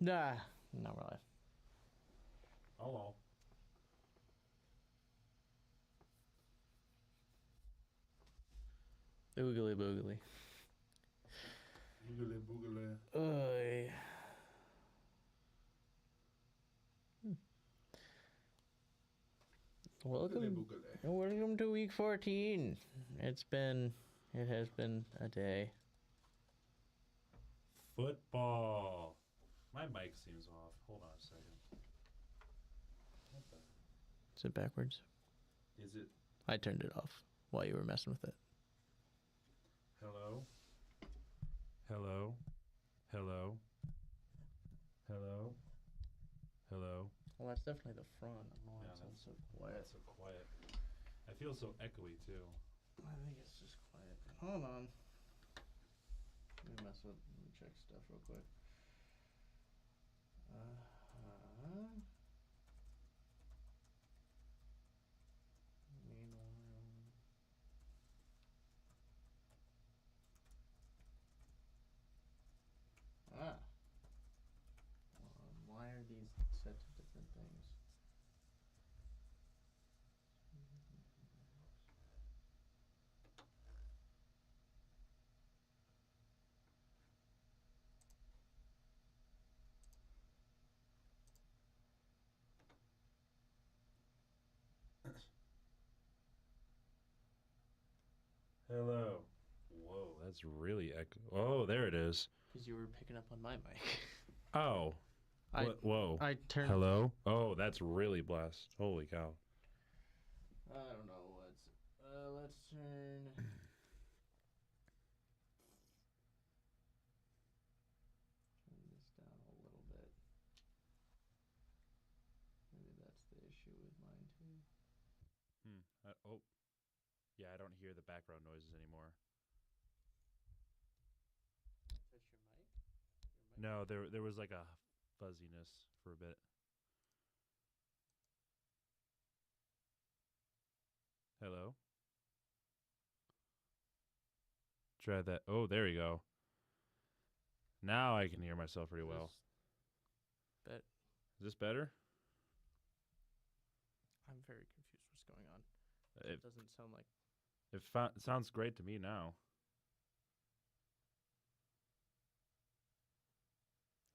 Nah, not really. Hello. Oogly boogly. Boogly boogly. Oy. Boogly Welcome, boogly. welcome to week 14. It has been a day. Football. My mic seems off. Hold on a second. What the? Is it backwards? Is it? I turned it off while you were messing with it. Hello? Hello? Hello? Hello? Hello? Well, that's definitely the front. I don't know why Yeah, it sounds so Why quiet. it's so quiet? I feel so echoey too. I think it's just quiet. Hold on. Let me check stuff real quick. Meanwhile. Ah. Why are these set to different things? Hello. Whoa, that's really echo. Oh, there it is. Because you were picking up on my mic. Oh. What? Whoa. I turned. Hello? Oh, that's really blessed. Holy cow. I don't know what's. Let's turn. Turn this down a little bit. Maybe that's the issue with mine too. Oh, yeah, I don't hear the background noises anymore. Touch your mic? No, there was like a fuzziness for a bit. Hello? Try that. Oh, there you go. Now I can hear myself pretty well. But Is this better? I'm very confused what's going on. It It doesn't sound like. it sounds great to me now.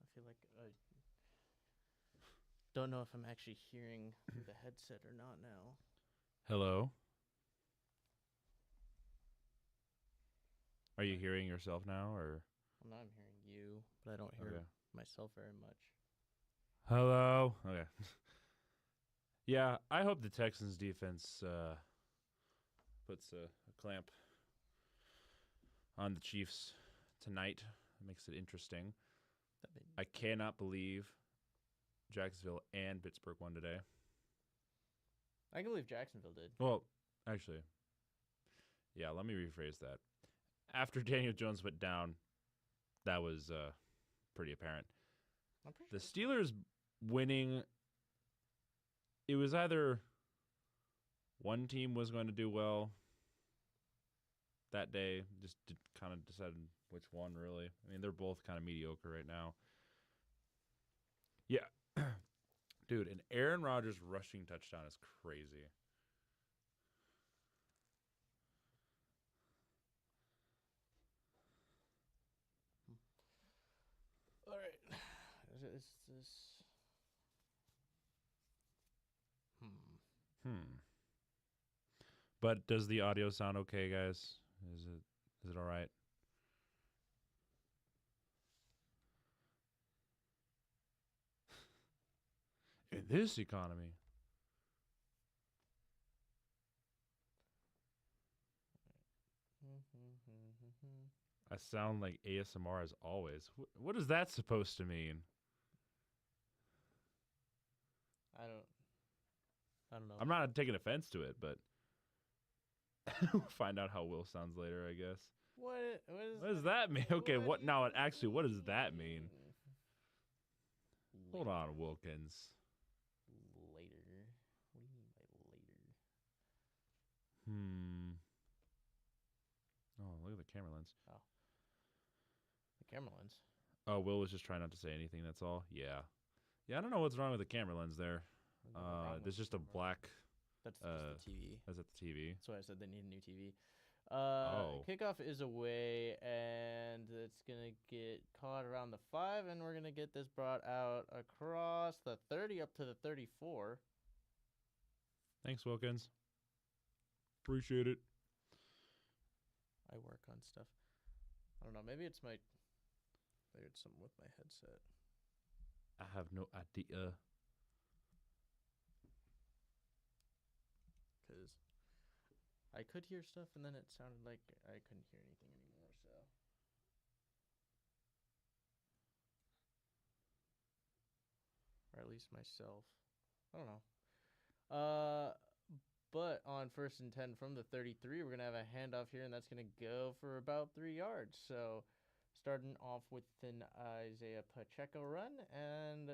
I feel like I don't know if I'm actually hearing through the headset or not now. Hello? Are you hearing yourself now or Well, now I'm hearing you, but I don't hear okay. myself very much. Hello? Okay. Yeah, I hope the Texans defense puts a clamp on the Chiefs tonight. It makes it interesting. I cannot believe Jacksonville and Pittsburgh won today. I can believe Jacksonville did. Well, actually, yeah, let me rephrase that. After Daniel Jones went down, that was pretty apparent. I'm pretty The sure. Steelers winning, it was either one team was going to do well that day, just kind of decided which one, really. I mean, they're both kind of mediocre right now. Yeah. Dude, an Aaron Rodgers rushing touchdown is crazy. All right. Is this? Hmm. But does the audio sound okay, guys? Is it all right? In this economy. I sound like ASMR as always. What is that supposed to mean? I don't. I don't know. I'm not taking offense to it, but we'll find out how Will sounds later, I guess. What? What does that mean? Okay, what now? Actually, what does that mean? Hold on, Wilkins. Later. What do you mean by later? Oh, look at the camera lens. Oh, the camera lens. Oh, Will was just trying not to say anything. That's all. Yeah. Yeah, I don't know what's wrong with the camera lens there. There's nothing wrong with There's the just a camera. black. That's just the TV. That's at the TV. That's why I said they need a new TV. Oh. Kickoff is away, and it's gonna get caught around the 5, and we're gonna get this brought out across the 30 up to the 34. Thanks, Wilkins. Appreciate it. I work on stuff. I don't know. Maybe it's something with my headset. I have no idea. Because I could hear stuff, and then it sounded like I couldn't hear anything anymore, so. Or at least myself. I don't know. But on 1st and 10 from the 33, we're going to have a handoff here, and that's going to go for about 3 yards. So starting off with an Isaiah Pacheco run, and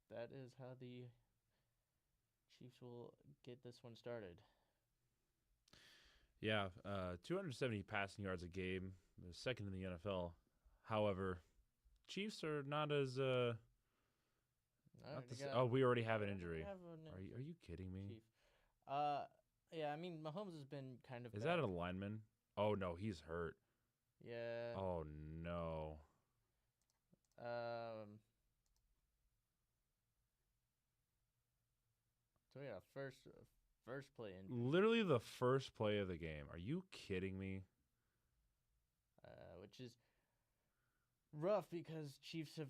that is how the Chiefs will get this one started. Yeah, 270 passing yards a game, second in the NFL. However, Chiefs are not as we already have an injury. Are you kidding me? Chief. Yeah, I mean, Mahomes has been kind of. Is that a lineman? Oh no, he's hurt. Yeah. Oh no. So yeah, first play injury. Literally the first play of the game. Are you kidding me? Which is rough because Chiefs have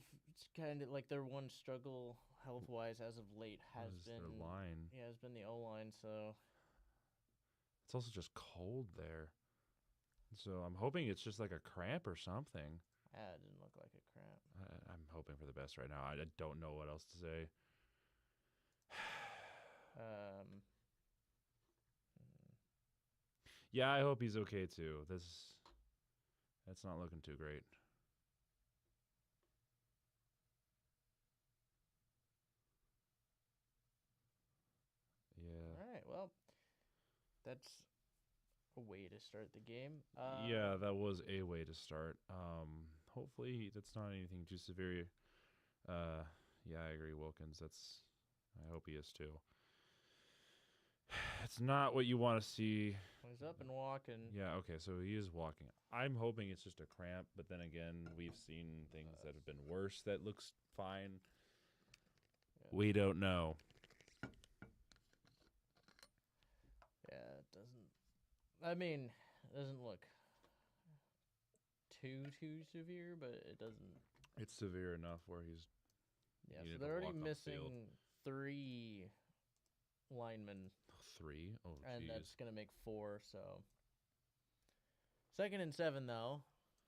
kind of like their one struggle health wise as of late has been their line. Yeah, has been the O line. So it's also just cold there. So I'm hoping it's just like a cramp or something. It didn't look like a cramp. I'm hoping for the best right now. I don't know what else to say. Yeah, I hope he's okay too. That's not looking too great. Yeah. All right. Well, that's a way to start the game. Yeah, that was a way to start. Hopefully that's not anything too severe. Yeah, I agree, Wilkins. I hope he is too. It's not what you want to see. He's up and walking. Yeah, okay, so he is walking. I'm hoping it's just a cramp, but then again, we've seen things that have been worse that looks fine. Yeah. We don't know. Yeah, it doesn't look too severe, but it doesn't. It's severe enough where he's. Yeah, so they're already missing 3 linemen. 3? Oh, and geez. That's going to make 4, so. 2nd and 7, though,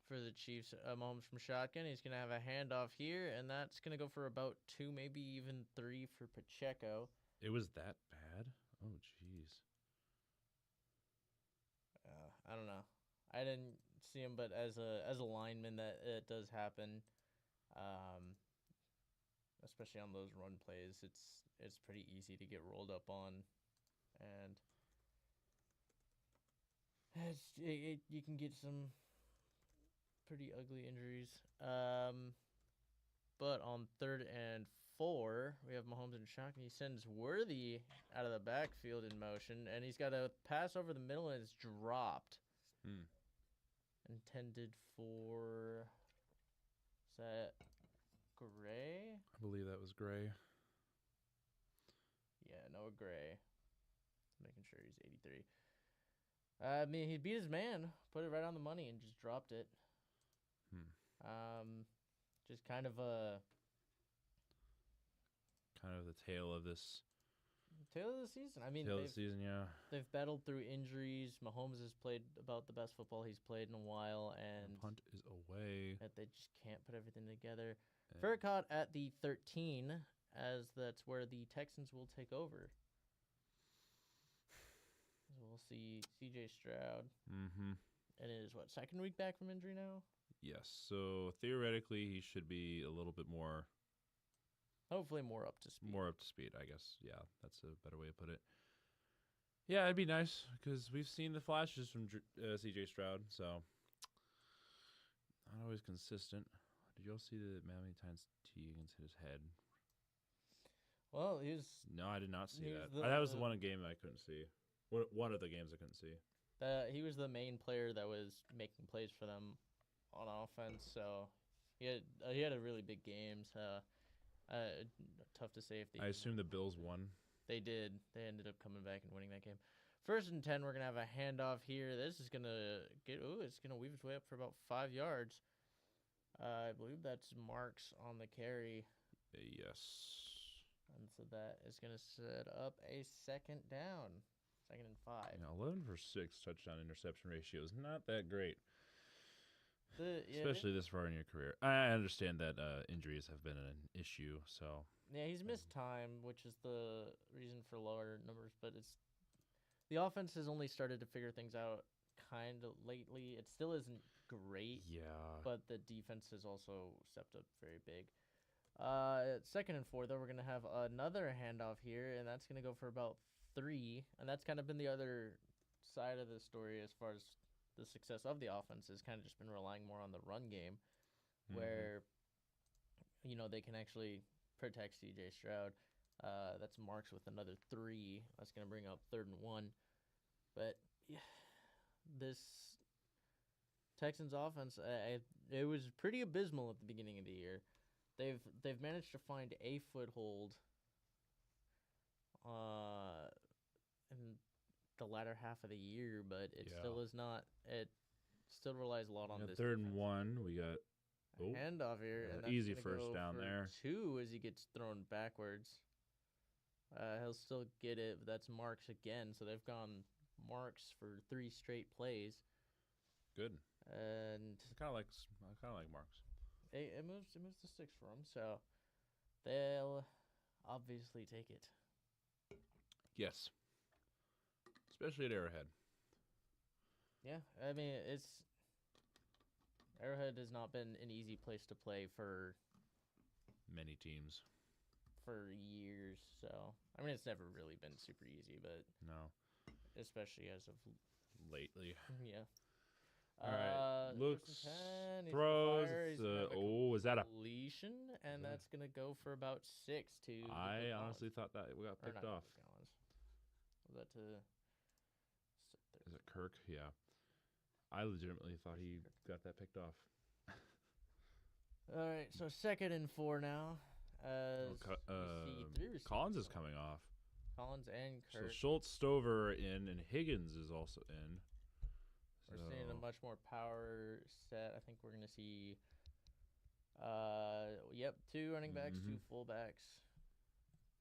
for the Chiefs. Mahomes from shotgun. He's going to have a handoff here, and that's going to go for about 2, maybe even 3 for Pacheco. It was that bad? Oh, jeez. I don't know. I didn't see him, but as a lineman, that it does happen. Especially on those run plays, it's pretty easy to get rolled up on, and you can get some pretty ugly injuries. But on 3rd and 4, we have Mahomes in shotgun. He sends Worthy out of the backfield in motion, and he's got a pass over the middle, and it's dropped. Intended for, is that Gray? I believe that was Gray. Yeah, Noah Gray. Making sure he's 83. I mean, he beat his man, put it right on the money, and just dropped it. Just kind of the tale of this. Tale of the season. I mean, tale of the season, yeah. They've battled through injuries. Mahomes has played about the best football he's played in a while, and the punt is away. That they just can't put everything together. Fair caught at the 13, as that's where the Texans will take over. So we'll see C.J. Stroud. Mm-hmm. And it is, 2nd week back from injury now? Yes. So theoretically, he should be a little bit more. Hopefully more up to speed. More up to speed, I guess. Yeah, that's a better way to put it. Yeah, it'd be nice because we've seen the flashes from C.J. Stroud, so not always consistent. Did Did y'all see that how many times T. Higgins hit his head? Well, he was No, I did not see He's that. the- That was the one game I couldn't see. One of the games I couldn't see. the main player that was making plays for them on offense. So he had a really big game. So tough to say if they I assume the Bills won. They did. They ended up coming back and winning that game. 1st and 10, we're gonna have a handoff here. This is gonna it's gonna weave its way up for about 5 yards. I believe that's Marks on the carry, Yes. and so that is gonna set up a 2nd down, 2nd and 5. 11 for 6 touchdown interception ratio is not that great, Yeah, especially this far in your career. I understand that injuries have been an issue, so yeah, he's missed time, which is the reason for lower numbers. But the offense has only started to figure things out kind of lately. It still isn't great. yeah. But the defense has also stepped up very big. 2nd and 4, though, we're going to have another handoff here, and that's going to go for about 3. And that's kind of been the other side of the story as far as the success of the offense has kind of just been relying more on the run game, where, they can actually protect C.J. Stroud. That's Marks with another 3. That's going to bring up 3rd and 1. But yeah, this Texans offense, it was pretty abysmal at the beginning of the year. They've managed to find a foothold in the latter half of the year, but it still is not. It still relies a lot on this. 3rd and defense. 1. We got Handoff here, and that's easy gonna first go down for there. 2 as he gets thrown backwards. He'll still get it, but that's Marks again. So they've gone Marks for 3 straight plays, good. and I kind of like Marks. it moves to 6 for them. So they'll obviously take it. Yes, especially at Arrowhead. Yeah, I mean Arrowhead has not been an easy place to play for Many teams. years. So I mean, it's never really been super easy, but No, especially as of lately. yeah. All right, looks, 1st and 10, he's gonna throws. fire, he's gonna have a Is that a? completion, and that a- that's gonna go for about 6 to. I Nico honestly Collins. thought that we got Or picked not off. Nico Collins. Was that to? Is it Kirk? Yeah. I legitimately thought he got that picked off. All right, so 2nd and 4 now. As we see 3 receivers. Collins is coming off. Collins and So Kirk. Schultz, Stover in, and Higgins is also in. We're seeing a So- much more power set. I think we're gonna see. 2 running backs, 2 fullbacks,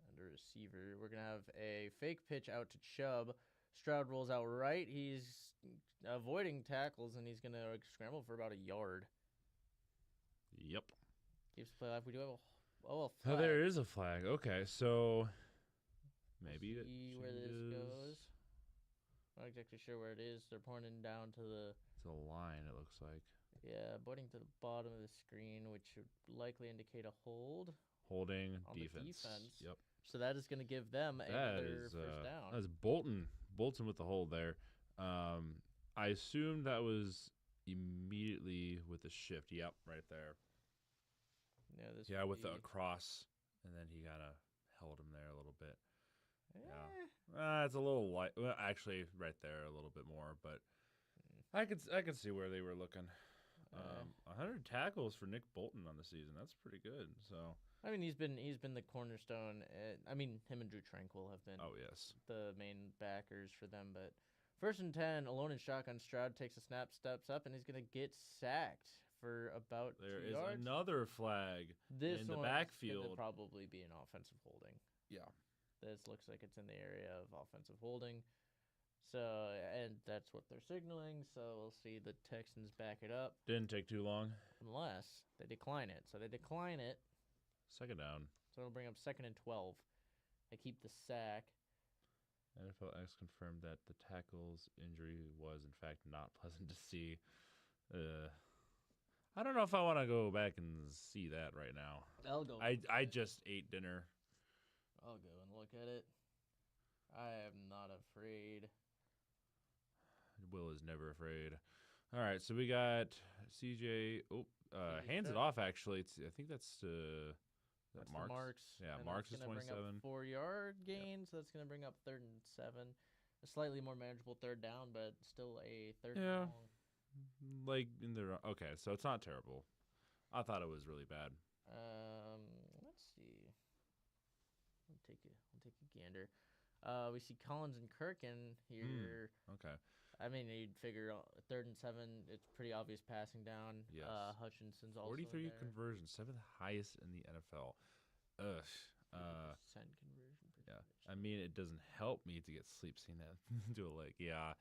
and a receiver. We're gonna have a fake pitch out to Chubb. Stroud rolls out right. He's avoiding tackles, and he's gonna scramble for about a yard. Yep. Keeps play live. We do have a Oh, flag. there is a flag. Okay, so maybe it See where this changes goes. Not exactly sure where it is. They're pointing down to the It's a line. It looks like pointing to the bottom of the screen, which should likely indicate a hold. holding On the defense. defense. Yep. So that is going to give them That another is first down. that's Bolton. Bolton with the hold there. I assume that was immediately with the shift. Yep, right there. Yeah, this Yeah, would with the be- cross, and then he kind of held him there a little bit. Eh, It's a little light. Well, actually, right there a little bit more, but I could see where they were looking. 100 tackles for Nick Bolton on the season. That's pretty good. So. I mean, he's been the cornerstone. I mean, him and Drew Tranquil have been Oh yes. the main backers for them. But 1st and 10, alone in shotgun. Stroud takes a snap, steps up, and he's going to get sacked for about There 2 is yards. another flag. This in the one's backfield. gonna probably be an offensive holding. Yeah. This looks like it's in the area of offensive holding. So, and that's what they're signaling. So we'll see the Texans back it up Didn't take too long. unless they decline it. So they decline it. 2nd down. So it'll bring up 2nd and 12. They keep the sack. NFLX confirmed that the tackle's injury was in fact not pleasant to see. I don't know if I want to go back and see that right now. I'll go. I just ate dinner. I'll go and look at it. I am not afraid. Will is never afraid. All right, so we got CJ. Oh, hands it check. off. Actually, I think that's That's Marks. for Marks. Yeah, and Marks that's is gonna bring 27. up 4-yard gain, so that's gonna bring up 3rd and 7. A slightly more manageable 3rd down, but still a 3rd and Yeah. long. Like in the okay, so it's not terrible. I thought it was really bad. Let's see. I'll take a gander. We see Collins and Kirkin here. Okay. I mean, you'd figure 3rd and 7. It's pretty obvious passing down. Yes. Hutchinson's also 43 in there. conversions, 7th highest in the NFL. Ugh. 80% conversion Yeah. percentage. I mean, it doesn't help me to get sleep seeing that do a leg. Yeah.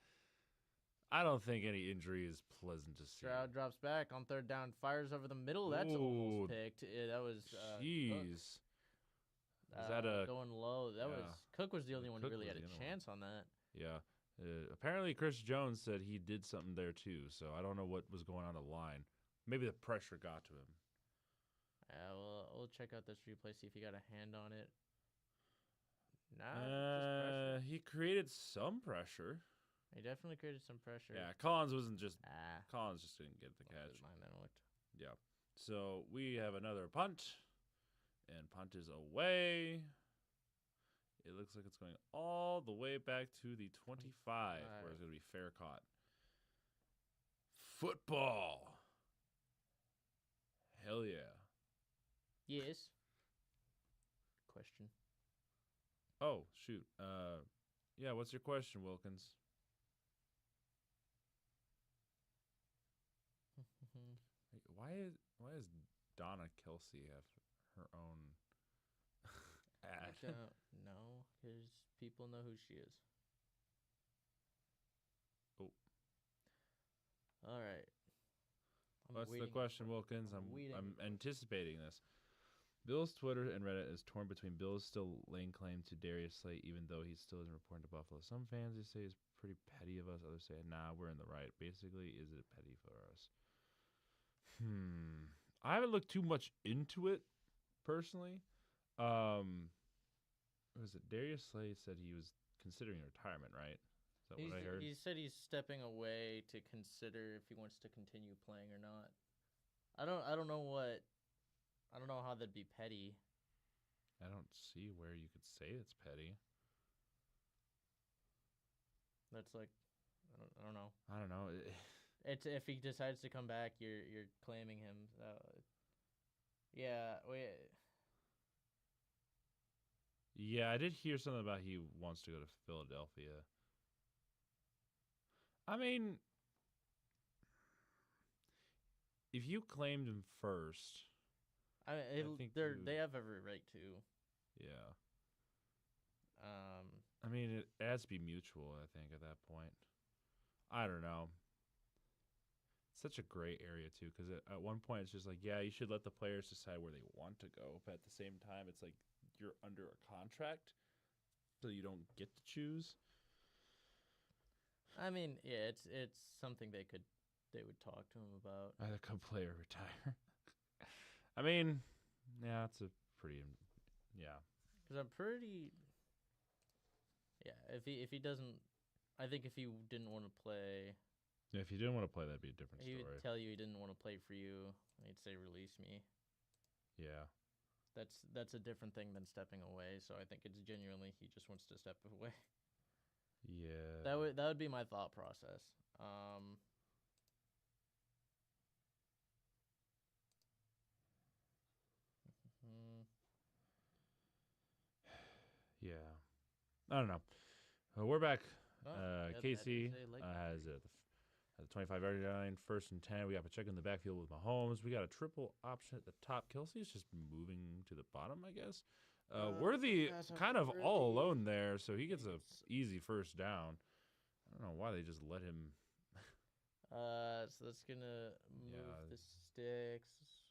I don't think any injury is pleasant to see. Stroud drops back on 3rd down, fires over the middle. That's Ooh, almost picked. That was Jeez. Cook, Is that a going low? That yeah. was Cook was the only one who Cook really was had the a other one. chance on that. Yeah. Apparently, Chris Jones said he did something there too, so I don't know what was going on the line. Maybe the pressure got to him. We'll check out this replay, see if he got a hand on it. Nah, just pressure. He created some pressure. He definitely created some pressure. Yeah, Collins wasn't just. Ah, Collins just didn't get the lost catch. his mind then looked. Yeah. So we have another punt, and punt is away. It looks like it's going all the way back to the 25, where it's going to be fair caught. Football. Hell yeah. Yes. Question. Oh, shoot. Yeah, what's your question, Wilkins? Wait, why is Donna Kelsey have her own I ad? don't know, because people know who she is. Oh. All right. What's the question, Wilkins? I'm waiting. anticipating this. Bills Twitter and Reddit is torn between Bills still laying claim to Darius Slay, even though he still isn't reporting to Buffalo. Some fans just say it's pretty petty of us. Others say, nah, we're in the right. Basically, is it petty for us? I haven't looked too much into it, personally. What was it? Darius Slay said he was considering retirement, right? Is that what I heard? He said he's stepping away to consider if he wants to continue playing or not. I don't know how that'd be petty. I don't see where you could say it's petty. That's like, I don't know. I don't know. It's if he decides to come back, you're claiming him. Yeah, Yeah, I did hear something about he wants to go to Philadelphia. I mean, if you claimed him first, I think they have every right to. yeah. I mean, it has to be mutual, I think, at that point. I don't know. It's such a gray area, too, because at one point it's just like, yeah, you should let the players decide where they want to go. But at the same time, it's like you're under a contract, so you don't get to choose. I mean, yeah, it's something they would talk to him about. Either come play or retire. I mean, yeah, it's a pretty, yeah. Because I'm pretty. Yeah, if he doesn't, I think if he didn't want to play, Yeah, if you didn't want to play, that'd be a different he story. would tell you he didn't want to play for you. He'd say, "Release me." Yeah. That's a different thing than stepping away. So I think it's genuinely he just wants to step away. Yeah. That would be my thought process. Yeah. I don't know. We're back. That Casey is a leg has it at the 25-yard line, 1st and 10. We got Pacheco in the backfield with Mahomes. We got a triple option at the top. Kelsey's just moving to the bottom, I guess. Worthy kind of all alone there, so he gets a easy 1st down. I don't know why they just let him. So that's gonna move the sticks.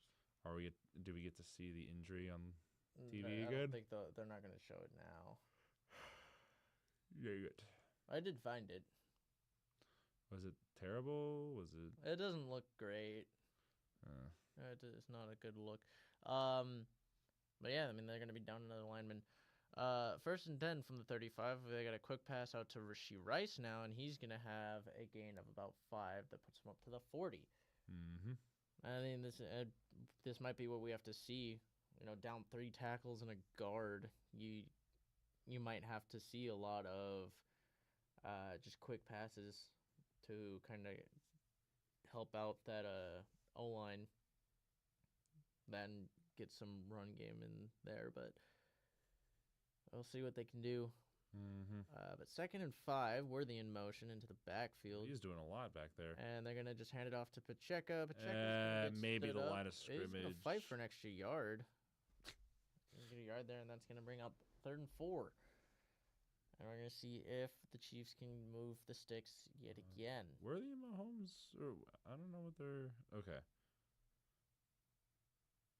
Do we get to see the injury on TV I good? don't think they're not gonna show it now. Yeah, good. I did find it. Was it terrible? Was it? It doesn't look great. It's not a good look. But yeah, I mean they're gonna be down another lineman. 1st and 10 from the 35. They got a quick pass out to Rashee Rice now, and he's gonna have a gain of about 5 that puts him up to the 40. Mm-hmm. I mean, this might be what we have to see. You know, down 3 tackles and a guard, you might have to see a lot of just quick passes to kind of help out that O line, then get some run game in there. But we'll see what they can do. Mm-hmm. But 2nd and 5, Worthy in motion into the backfield. He's doing a lot back there. And they're gonna just hand it off to Pacheco. Pacheco's maybe stood the up. line of He's gonna scrimmage. fight for an extra yard. He's gonna get a yard there, and that's gonna bring up 3rd and 4. And we're gonna see if the Chiefs can move the sticks yet again. Worthy and Mahomes, or I don't know what they're okay.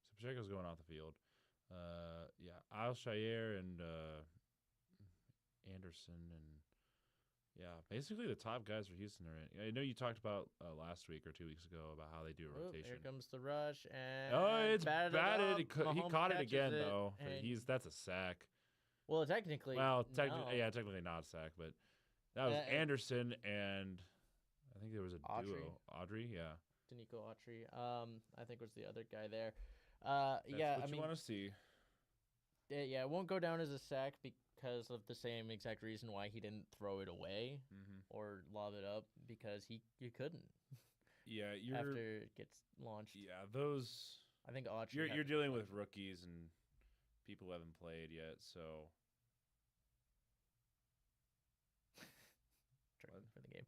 So Pacheco's going off the field. Yeah, Alshire and Anderson and yeah, basically the top guys for Houston are in. I know you talked about last week or 2 weeks ago about how they do a rotation. Here comes the rush, and It's batted. He Mahomes caught it catches again though. But and- that's a sack. well, technically, Well, no. technically not a sack, but that was Anderson and I think there was a Autry. duo. Audrey, yeah. Danico Autry, I think was the other guy there. That's Yeah, what I you mean, want to see. yeah, it won't go down as a sack because of the same exact reason why he didn't throw it away Mm-hmm. or lob it up, because you couldn't Yeah, after it gets launched. Yeah, those. I think Autry. You're dealing with rookies and people who haven't played yet, so. Training for the game.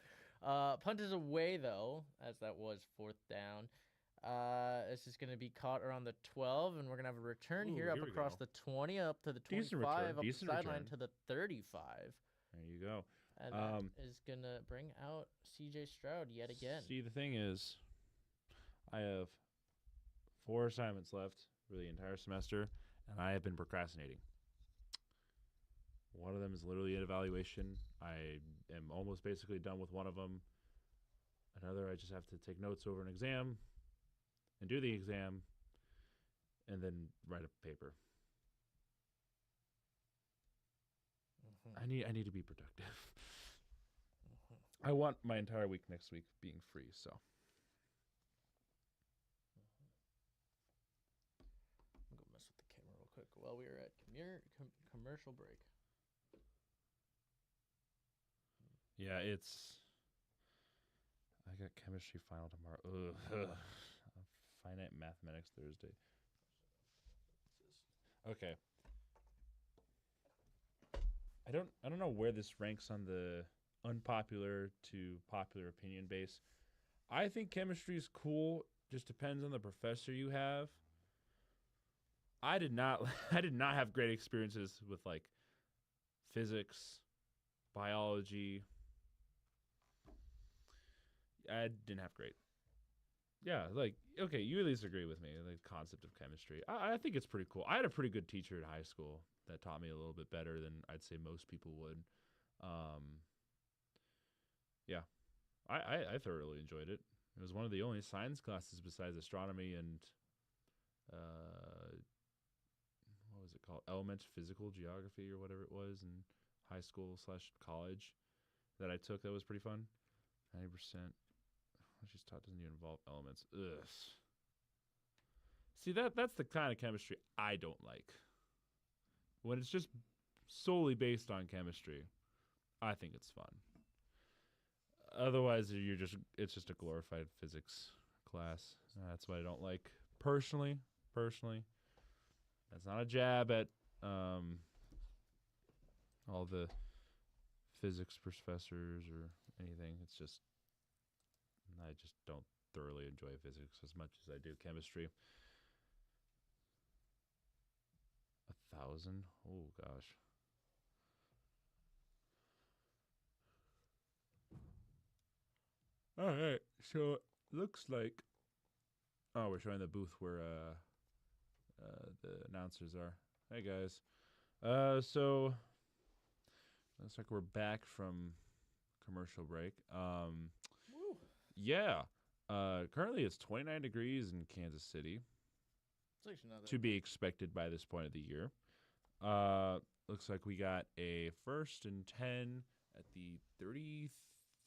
Punt is away though, as that was 4th down. This is going to be caught around the 12, and we're going to have a return Ooh, here up here we across go. the 20, up to the Decent 25, return, up decent the sideline return. to the 35. There you go. And that is going to bring out CJ Stroud yet again. See, the thing is, I have 4 assignments left for the entire semester, and I have been procrastinating. One of them is literally an evaluation. I am almost basically done with one of them. Another, I just have to take notes over an exam and do the exam and then write a paper. Mhm. I need to be productive. I want my entire week next week being free, so. I'm going to mess with the camera real quick while we are at commercial break. Yeah, I got chemistry final tomorrow. Ugh. Finite mathematics Thursday. Okay. I don't know where this ranks on the unpopular to popular opinion base. I think chemistry is cool. Just depends on the professor you have. I did not have great experiences with like physics, biology. I didn't have great. Yeah, like, okay, you at least agree with me, the concept of chemistry. I think it's pretty cool. I had a pretty good teacher in high school that taught me a little bit better than I'd say most people would. Yeah, I thoroughly enjoyed it. It was one of the only science classes besides astronomy and, what was it called? Elementary physical geography or whatever it was in high school / college that I took that was pretty fun. 90%. What she's taught doesn't even involve elements. Ugh. See, that's the kind of chemistry I don't like. When it's just solely based on chemistry, I think it's fun. Otherwise, it's just a glorified physics class. That's what I don't like personally. That's not a jab at all the physics professors or anything. It's just I just don't thoroughly enjoy physics as much as I do chemistry. 1,000? Oh, gosh. All right. So it looks like... Oh, we're showing the booth where the announcers are. Hey, guys. So looks like we're back from commercial break. Woo. Yeah. Currently it's 29 degrees in Kansas City. It's actually not that To be expected by this point of the year. Looks like we got a 1st and 10 at the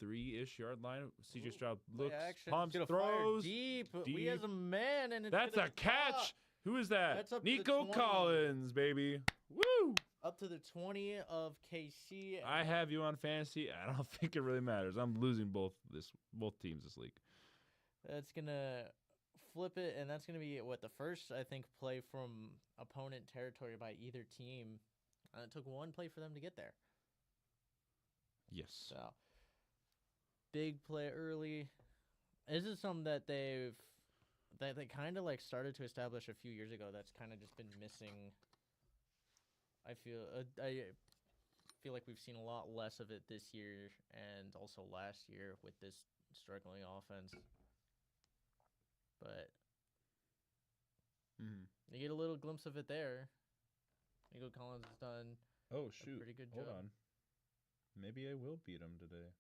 3-ish yard line. CJ Ooh, Stroud play looks, action. pumps, He's gonna fire throws. deep. We deep. has a man, and it's That's gonna a catch. drop. Who is that? That's up to the Nico 20. Collins, baby. Woo! Up to the 20 of KC. I have you on fantasy. I don't think it really matters. I'm losing both teams this league. That's gonna flip it, and that's gonna be the first I think play from opponent territory by either team. It took one play for them to get there. Yes. So big play early. This is something that they kind of like started to establish a few years ago. That's kind of just been missing. I feel like we've seen a lot less of it this year and also last year with this struggling offense. But you get a little glimpse of it there. Nico Collins has done Oh, a shoot. pretty good Hold job. on. Maybe I will beat him today.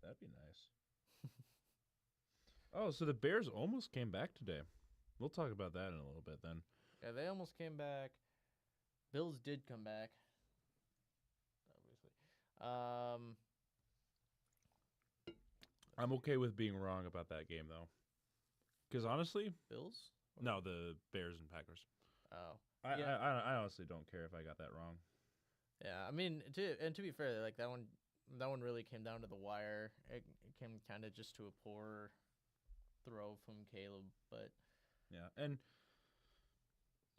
That'd be nice. Oh, so the Bears almost came back today. We'll talk about that in a little bit then. Yeah, they almost came back. Bills did come back. Obviously. I'm okay with being wrong about that game, though. Because honestly, Bills? no, the Bears and Packers. Oh. I honestly don't care if I got that wrong. Yeah, I mean, to be fair, like that one really came down to the wire. It came kind of just to a poor throw from Caleb, but Yeah, and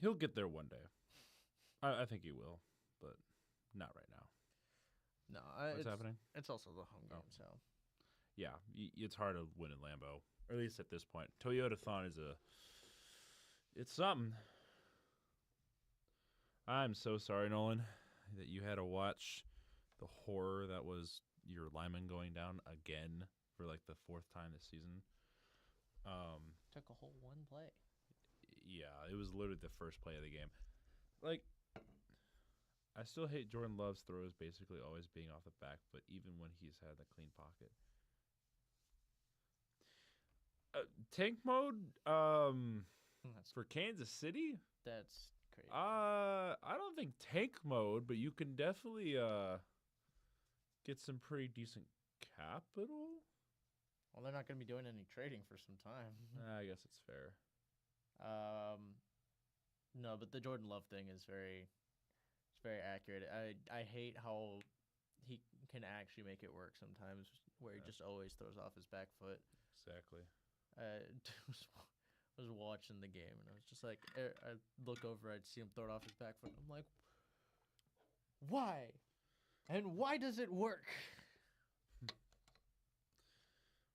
he'll get there one day. I think he will, but not right now. no, What's happening? It's also the home game, Oh. so Yeah, it's hard to win in Lambeau, or at least at this point. Toyota-thon it's something. I'm so sorry, Nolan, that you had to watch the horror that was your lineman going down again for like the 4th time this season. took a whole one play. Yeah, it was literally the first play of the game. Like, I still hate Jordan Love's throws basically always being off the back, but even when he's had a clean pocket. Tank mode for Kansas City? That's crazy. I don't think tank mode, but you can definitely get some pretty decent capital. Well, they're not going to be doing any trading for some time. I guess it's fair. No, but the Jordan Love thing is very accurate. I hate how he can actually make it work sometimes, where he just always throws off his back foot. Exactly. Was watching the game, and I was just like, I look over, I'd see him throw it off his back foot. I'm like, why? And why does it work?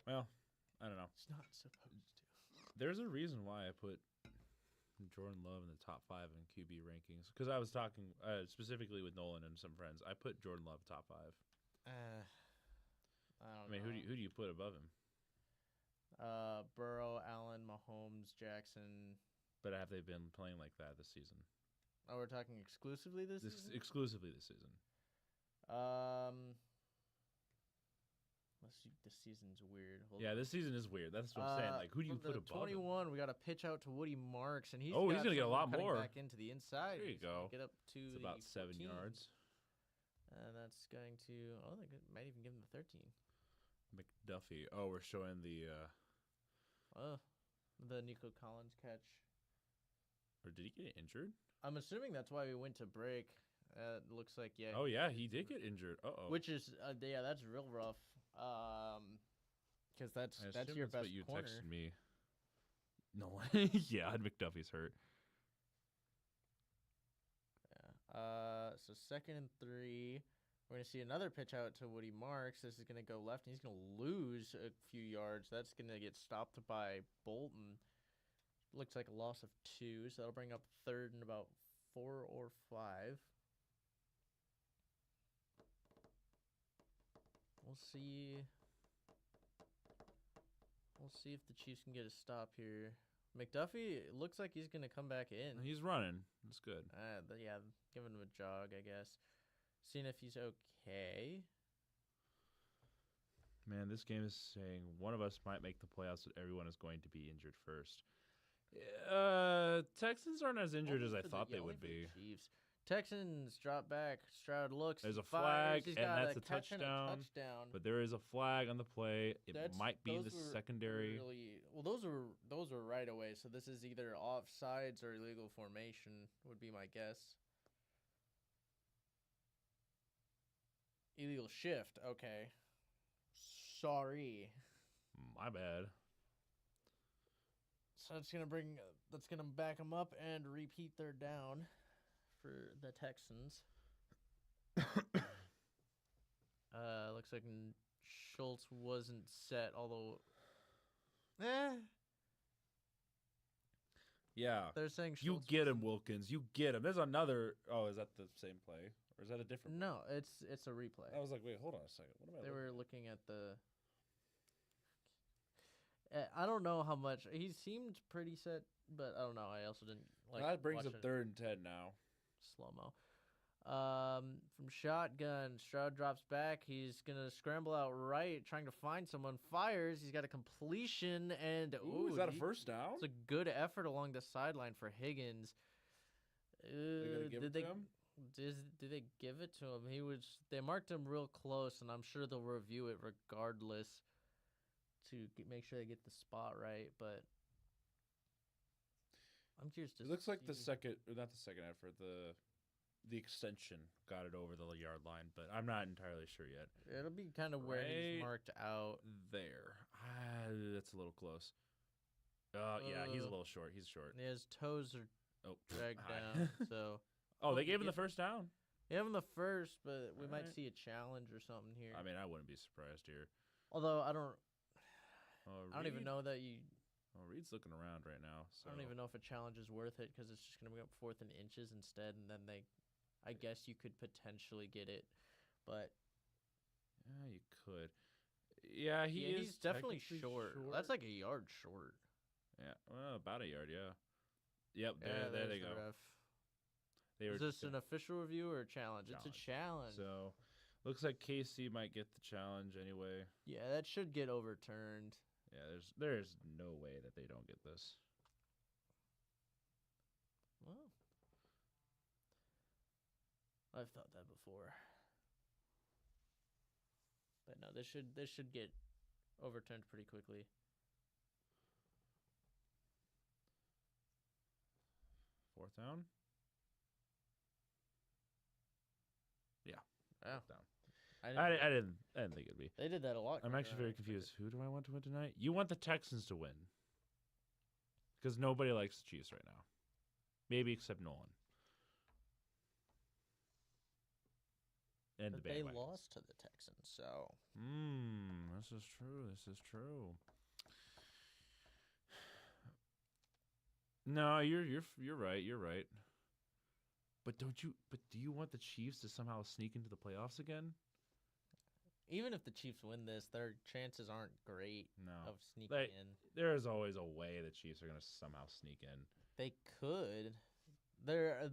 Well, I don't know. It's not supposed to. There's a reason why I put Jordan Love in the top 5 in QB rankings, because I was talking specifically with Nolan and some friends. I put Jordan Love top 5. I don't mean, know. who do you put above him? Burrow, Allen, Mahomes, Jackson. But have they been playing like that this season? Oh, we're talking exclusively this season? Exclusively this season. This season's weird. Yeah, this season is weird. That's what I'm saying. Like, who do you put above 21, we got a pitch out to Woody Marks, and he's he's got gonna get a lot something more. back into the inside. There you He's gonna go. Get up to It's the about 7 14. yards. And that's going to they might even give him the 13. McDuffie. Oh, we're showing the Nico Collins catch. or did he get injured? I'm assuming that's why we went to break. Looks like Oh yeah, he did get injured. Uh-oh. Which is that's real rough. Because that's your best what you corner. texted me. No, yeah, McDuffie's hurt. Yeah. So 2nd and 3. We're gonna see another pitch out to Woody Marks. This is gonna go left, and he's gonna lose a few yards. That's gonna get stopped by Bolton. Looks like a loss of 2, so that'll bring up 3rd and about 4 or 5. We'll see. We'll see if the Chiefs can get a stop here. McDuffie, it looks like he's gonna come back in. He's running. That's good. Yeah, giving him a jog, I guess. Seeing if he's okay. Man, this game is saying one of us might make the playoffs, but everyone is going to be injured first. Texans aren't as injured as I thought they would be. Chiefs. Texans drop back. Stroud looks. There's he a flag, fires, he's and got that's a catch and touchdown. touchdown. But there is a flag on the play. It might be those the were secondary. Well, those were right away. So this is either offsides or illegal formation would be my guess. Illegal shift. Okay. Sorry. My bad. So that's gonna back them up and repeat their down for the Texans. Looks like Schultz wasn't set, although Yeah. they're saying You Schultz get him, wasn't- Wilkins. You get him. There's another. Oh, is that the same play? Or is that a different No, it's a replay. I was like, wait, hold on a second. What am I They looking were at? looking at the. I don't know how much he seemed pretty set, but I don't know. I also didn't like. That brings watch up it 3rd and 10 now. slow mo. From shotgun, Stroud drops back. He's gonna scramble out right, trying to find someone. Fires. He's got a completion, and Ooh, is that a first down? It's a good effort along the sideline for Higgins. They gonna give it to him? Did they give it to him? They marked him real close, and I'm sure they'll review it regardless to make sure they get the spot right. But I'm curious to It looks like the see. second, or not the second effort, the extension got it over the yard line, but I'm not entirely sure yet. It'll be kind of where he's Right marked out. There. That's a little close. Yeah, he's a little short. He's short. His toes are Oh, dragged hi. down. So Oh, they gave him yeah. the first down. they have him the first, but we might Alright. see a challenge or something here. I mean, I wouldn't be surprised here. Although I don't even Reed- know that you. Oh, Reed's looking around right now. So. I don't even know if a challenge is worth it because it's just going to be up 4th and inches instead, and then I guess you could potentially get it, but Yeah, you could. Yeah, he's definitely technically short. That's like a yard short. Yeah, well, about a yard. Yeah. Yep. There there's they the go. ref. They were Is this just an official review or a challenge? It's a challenge. So, looks like KC might get the challenge anyway. Yeah, that should get overturned. Yeah, there's no way that they don't get this. Well, I've thought that before. But no, this should get overturned pretty quickly. Fourth down. Yeah, Oh, fourth down. I I didn't think it'd be. They did that a lot. I'm quicker actually than I very expected. confused. Who do I want to win tonight? You want the Texans to win. Because nobody likes the Chiefs right now. Maybe except Nolan. And But the they bandwagons. lost to the Texans, so This is true. This is true. No, you're right. You're right. But do you want the Chiefs to somehow sneak into the playoffs again? even if the Chiefs win this, their chances aren't great No. of sneaking in. There is always a way the Chiefs are going to somehow sneak in. They could. They're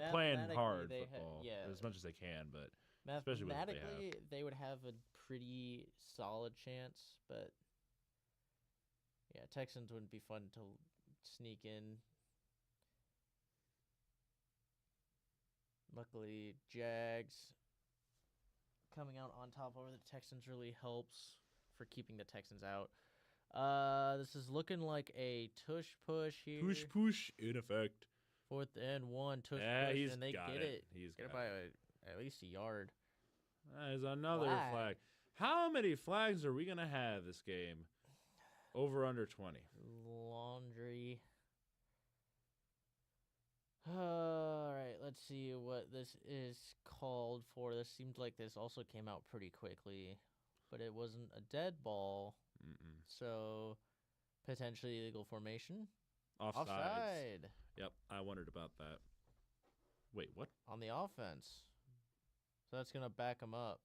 playing mathematically, hard they football yeah. as much as they can, but especially with what they have. Mathematically, they would have a pretty solid chance, but yeah, Texans wouldn't be fun to sneak in. Luckily, Jags coming out on top over the Texans really helps for keeping the Texans out. This is looking like a tush push here. Push, in effect. 4th and 1, tush Yeah, push, he's and they got get it. He's Get it got by it. at least a yard. There's another Flag. flag. How many flags are we going to have this game? Over under 20. Laundry. All right, let's see what this is called for. This seems like this also came out pretty quickly, but it wasn't a dead ball, Mm-mm. so potentially illegal formation. Offsides. Offside Yep, I wondered about that. Wait, what? on the offense. So that's going to back them up.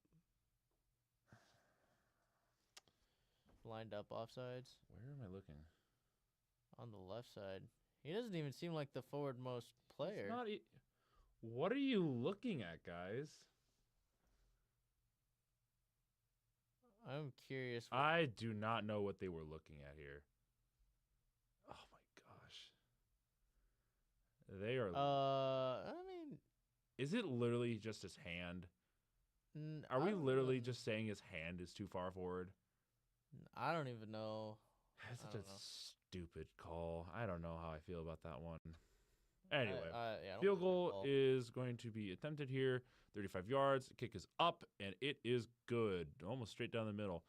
Lined up offsides Where am I looking? on the left side. He doesn't even seem like the forward-most player. It's not what are you looking at, guys? I'm curious. I do not know what they were looking at here. Oh my gosh. They are I mean, Is it literally just his hand? Are I we don't literally even- just saying his hand is too far forward? I don't even know. That's I such a don't know. stupid call. I don't know how I feel about that one. Anyway, I don't field like that goal call. is going to be attempted here. 35 yards. The kick is up, and it is good. Almost straight down the middle.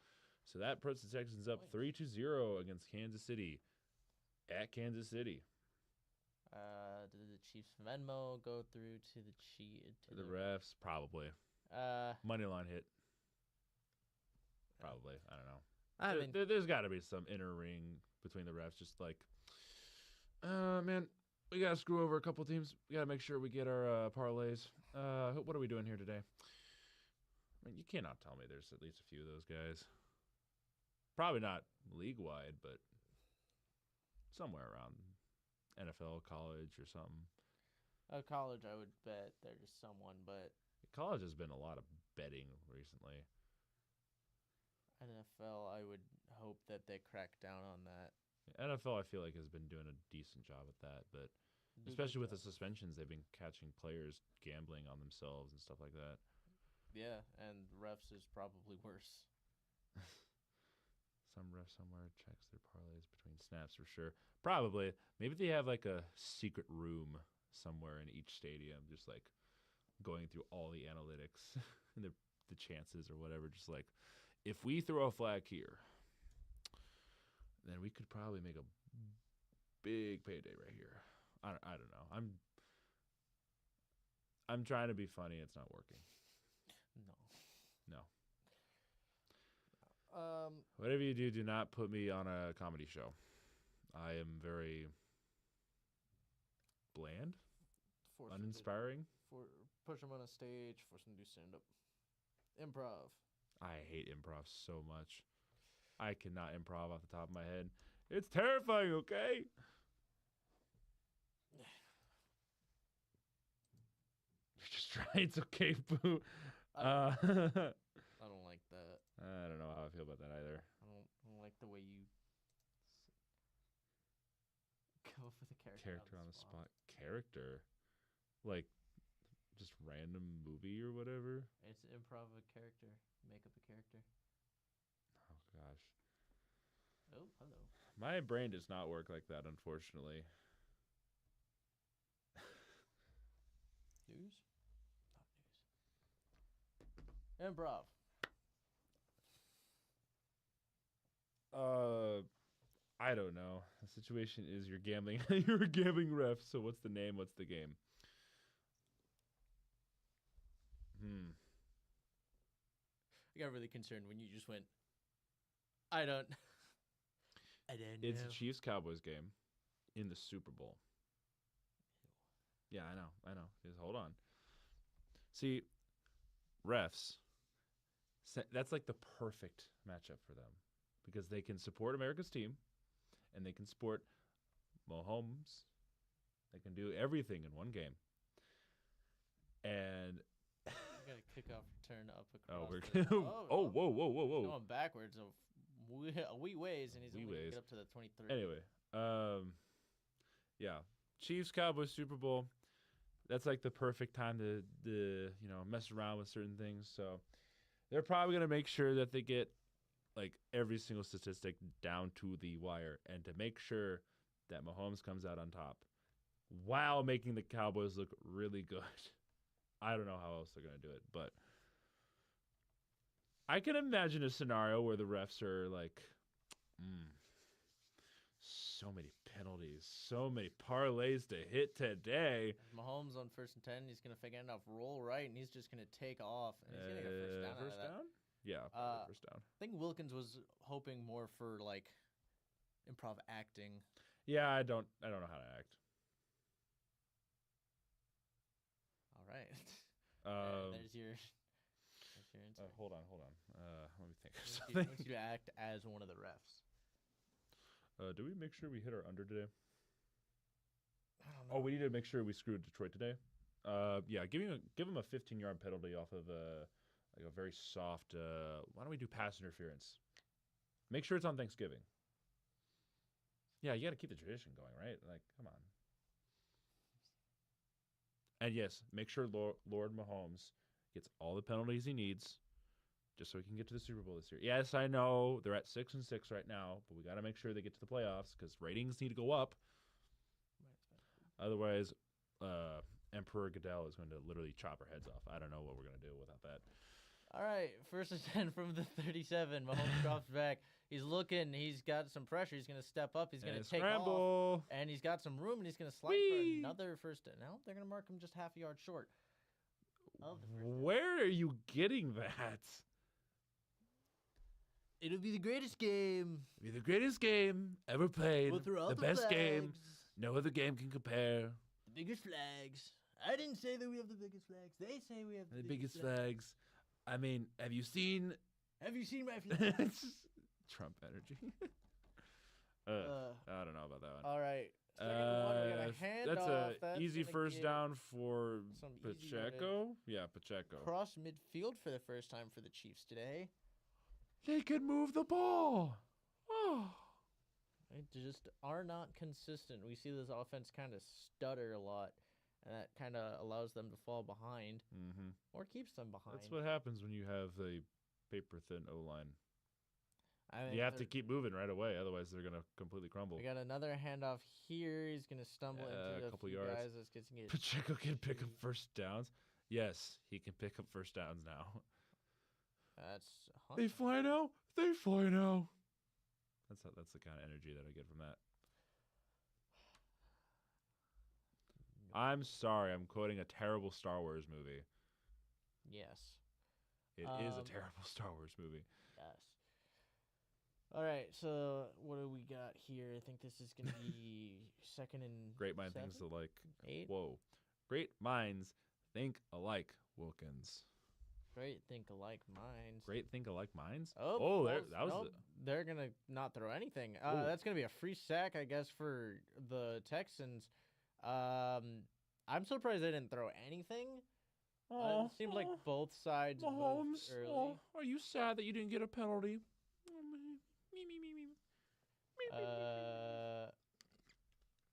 So that puts the Texans up Nice. 3-0 against Kansas City. At Kansas City. Did the Chiefs Venmo go through to the The refs, probably. Money line hit. Probably. I don't know. I mean, There's got to be some inner ring between the refs. Just like, man, we got to screw over a couple teams. We got to make sure we get our parlays. What are we doing here today? I mean, you cannot tell me there's at least a few of those guys. Probably not league-wide, but somewhere around NFL, college, or something. college, I would bet there's someone, but College has been a lot of betting recently. NFL, I would hope that they crack down on that. NFL, I feel like, has been doing a decent job at that, but Do a especially good with the job. suspensions, they've been catching players gambling on themselves and stuff like that. Yeah, and refs is probably worse. Some ref somewhere checks their parlays between snaps for sure. Probably. Maybe they have like a secret room somewhere in each stadium, just like going through all the analytics and the chances or whatever. Just like, if we throw a flag here, then we could probably make a big payday right here. I don't know. I'm trying to be funny. It's not working. No. No. Whatever you do, do not put me on a comedy show. I am very bland, Force them to- uninspiring. push them on a stage, force them to do stand up. Improv. I hate improv so much. I cannot improv off the top of my head. It's terrifying, okay? You're just trying. It's okay, boo. I don't, I I don't like that. don't know how I feel about that either. I don't like the way you come up with a Character on the spot. Character? Like, just random movie or whatever? It's improv a character. Make up a character. Oh, gosh. Oh, hello. My brain does not work like that, unfortunately. News? Not news. Improv. I don't know. The situation is you're gambling. You're a gambling ref. So what's the name? What's the game? I got really concerned when you just went, I don't know. It's a Chiefs Cowboys game in the Super Bowl. Yeah, I know. Just hold on. See, refs. That's like the perfect matchup for them because they can support America's team, and they can support Mahomes. They can do everything in one game. And You got a kickoff return up across. oh, whoa. Going backwards a wee ways, and he's Wee only gonna ways. get up to the 23. Anyway, yeah, Chiefs Cowboys Super Bowl. That's like the perfect time to mess around with certain things. So they're probably gonna make sure that they get like every single statistic down to the wire, and to make sure that Mahomes comes out on top, while making the Cowboys look really good. I don't know how else they're gonna do it, but I can imagine a scenario where the refs are like, so many penalties, so many parlays to hit today. Mahomes on 1st and 10, he's gonna fake enough roll right, and he's just gonna take off, and he's gonna get a first down. First out of that. down? Yeah, probably first down. I think Wilkins was hoping more for like improv acting. Yeah, I don't know how to act. All right. There's your answer. Hold on. Let me think of I something. want you to act as one of the refs. Do we make sure we hit our under today? I don't Oh, we need to make sure we screwed Detroit today. Yeah, give him a 15-yard penalty off of like a very soft. Why don't we do pass interference? Make sure it's on Thanksgiving. Yeah, you got to keep the tradition going, right? Like, come on. And yes, make sure Lord Mahomes gets all the penalties he needs, just so he can get to the Super Bowl this year. Yes, I know they're at 6-6 right now, but we got to make sure they get to the playoffs because ratings need to go up. Otherwise, Emperor Goodell is going to literally chop our heads off. I don't know what we're going to do without that. All right, 1st and 10 from the 37. Mahomes drops back. He's looking. He's got some pressure. He's going to step up. He's going to take off. And he's got some room, and he's going to slide for another first down. Now they're going to mark him just half a yard short of the first down. Where are you getting that? It'll be the greatest game. It'll be the greatest game ever played. We'll throw out the best game. No other game can compare. The biggest flags. I didn't say that we have the biggest flags. They say we have the biggest flags. I mean, have you seen my flags? Trump energy. I don't know about that one. All right. Second one, we're gonna hand that's off. That's easy first down for Pacheco. Yeah, Pacheco. Cross midfield for the first time for the Chiefs today. They can move the ball. Oh. They just are not consistent. We see this offense kind of stutter a lot, and that kind of allows them to fall behind or keeps them behind. That's what happens when you have a paper-thin O-line. I mean, you have to keep moving right away, otherwise they're going to completely crumble. We got another handoff here. He's going to stumble into a couple few yards. Guys. Pacheco can pick up first downs. Yes, he can pick up first downs now. They fly now. They fly now. That's the kind of energy that I get from that. I'm sorry, I'm quoting a terrible Star Wars movie. Yes. It is a terrible Star Wars movie. Yes. All right, so what do we got here? I think this is going to be second and Great minds seven? think alike. 8? Whoa. Great minds think alike, Wilkins. Great think alike minds. Great think alike minds? Oh, they're going to not throw anything. That's going to be a free sack, I guess, for the Texans. I'm surprised they didn't throw anything. It seems like both sides moved early. Are you sad that you didn't get a penalty? I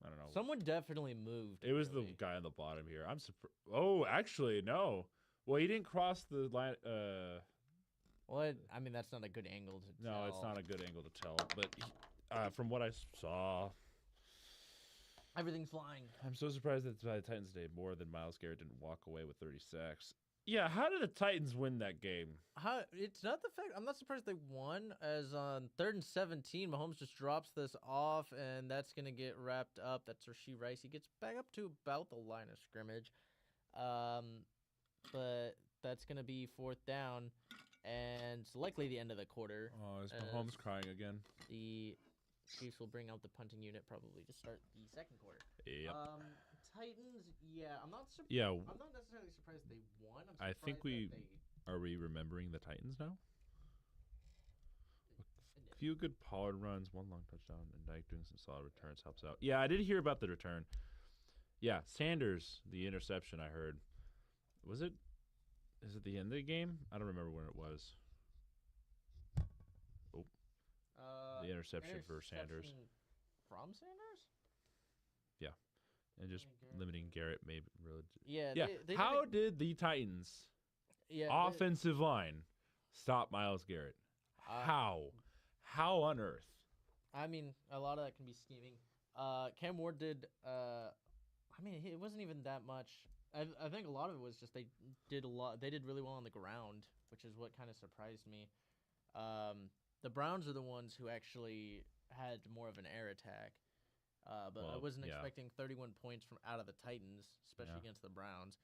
don't know. Someone definitely moved. It was the guy on the bottom here. I'm surprised. Oh, actually, no. Well, he didn't cross the line. Well, I mean, that's not a good angle to tell. No, it's not a good angle to tell. But from what I saw, everything's flying. I'm so surprised that the Titans did more than Myles Garrett didn't walk away with 30 sacks. Yeah, how did the Titans win that game? It's not the fact. I'm not surprised they won. As on 3rd and 17, Mahomes just drops this off, and that's going to get wrapped up. That's Rashee Rice. He gets back up to about the line of scrimmage. But that's going to be 4th down, and it's likely the end of the quarter. Oh, is Mahomes crying again? The Chiefs will bring out the punting unit probably to start the second quarter. Yep. Titans, I'm not surprised. Yeah. I'm not necessarily surprised they won. I think are we remembering the Titans now? A few good Pollard runs, one long touchdown, and Dyke doing some solid returns helps out. Yeah, I did hear about the return. Yeah, Sanders, the interception I heard. Is it the end of the game? I don't remember when it was. Oh. The interception for Sanders. From Sanders? Yeah. And just limiting Garrett maybe really. Yeah. Yeah. How did the Titans offensive line stop Myles Garrett? How? How on earth? I mean, a lot of that can be scheming. Cam Ward did it wasn't even that much. I think a lot of it was just they did really well on the ground, which is what kind of surprised me. The Browns are the ones who actually had more of an air attack. But I wasn't expecting 31 points from out of the Titans, especially against the Browns.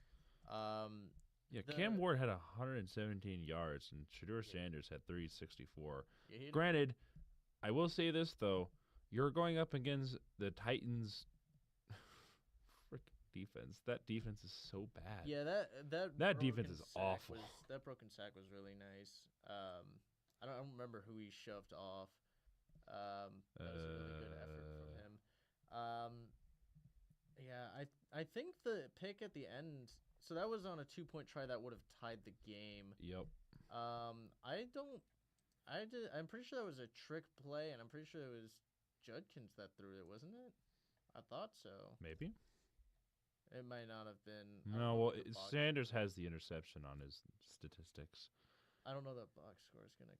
Cam Ward had 117 yards, and Shedeur Sanders had 364. Yeah, Granted, I will say this, though. You're going up against the Titans' defense. That defense is so bad. Yeah, that defense is awful. That broken sack was really nice. I don't remember who he shoved off. That was a really good effort from him. I think the pick at the end. So that was on a 2-point try that would have tied the game. Yep. I'm pretty sure that was a trick play, and I'm pretty sure it was Judkins that threw it, wasn't it? I thought so. Maybe. It might not have been. I don't No, know well, what the box Sanders score- has the interception on his statistics. I don't know that box score is gonna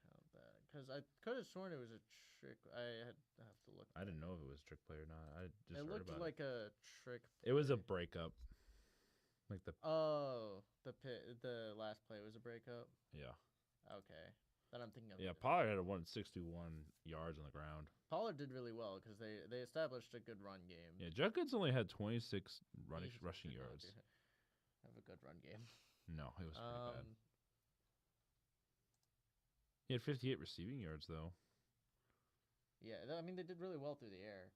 count that because I could have sworn it was a trick. I have to look. I didn't back. know if it was trick play or not. I just It heard looked about like a trick. it. It was a play. breakup. Like the The last play was a breakup. yeah. Okay, then I'm thinking of Yeah, it. Pollard had a 161 yards on the ground. Pollard did really well because they established a good run game. Yeah, Judkins only had 26 He rushing did not yards. have a good run game. No, it was pretty bad. He had 58 receiving yards though. Yeah, I mean they did really well through the air.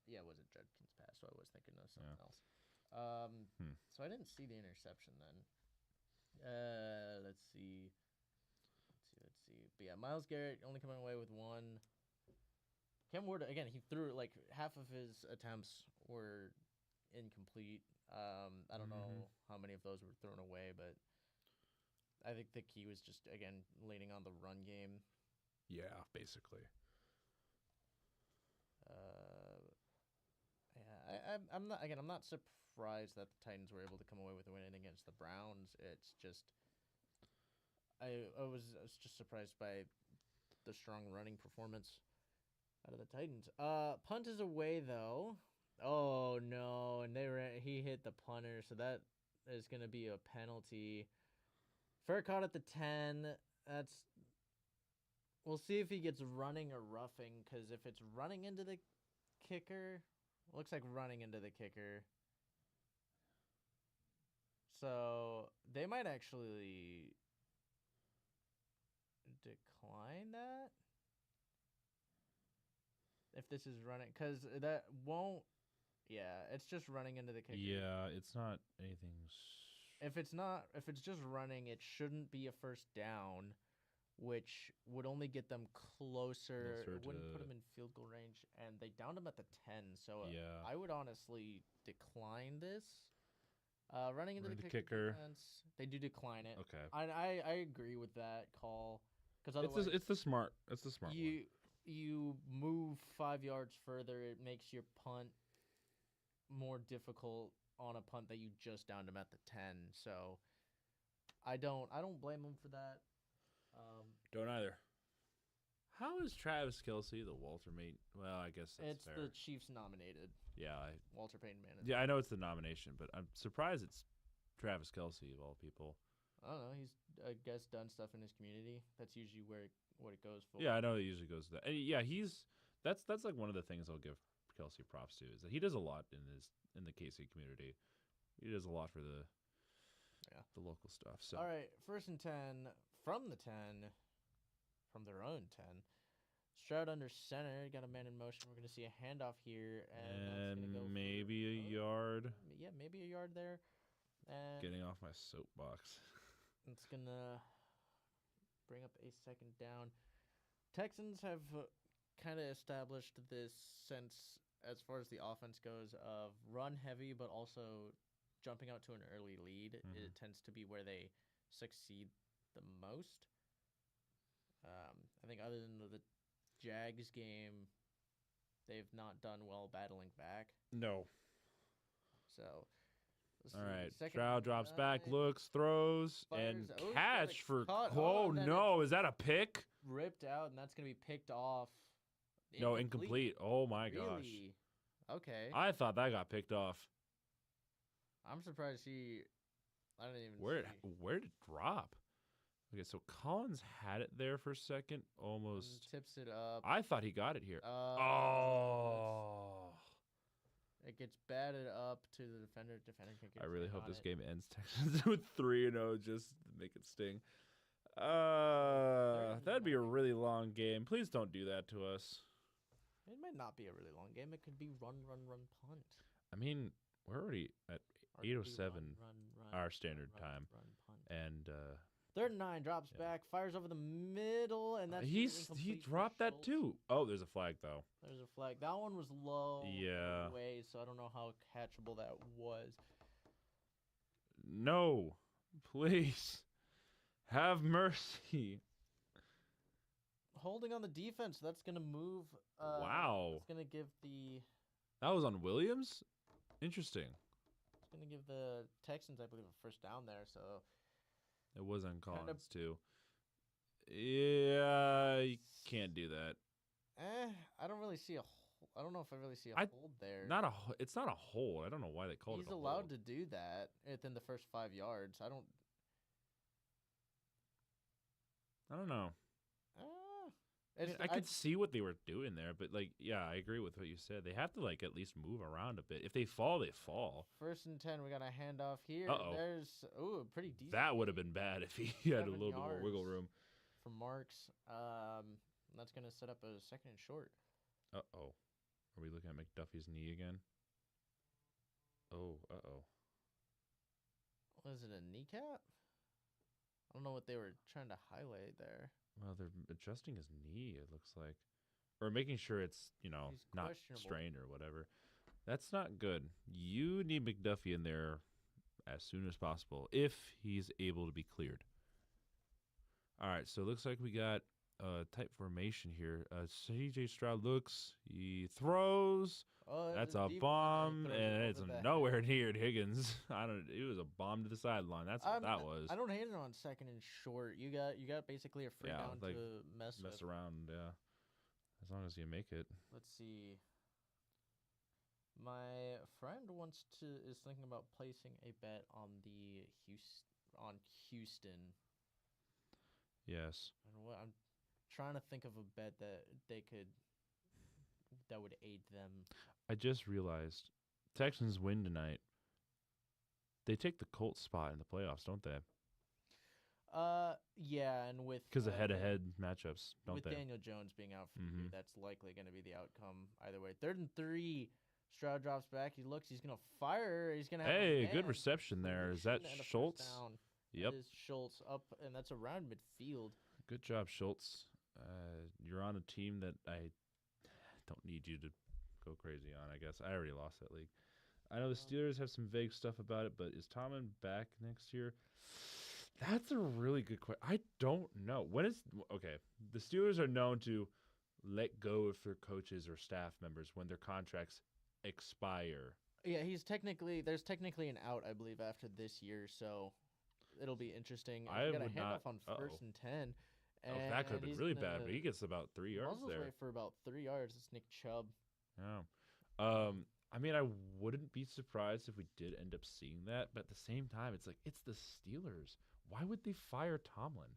Yeah, it was a Judkins pass, so I was thinking of something else. So I didn't see the interception then. Let's see. But yeah, Myles Garrett only coming away with one. Cam Ward again. He threw like half of his attempts were incomplete. I don't know how many of those were thrown away, but I think the key was just again leaning on the run game. Yeah, basically. Yeah, I'm not surprised that the Titans were able to come away with a win against the Browns. It's just I was just surprised by the strong running performance out of the Titans. Punt is away though. Oh no, and he hit the punter, so that is going to be a penalty. Fair caught at the 10. We'll see if he gets running or roughing, because if it's running into the kicker, looks like running into the kicker. So they might actually decline that if this is running, because that won't. Yeah, it's just running into the kicker. Yeah, it's not anything. If it's just running, it shouldn't be a first down, which would only get them closer. It wouldn't put them in field goal range, and they downed them at the 10. So yeah, I would honestly decline this. Running into the kicker. Defense, they do decline it. Okay. I agree with that call, because It's the smart one. You move 5 yards further, it makes your punt more difficult on a punt that you just downed him at the 10. So I don't blame him for that. Don't either. How is Travis Kelce the Walter mate? Well, I guess that's fair. The Chiefs nominated. Yeah, Walter Payton Manning. Yeah, I know it's the nomination, but I'm surprised it's Travis Kelce of all people. I don't know. He's, I guess, done stuff in his community. That's usually what it goes for. Yeah, I know it usually goes to that. And yeah, that's like one of the things I'll give Kelce props to, is that he does a lot in the KC community. He does a lot for the local stuff. So all right, 1st and 10 from the 10, from their own 10. Stroud under center, got a man in motion. We're going to see a handoff here, and that's gonna go maybe a yard. Yeah, maybe a yard there. And Getting off my soapbox. it's going to bring up a second down. Texans have kind of established this sense, as far as the offense goes, of run heavy, but also jumping out to an early lead. It tends to be where they succeed the most. I think other than the Jags game, they've not done well battling back. No. So, all right. Stroud drops back, looks, throws, and catch for. Oh no! Is that a pick? Ripped out, and that's gonna be picked off. No, incomplete. Oh my gosh. Really? Okay. I thought that got picked off. I'm surprised I didn't even. Where did it drop? Okay, so Collins had it there for a second, almost tips it up. I thought he got it here. It gets batted up to the defender. Defender can get. I really hope this game ends Texans with 3-0, just to make it sting. That'd be a really long game. Please don't do that to us. It might not be a really long game. It could be run, punt. I mean, we're already at 8:07 our standard time, and 3rd and 9 drops back, fires over the middle, and that's he dropped that too. Oh, there's a flag though. There's a flag. That one was low. Yeah. Away, so I don't know how catchable that was. No, please, have mercy. Holding on the defense. That's gonna move. Wow. That's gonna give the. That was on Williams. Interesting. It's going to give the Texans, I believe, a first down there. So It was on Kinda- Collins too. Yeah, you can't do that. I don't really see a. I don't know if I really see a I- hold there. It's not a hold. I don't know why they called He's it a allowed hold. to do that within the first 5 yards. I don't. I don't know. I It's, mean, I could see what they were doing there, but like, yeah, I agree with what you said. They have to like at least move around a bit. If they fall, they fall. 1st and 10. We got a handoff here. Uh-oh. There's a pretty decent. That would have been bad if he had a 7 little bit more wiggle yards. room. For Marks. That's gonna set up a 2nd and short. Uh-oh. Are we looking at McDuffie's knee again? Oh, uh-oh. Was it a kneecap? I don't know what they were trying to highlight there. Well, they're adjusting his knee, it looks like. Or making sure it's, He's not questionable. strained or whatever. That's not good. You need McDuffie in there as soon as possible if he's able to be cleared. All right, so it looks like we got tight formation here. CJ Stroud looks, he throws. Oh, That's a a deep one, bomb, throws it and over it's the head. nowhere near Higgins. It was a bomb to the sideline. That's what that was. I don't hate it on 2nd and short. You got basically a free Yeah, down like, to mess with. Mess around, yeah. As long as you make it. Let's see. My friend is thinking about placing a bet on Houston. Yes. And what I'm trying to think of a bet that would aid them. I just realized Texans win tonight. They take the Colts spot in the playoffs, don't they? Yeah, and with Because of head-to-head matchups, don't with they? Daniel Jones being out for the year, Mhm. that's likely going to be the outcome either way. 3rd and 3. Stroud drops back. He looks. He's going to fire. He's going to have Hey, a good man reception there. Is that completion and a first Schultz? down. Yep. That is Schultz up, and that's around midfield. Good job, Schultz. You're on a team that I don't need you to go crazy on, I guess. I already lost that league. I know the Steelers have some vague stuff about it, but is Tomlin back next year? That's a really good question. I don't know. Okay, the Steelers are known to let go of their coaches or staff members when their contracts expire. Yeah, there's technically an out, I believe, after this year, so it'll be interesting. I We got a would handoff not- on 1st and 10. Oh, that could have been he's really gonna bad, but he gets about 3 yards muzzles there. away for about 3 yards. It's Nick Chubb. Yeah. I mean, I wouldn't be surprised if we did end up seeing that, but at the same time, it's like, it's the Steelers. Why would they fire Tomlin?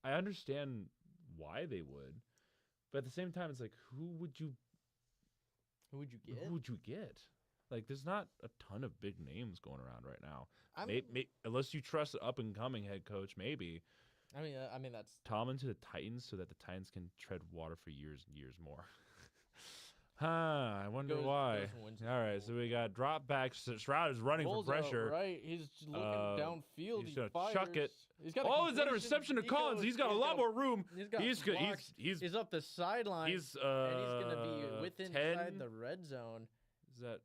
I understand why they would, but at the same time, it's like, who would you get? Like, there's not a ton of big names going around right now. I mean, Unless you trust an up-and-coming head coach, maybe. I mean that's Tomlin to the Titans so that the Titans can tread water for years and years more. I wonder why. goes and wins the All right, Super so we got drop back. Stroud is running for rolls out, pressure. right? He's just looking downfield. he's He gonna fires. chuck it. He's got Oh, is that a completion. reception to He Collins? goes- He's got a lot more room. He's got He's good. blocks. He's up the sideline. He's and he's gonna be within 10. the red zone. Is that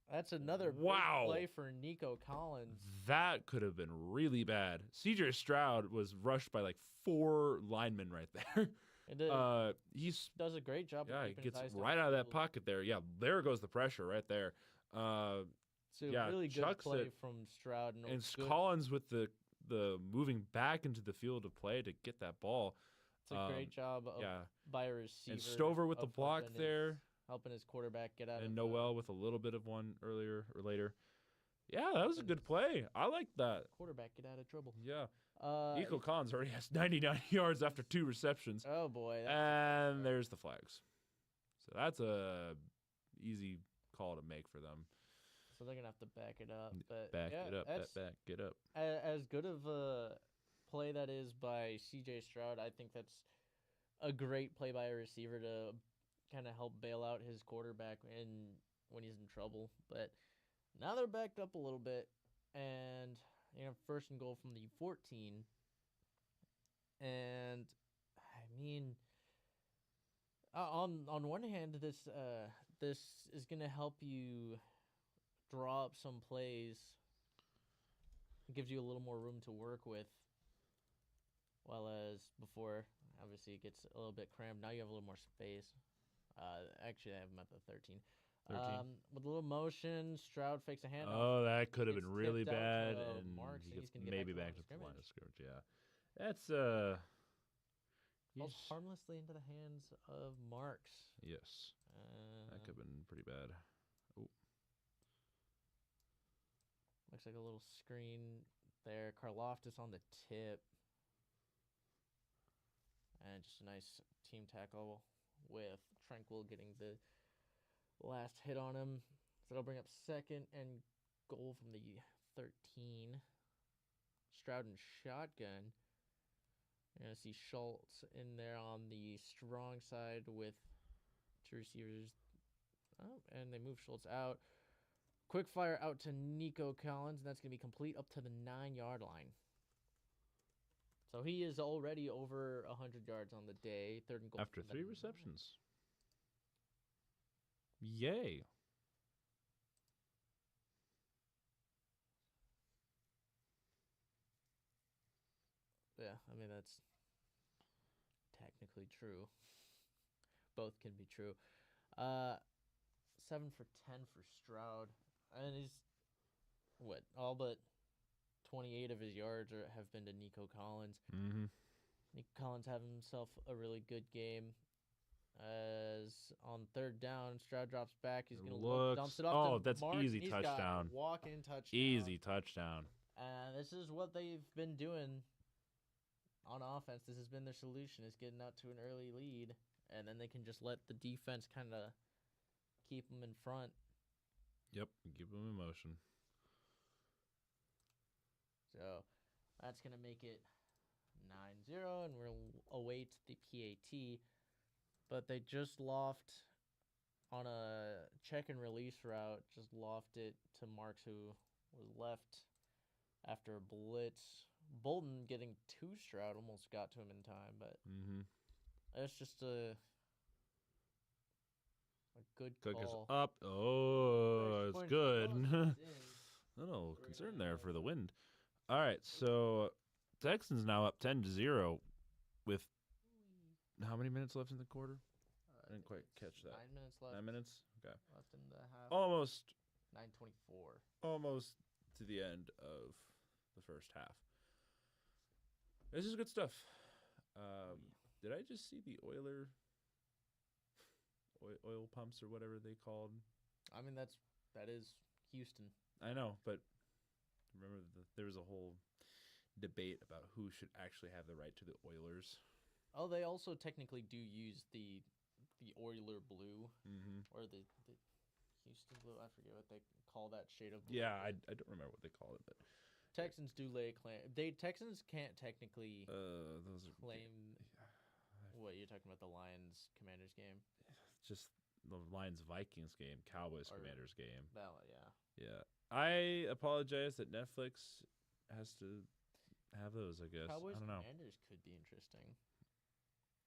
That's another big Wow. play for Nico Collins. that could have been really bad. CJ Stroud was rushed by like 4 linemen right there. It He's does a great job. yeah, of he keeping gets his eyes right out of that downfield. pocket there. Yeah, there goes the pressure right there. It's a yeah, really good chucks play it. from Stroud. And, And good, Collins with the moving back into the field of play to get that ball. it's a great job of, Yeah, by a receiver. and Stover with the of block helping there, helping his quarterback get out and of Noel with a little bit of one earlier or later. Yeah, that was a good play. I like that. quarterback get out of trouble. Yeah, Uh, Nico Collins already has 99 yards after 2 receptions, oh boy, and there's the flags. So that's a easy call to make for them. so they're gonna have to back it up. But Back yeah, it up, that's back it up. as good of a play that is by C.J. Stroud. I think that's a great play by a receiver to kind of help bail out his quarterback when he's in trouble. But now they're backed up a little bit, and 1st and goal from the 14. And I mean, on one hand, this is gonna help you draw up some plays. It gives you a little more room to work with. While as before, obviously it gets a little bit cramped. Now you have a little more space. Actually, I have them at the 13. 13. With a little motion, Stroud fakes a handoff. Oh, that could have gets been really tipped out bad, to and Marks, he and gets he's gonna get maybe back back to to the the line line of of scrimmage. Yeah, that's Falls he's- harmlessly into the hands of Marks. yes, that could have been pretty bad. Looks like a little screen there. Karloftis on the tip. And just a nice team tackle with Tranquil getting the last hit on him. So that'll bring up second and goal from the 13. Stroud and shotgun. You're going to see Schultz in there on the strong side with two receivers. Oh, and they move Schultz out. Quick fire out to Nico Collins, and that's going to be complete up to the 9-yard line. So he is already over 100 yards on the day. Third and goal. After from the 3 9. receptions. Yay. Yeah, I mean, that's technically true. Both can be true. 7 for 10 for Stroud. And he's, all but 28 of his yards have been to Nico Collins. Mm-hmm. Nico Collins having himself a really good game. As on third down, Stroud drops back. He's going to look, dumps it off to that's Marks, easy and he's got touchdown. walk-in touchdown. Easy touchdown. This is what they've been doing on offense. This has been their solution, is getting out to an early lead, and then they can just let the defense kind of keep them in front. Yep, give them emotion. So that's going to make it 9-0, and we'll await the PAT. But they just loft on a check and release route, just loft it to Marks, who was left after a blitz. Bolton getting to Stroud almost got to him in time, but it's just a good call. Up. Oh, it's good. It's in. Little concern there for the wind. All right, so Texans now up 10-0 with how many minutes left in the quarter? I didn't quite catch that. 9 minutes left. 9 minutes? Okay. Left in the half. Almost 9:24. Almost to the end of the first half. This is good stuff. Did I just see the oil pumps or whatever they called? I mean, that is Houston. I know, but remember there was a whole debate about who should actually have the right to the Oilers. Oh, they also technically do use the Oiler blue, or the Houston blue. I forget what they call that shade of blue. Yeah, I don't remember what they call it, but Texans do lay a claim. Texans can't technically those are claim. What, you're talking about the Lions Commanders game? Just the Lions Vikings game, Cowboys Commanders game. Well, yeah. Yeah. I apologize that Netflix has to have those, I guess. Cowboys I don't know. Commanders could be interesting.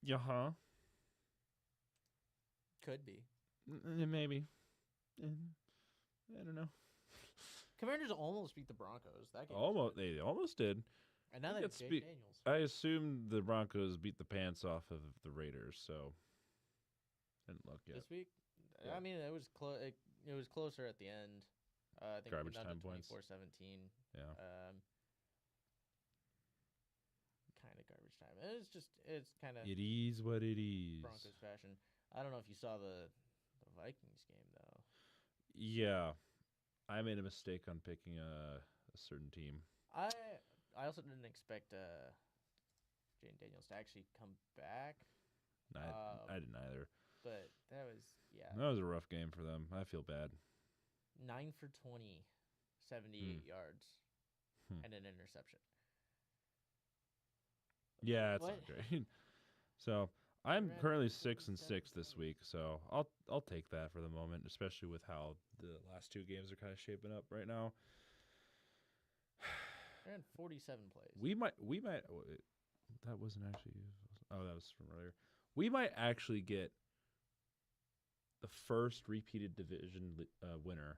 Yeah, Could be. maybe. I don't know. Commanders almost beat the Broncos. That game. They almost did. And now they have Jake Daniels. I assume the Broncos beat the pants off of the Raiders, so didn't look yet. This week? Yeah. I mean, it was it was closer at the end. I think Garbage it went time down to points. 24-17. Yeah. Kind of garbage time. It's kind of It is what it is. Broncos fashion. I don't know if you saw the Vikings game though. Yeah. I made a mistake on picking a certain team. I also didn't expect Jane Daniels to actually come back. I didn't either. But that was That was a rough game for them. I feel bad. 9 for 20, 78 yards, and an interception. Yeah, it's What? not great. So I'm currently 6-6 this week, so I'll take that for the moment, especially with how the last two games are kind of shaping up right now. They're in 47 plays. We might. That wasn't actually. Oh, that was from earlier. We might actually get the first repeated division winner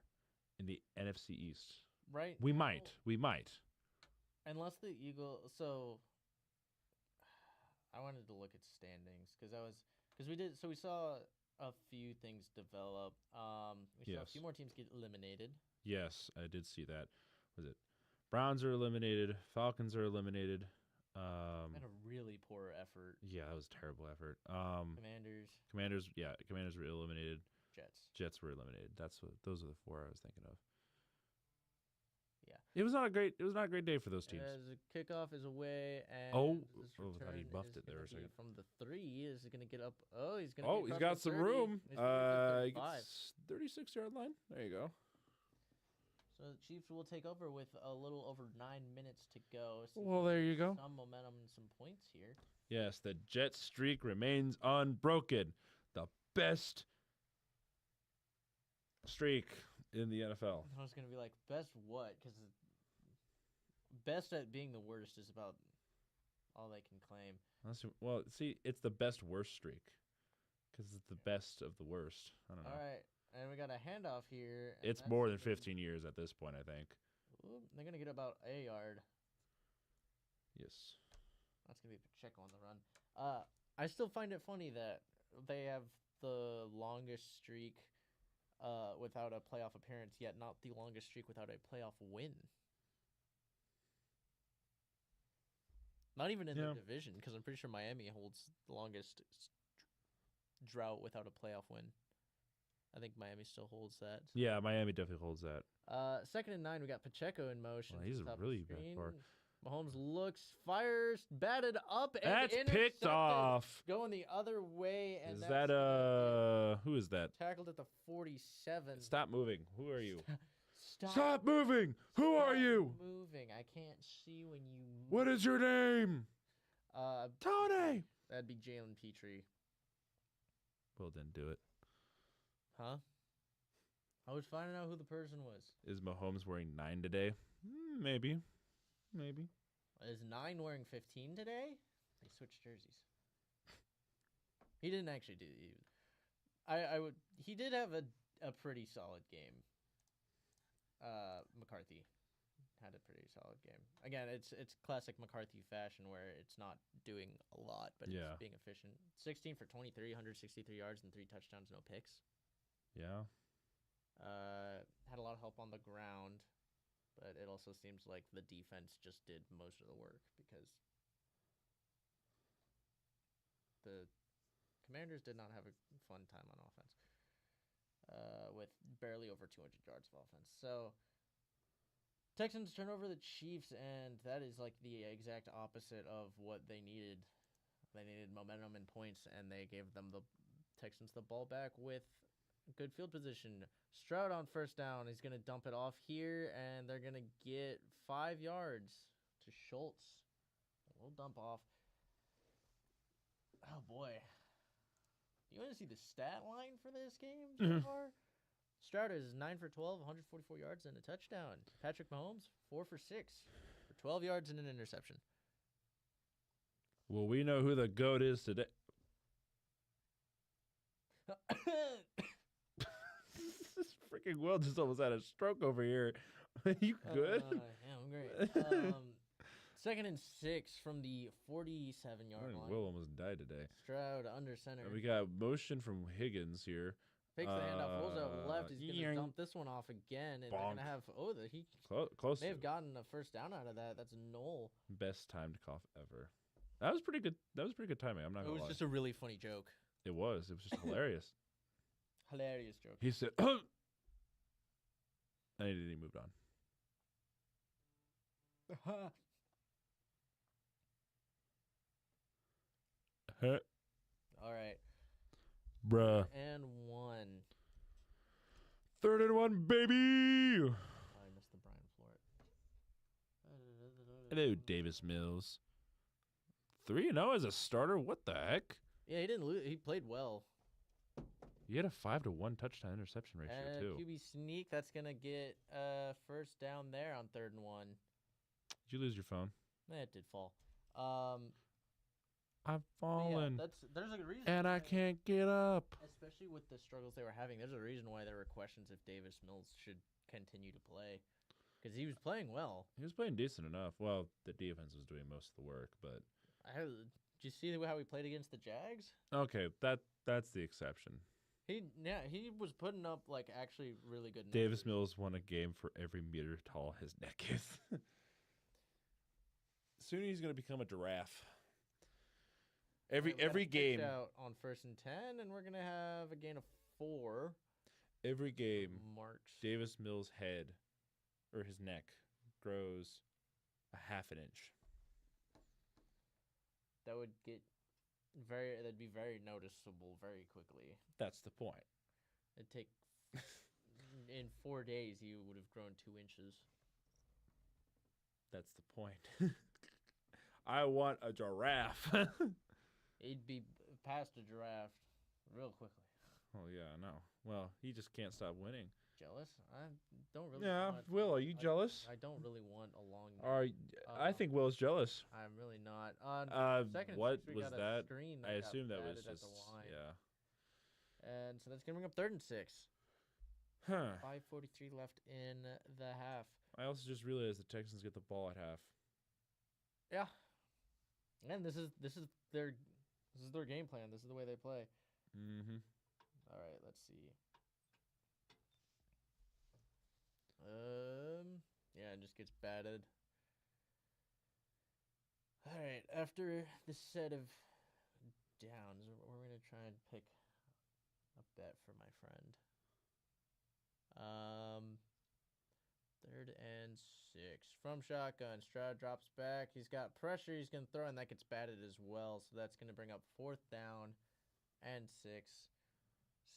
in the NFC East. Right. We now, might. We might. Unless the Eagles. So I wanted to look at standings because we saw a few things develop. We saw a Yes. few more teams get eliminated. Yes, I did see that. Was it Browns are eliminated, Falcons are eliminated. And a really poor effort. Yeah, that was a terrible effort. Commanders, Commanders were eliminated. Jets. Jets were eliminated. Those are the four I was thinking of. Yeah. It was not a great day for those teams. As the kickoff is away, and Oh, this I thought he return buffed is it there gonna a second. be from the 3. Is going to get up. Oh, he's going to. Oh, he's got some room. He's gonna get to 35. 36-yard line. There you go. So the Chiefs will take over with a little over 9 minutes to go. So Well, there you go. some momentum and some points here. Yes, the Jet streak remains unbroken. The best streak in the NFL. I was going to be like, best what? Because best at being the worst is about all they can claim. Well, see, it's the best worst streak because it's the best of the worst. I don't know. All right. And we got a handoff here. and It's that's more than gonna- 15 years at this point, I think. Ooh, they're going to get about a yard. Yes. That's going to be Pacheco on the run. I still find it funny that they have the longest streak without a playoff appearance, yet not the longest streak without a playoff win. Not even in Yeah. the division, because I'm pretty sure Miami holds the longest drought without a playoff win. I think Miami still holds that. Yeah, Miami definitely holds that. 2nd and 9, we got Pacheco in motion. Well, to he's the top of the really back screen. far. Mahomes looks, fires, batted up, and That's picked intercepted. off. Going the other way, and Is that's that gonna who is that? get tackled at the 47. Stop moving. Who are you? Stop. Stop moving. Who are Stop you? Moving. I can't see when you. What is your name? Tony. That'd be Jalen Petrie. Well, then do it. Huh? I was finding out who the person was. Is Mahomes wearing 9 today? Maybe. Is 9 wearing 15 today? They switched jerseys. He didn't actually do. He did have a pretty solid game. McCarthy had a pretty solid game. Again, it's classic McCarthy fashion where it's not doing a lot, but Yeah. it's being efficient. 16 for 23, 163 yards and 3 touchdowns, no picks. Yeah. Had a lot of help on the ground, but it also seems like the defense just did most of the work because the Commanders did not have a fun time on offense with barely over 200 yards of offense. So Texans turn over the Chiefs, and that is like the exact opposite of what they needed. They needed momentum and points, and they gave them the Texans the ball back with good field position. Stroud on 1st down. He's going to dump it off here, and they're going to get 5 yards to Schultz. A little dump off. Oh, boy. You want to see the stat line for this game so far? Stroud is 9 for 12, 144 yards, and a touchdown. Patrick Mahomes, 4 for 6 for 12 yards and an interception. Well, we know who the GOAT is today. This freaking Will just almost had a stroke over here. Are you good? Yeah, I'm great. 2nd and 6 from the 47-yard line. Will almost died today. Stroud under center. We got motion from Higgins here. Takes the handoff, rolls out left. He's going to Ying. dump this one off again, and they're going to Bonk. have he Close. may have gotten a 1st down out of that. That's a null. Best timed cough ever. That was pretty good. That was pretty good timing. I'm not It gonna was lie. just a really funny joke. It was. It was just hilarious. Hilarious joke. He said, and he moved on. Huh, All right. bruh. And 1. 3rd and 1, baby. I missed the Brian Flort. Hello, Davis Mills. 3-0 as a starter. What the heck? Yeah, he didn't lose. He played well. You had a 5-to-1 touchdown interception ratio too. QB sneak. That's gonna get 1st down there on 3rd and 1. Did you lose your phone? It did fall. I've But yeah, fallen there's a reason. and I why- can't get up. Especially with the struggles they were having, there's a reason why there were questions if Davis Mills should continue to play, because he was playing well. He was playing decent enough. Well, the defense was doing most of the work, but Did you see how he played against the Jags? okay, that's the exception. He was putting up like actually really good numbers. Davis Mills won a game for every meter tall his neck is. Soon he's gonna become a giraffe. Alright, we got a Every pitch game, out on 1st and 10, and we're gonna have a gain of 4. every game, Marks. Davis Mills' head or his neck grows a half an inch. That'd be very noticeable very quickly. That's the point. It'd take in 4 days he would have grown 2 inches. That's the point. I want a giraffe. He'd be past a giraffe real quickly. Oh yeah, I know. Well, he just can't stop winning. Jealous? I don't really. Yeah, want, Will, are you jealous? I don't really want a long. I think Will's jealous. I'm really not. On second, and What 6, we was got a that? Screen I got assume that was batted at just the line. yeah. And so that's gonna bring up 3rd and 6. Huh. 5:43 left in the half. I also just realized the Texans get the ball at half. Yeah. And this is their game plan. This is the way they play. Mm-hmm. All right, let's see. Yeah, it just gets batted. All right, after this set of downs, we're gonna try and pick a bet for my friend. 3rd and 6 from shotgun. Stroud drops back. He's got pressure. He's gonna throw, and that gets batted as well. So that's gonna bring up 4th down and 6.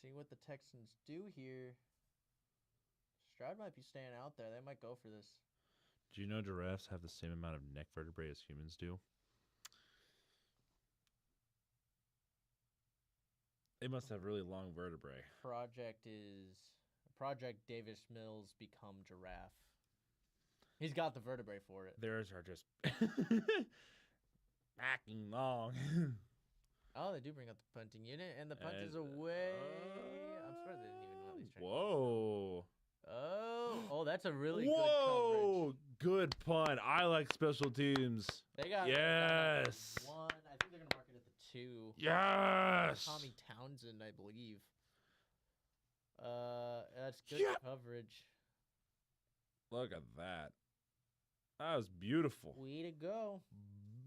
See what the Texans do here. Stroud might be staying out there. They might go for this. Do you know giraffes have the same amount of neck vertebrae as humans do? They must have really long vertebrae. Project Davis Mills become giraffe. He's got the vertebrae for it. Theirs are just backing long. Oh, they do bring up the punting unit, and the punt is away. I'm surprised they didn't even let these try. Whoa. Oh, that's a really Whoa. good coverage. Good punt. I like special teams. They got Yes. They got 1. I think they're gonna mark it at the 2. Yes. Tommy Townsend, I believe. That's good coverage. Look at that. That was beautiful. Way to go.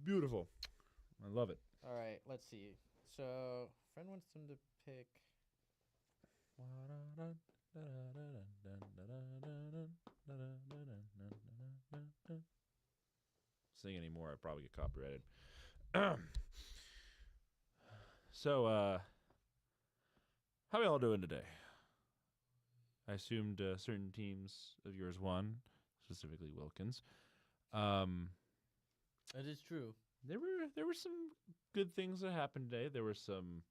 Beautiful. I love it. All right, let's see. So, friend wants them to pick. Sing anymore, I'd probably get copyrighted. So, how are y'all doing today? I assumed certain teams of yours won, specifically Wilkins. That is true. There were some good things that happened today. There were some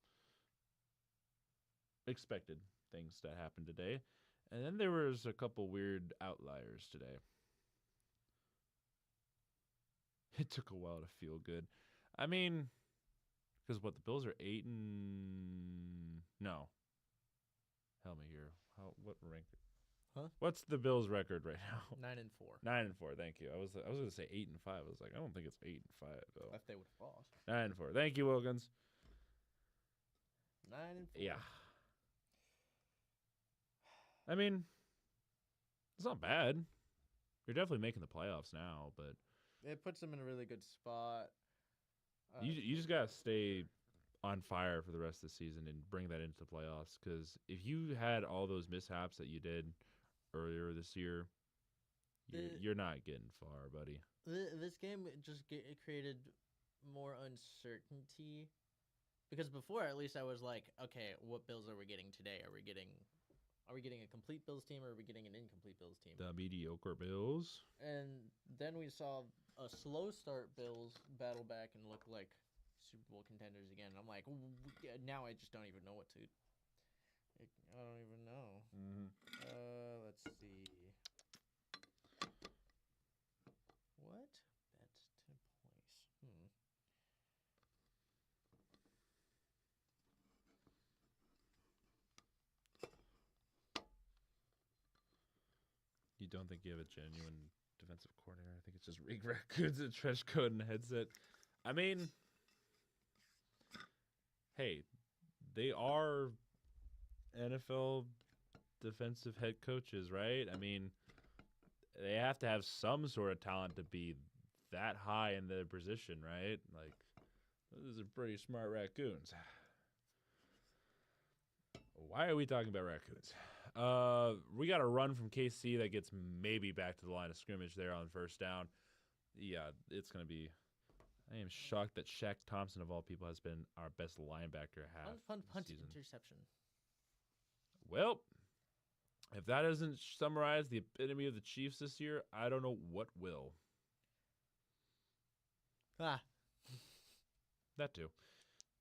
expected things that happened today. And then there was a couple weird outliers today. It took a while to feel good. I mean, because the Bills are 8 and... No. Help me here. What rank? Huh? What's the Bills' record right now? 9 and 4. 9 and 4. Thank you. I was going to say 8 and 5. I was like, I don't think it's 8 and 5 though. If they would have lost. 9 and 4. Thank you, Wilkins. 9 and 4. Yeah. I mean, it's not bad. You're definitely making the playoffs now, but It puts them in a really good spot. you just gotta stay on fire for the rest of the season and bring that into the playoffs. Because if you had all those mishaps that you did earlier this year, you're not getting far, buddy. This game it created more uncertainty. Because before, at least, I was like, okay, what Bills are we getting today? Are we getting a complete Bills team, or are we getting an incomplete Bills team? The mediocre Bills. And then we saw a slow start Bills battle back and look like Super Bowl contenders again. I'm like, now I just don't even know what to. I don't even know. Mm-hmm. Let's see. What bet to place? You don't think you have a genuine defensive coordinator? I think it's just Reek Raccoons and trench coat and headset. I mean, hey, they are NFL defensive head coaches, right? I mean, they have to have some sort of talent to be that high in their position, right? Like, those are pretty smart raccoons. Why are we talking about raccoons? We got a run from KC that gets maybe back to the line of scrimmage there on first down. Yeah, it's going to be... I am shocked that Shaq Thompson, of all people, has been our best linebacker half Punt season. interception. Well, if that doesn't summarize the epitome of the Chiefs this year, I don't know what will. Ah. That too.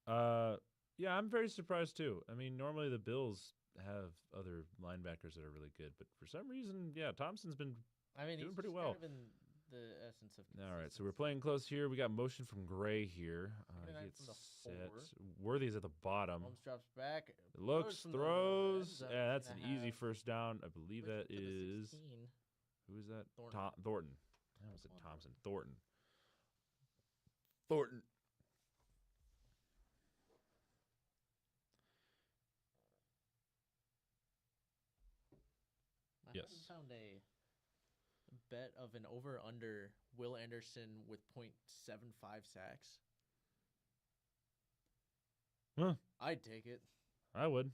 Yeah, I'm very surprised too. I mean, normally the Bills have other linebackers that are really good, but for some reason, yeah, Thompson's been I mean, doing he's pretty just well. kind of in the essence of All right, so we're playing close here. We got motion from Gray here. Getting Gets from the set. 4. Worthy's at the bottom. Holmes drops back. It looks, from the throws. end zone. Yeah, He's that's an gonna easy have first down. I believe push that it to the is 16. who is that? Thornton. Thornton. I almost said Come on, Thompson. Thornton. Thornton. I Yes. haven't found a bet of an over/under Will Anderson with .75 sacks. Huh. I'd take it. I would.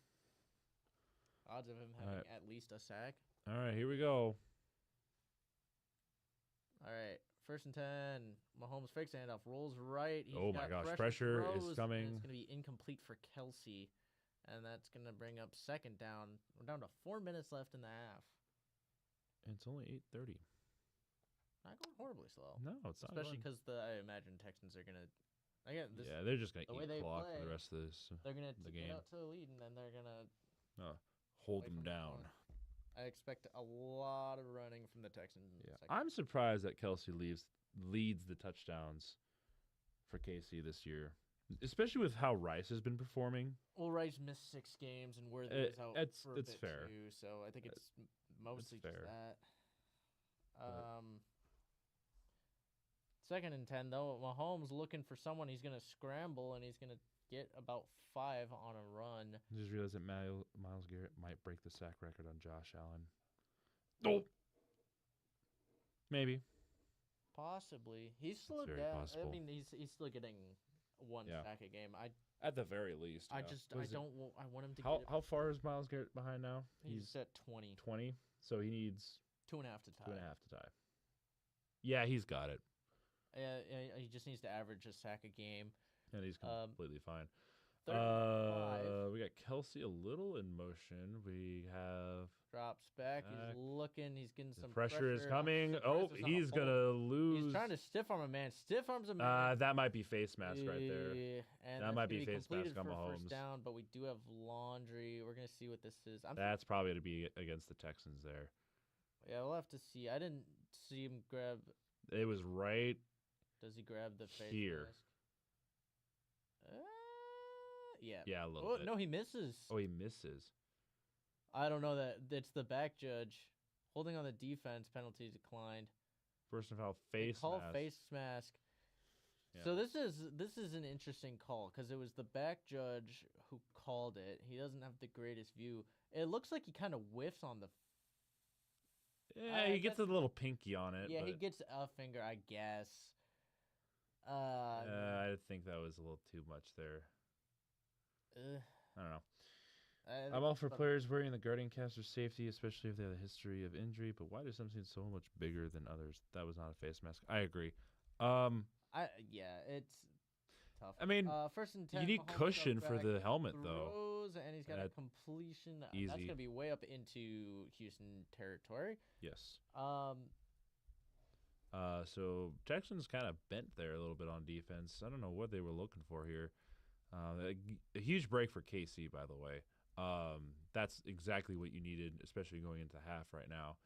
Odds of him All having right. at least a sack. All right, here we go. All right, 1st and 10. Mahomes fakes handoff, rolls right. He's Oh my got gosh, pressure throws, is and coming. it's going to be incomplete for Kelsey, and that's going to bring up 2nd down. We're down to 4 minutes left in the half. And it's only 8:30. Not going horribly slow. No, it's not. Especially going- because I imagine Texans are going to. Again, this, yeah, they're just gonna the way eat they clock for play, the rest of this. they're going to the get game. out to the lead, and then they're going to Hold away them from the down. corner. I expect a lot of running from the Texans. In the Yeah, second I'm surprised that Kelsey leads the touchdowns for KC this year, especially with how Rice has been performing. Well, Rice missed 6 games, and Worthy was out it's- for a it's bit fair. too. So I think it's mostly just fair. that. 2nd and 10 though. Mahomes looking for someone. He's gonna scramble, and he's gonna get about 5 on a run. I just realized that Miles Garrett might break the sack record on Josh Allen. Oh, maybe. Possibly. He's slowed very down. possible. I mean, he's still getting 1 Yeah. sack a game. At the very least. I yeah. just What I is it? don't want. I want him to How get it. how far is Miles Garrett behind now? He's at 20. 20, so he needs 2.5 to tie. 2.5 to tie. Yeah, he's got it, He just needs to average a sack a game. and he's completely fine. 3rd and 5. We got Kelsey a little in motion. We have Drops back. back. He's looking. He's getting the some pressure is I'm coming. surprised Oh, there's not a he's hole. gonna lose. He's trying to stiff arm a man. Stiff arms a man. That might be face mask right there. Yeah, and That that's might gonna be face completed mask on for Mahomes. first down, but we do have laundry. We're gonna see what this is. That's probably to be against the Texans there. Yeah, we'll have to see. I didn't see him grab. It was right. Does he grab the face Here. mask? Yeah. Yeah, a little Oh bit. no, he misses. Oh, he misses. I don't know that. It's the back judge holding on the defense. Penalty declined. First of all, They face call mask. face mask. Yeah. So this is an interesting call because it was the back judge who called it. He doesn't have the greatest view. It looks like he kind of whiffs on the. Yeah, I he gets a guess- little pinky on it. Yeah, he but, gets a finger, I guess. I think that was a little too much there. I don't know. I'm all for players wearing the guarding caps for safety, especially if they have a history of injury. But why do some seem so much bigger than others? That was not a face mask. I agree. It's tough. I mean, 1st and 10. you need Mahomes cushion goes for back, the helmet, though. throws, and he's got a That- completion. That's easy. gonna be way up into Houston territory. Yes. Um, So Texans kind of bent there a little bit on defense. I don't know what they were looking for here. A huge break for KC, by the way. That's exactly what you needed, especially going into half right now.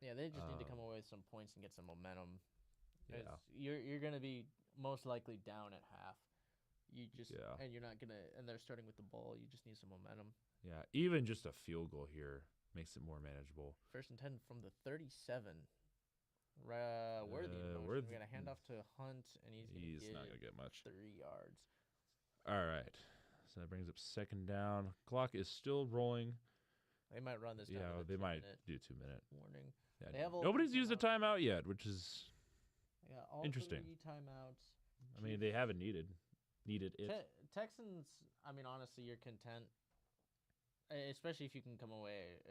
Yeah, they just need to come away with some points and get some momentum. 'Cause Yeah. you're gonna be most likely down at half. You just Yeah. and you're not gonna and they're starting with the ball. You just need some momentum. Yeah, even just a field goal here makes it more manageable. 1st and 10 from the 37. Worthy in motion. Worthy- We're gonna hand off to Hunt, and he's He's gonna not get going to get much. 3 yards. All right. So that brings up second down. Clock is still rolling. They might run this down. Yeah, to the they might 2-minute do 2-minute. warning. Yeah, They have all nobody's three used a timeouts. timeout yet, which is They got all Interesting. 3 timeouts. I mean they haven't needed it. Texans. I mean, honestly, you're content, especially if you can come away,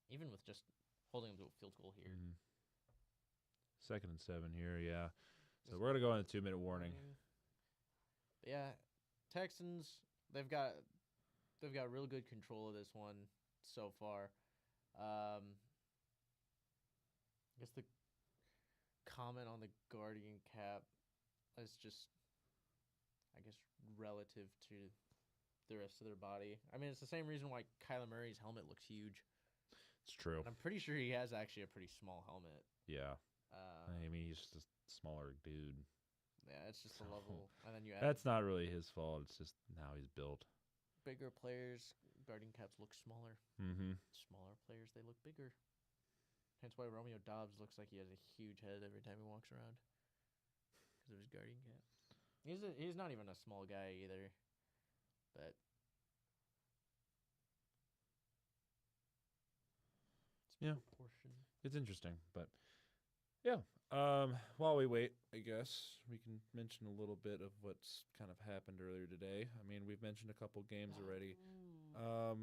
even with just holding them to a field goal here. Mhm. 2nd and 7 here. Yeah. So we're gonna go on a 2-minute warning. But yeah, Texans. They've got real good control of this one so far. I guess the comment on the Guardian cap is just, I guess, relative to the rest of their body. I mean, it's the same reason why Kyler Murray's helmet looks huge. It's true. And I'm pretty sure he has actually a pretty small helmet. Yeah. I mean, he's just a smaller dude. Yeah, it's just So, a level. And then you add That's not really his fault. It's just how he's built. bigger players. Guardian caps look smaller. Mm-hmm. Smaller players, they look bigger. Hence why Romeo Dobbs looks like he has a huge head every time he walks around because of his Guardian cap. He's not even a small guy either, but it's Yeah. proportion. It's interesting, but yeah. While we wait, I guess we can mention a little bit of what's kind of happened earlier today. I mean, we've mentioned a couple games already. Oh,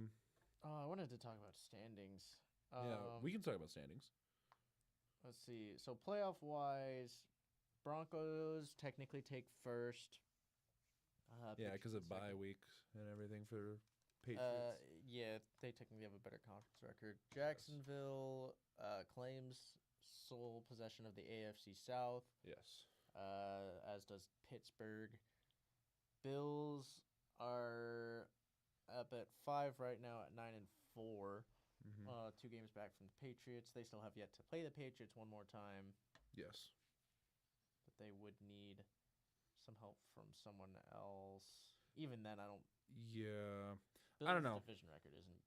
I wanted to talk about standings. Yeah, we can talk about standings. Let's see. So playoff wise, Broncos technically take first. Yeah, because of Patriots bye second. week and everything for Patriots. Yeah, they technically have a better conference record. Jacksonville claims sole possession of the AFC South, Yes. as does Pittsburgh. Bills are up at 5 right now at 9-4. Mm-hmm. 2 games back from the Patriots. They still have yet to play the Patriots one more time, Yes. but they would need some help from someone else. Even then, I don't. Yeah. Bills' I don't know. Division record isn't.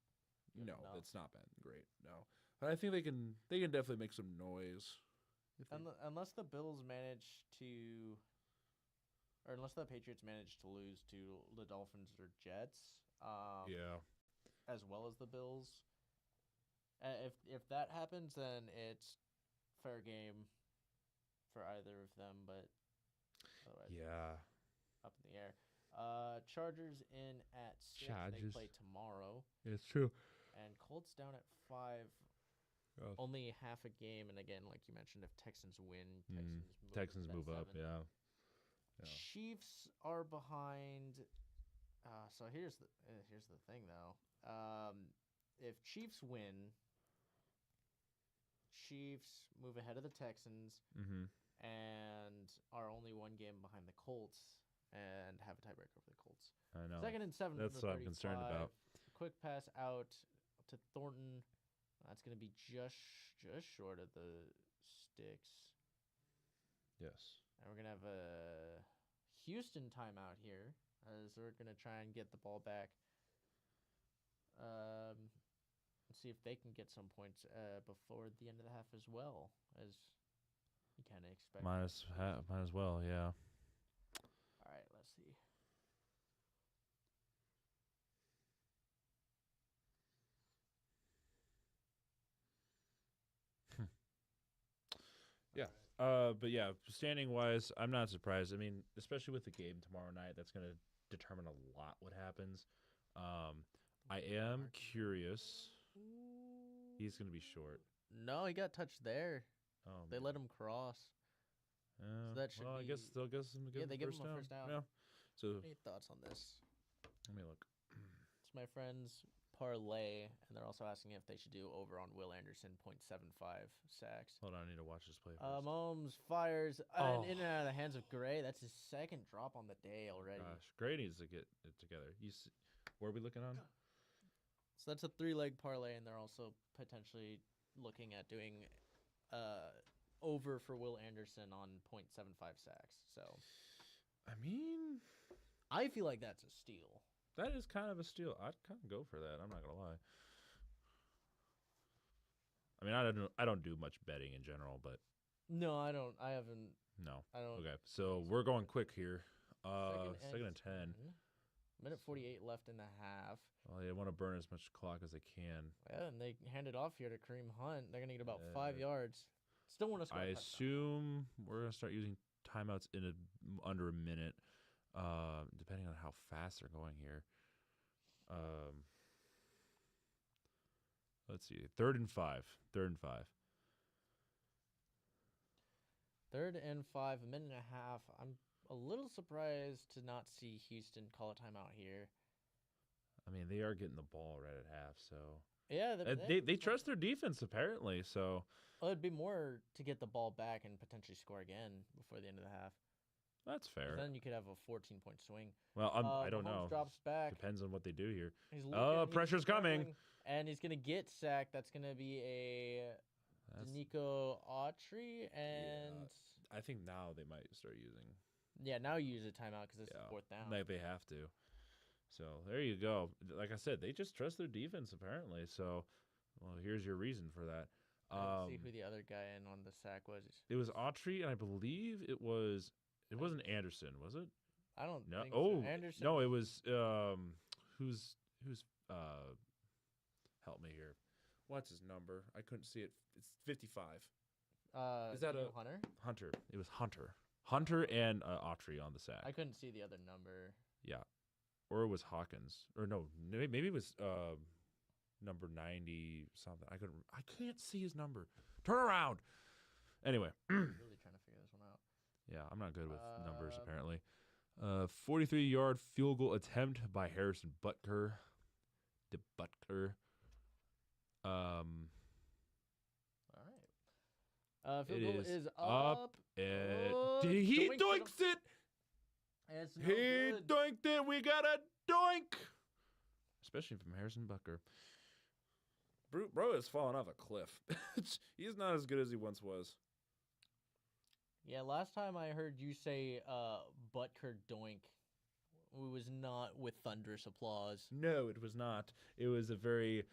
good No, enough. it's not been great. No, but I think they can definitely make some noise. If they- Unless the Bills manage to, or unless the Patriots manage to lose to the Dolphins or Jets, yeah. as well as the Bills. If that happens, then it's fair game for either of them, but otherwise, Yeah. up in the air. Chargers in at 6. They Chargers. play tomorrow, It's true. and Colts down at 5. Oh. Only half a game, and again, like you mentioned, if Texans win, Texans at move up. 7. Yeah. Chiefs are behind. So here's the thing though. If Chiefs win, Chiefs move ahead of the Texans Mm-hmm. and are only 1 game behind the Colts and have a tiebreaker over the Colts. I know. 2nd and 7. That's from the what I'm concerned 35. about. Quick pass out to Thornton. That's going to be just short of the sticks. Yes. And we're going to have a Houston timeout here as we're going to try and get the ball back. And see if they can get some points before the end of the half as well, as you kind of expect. Might as well. Yeah. All right, let's see. Yeah. But yeah, standing wise, I'm not surprised. I mean, especially with the game tomorrow night, that's going to determine a lot what happens. I am curious. He's going to be short. No, he got touched there. They man. let him cross. So that should I guess be- they'll give him Yeah, they give him a first down. Yeah. So Any thoughts on this? let me look. It's my friend's parlay, and they're also asking if they should do over on Will Anderson, 0.75 sacks. Hold on, I need to watch this play first. Mahomes fires Oh. in and out of the hands of Gray. That's his 2nd drop on the day already. Gosh, Gray needs to get it together. Where are we looking on? So that's a 3-leg parlay, and they're also potentially looking at doing over for Will Anderson on 0.75 sacks. So I mean, I feel like that's a steal. that is kind of a steal. I'd kind of go for that. I'm not gonna lie. I mean, I don't do much betting in general, but No, I don't. I haven't. no. I don't. Okay, so we're going quick here. Second Second and 10. Minute 48 left in the half. Well, they want to burn as much clock as they can. Yeah, and they hand it off here to Kareem Hunt. They're going to get about 5 yards. Still want to score. I a touchdown. assume we're going to start using timeouts in under a minute, depending on how fast they're going here. Let's see. 3rd and 5. 3rd and 5. 3rd and 5, a minute and a half. I'm a little surprised to not see Houston call a timeout here. I mean, they are getting the ball right at half, so Yeah, they trust their defense apparently. So it'd be more to get the ball back and potentially score again before the end of the half. that's fair. Then you could have a 14-point swing. Well, I don't know. Mahomes drops back. Depends on what they do here. He's looking, Pressure's coming. And he's going to get sacked. That's going to be a Nico Autry. And I think now they might start using. Yeah, now you use a timeout because it's the 4th down. Like they have to. So there you go. Like I said, they just trust their defense apparently. So, well, here's your reason for that. Let's see who the other guy in on the sack was. It was Autry, and I believe it wasn't Anderson, was it? I don't think so. Anderson. No, it was who's help me here. What's his number? I couldn't see it. It's 55. Is that Hunter? Hunter. It was Hunter. Hunter and Autry on the sack. I couldn't see the other number. Yeah. Or it was Hawkins. Or no, maybe it was number 90 something. I can't see his number. Turn around. Anyway. Really trying to figure this one out. Yeah, I'm not good with numbers apparently. 43-yard field goal attempt by Harrison Butker. All right. Field goal is up. He doinks it. It's no He good. doinked it. We got a doink. Especially from Harrison Butker. Bro has fallen off a cliff. He's not as good as he once was. Yeah, last time I heard you say Butker doink, it was not with thunderous applause. No, it was not. It was a very,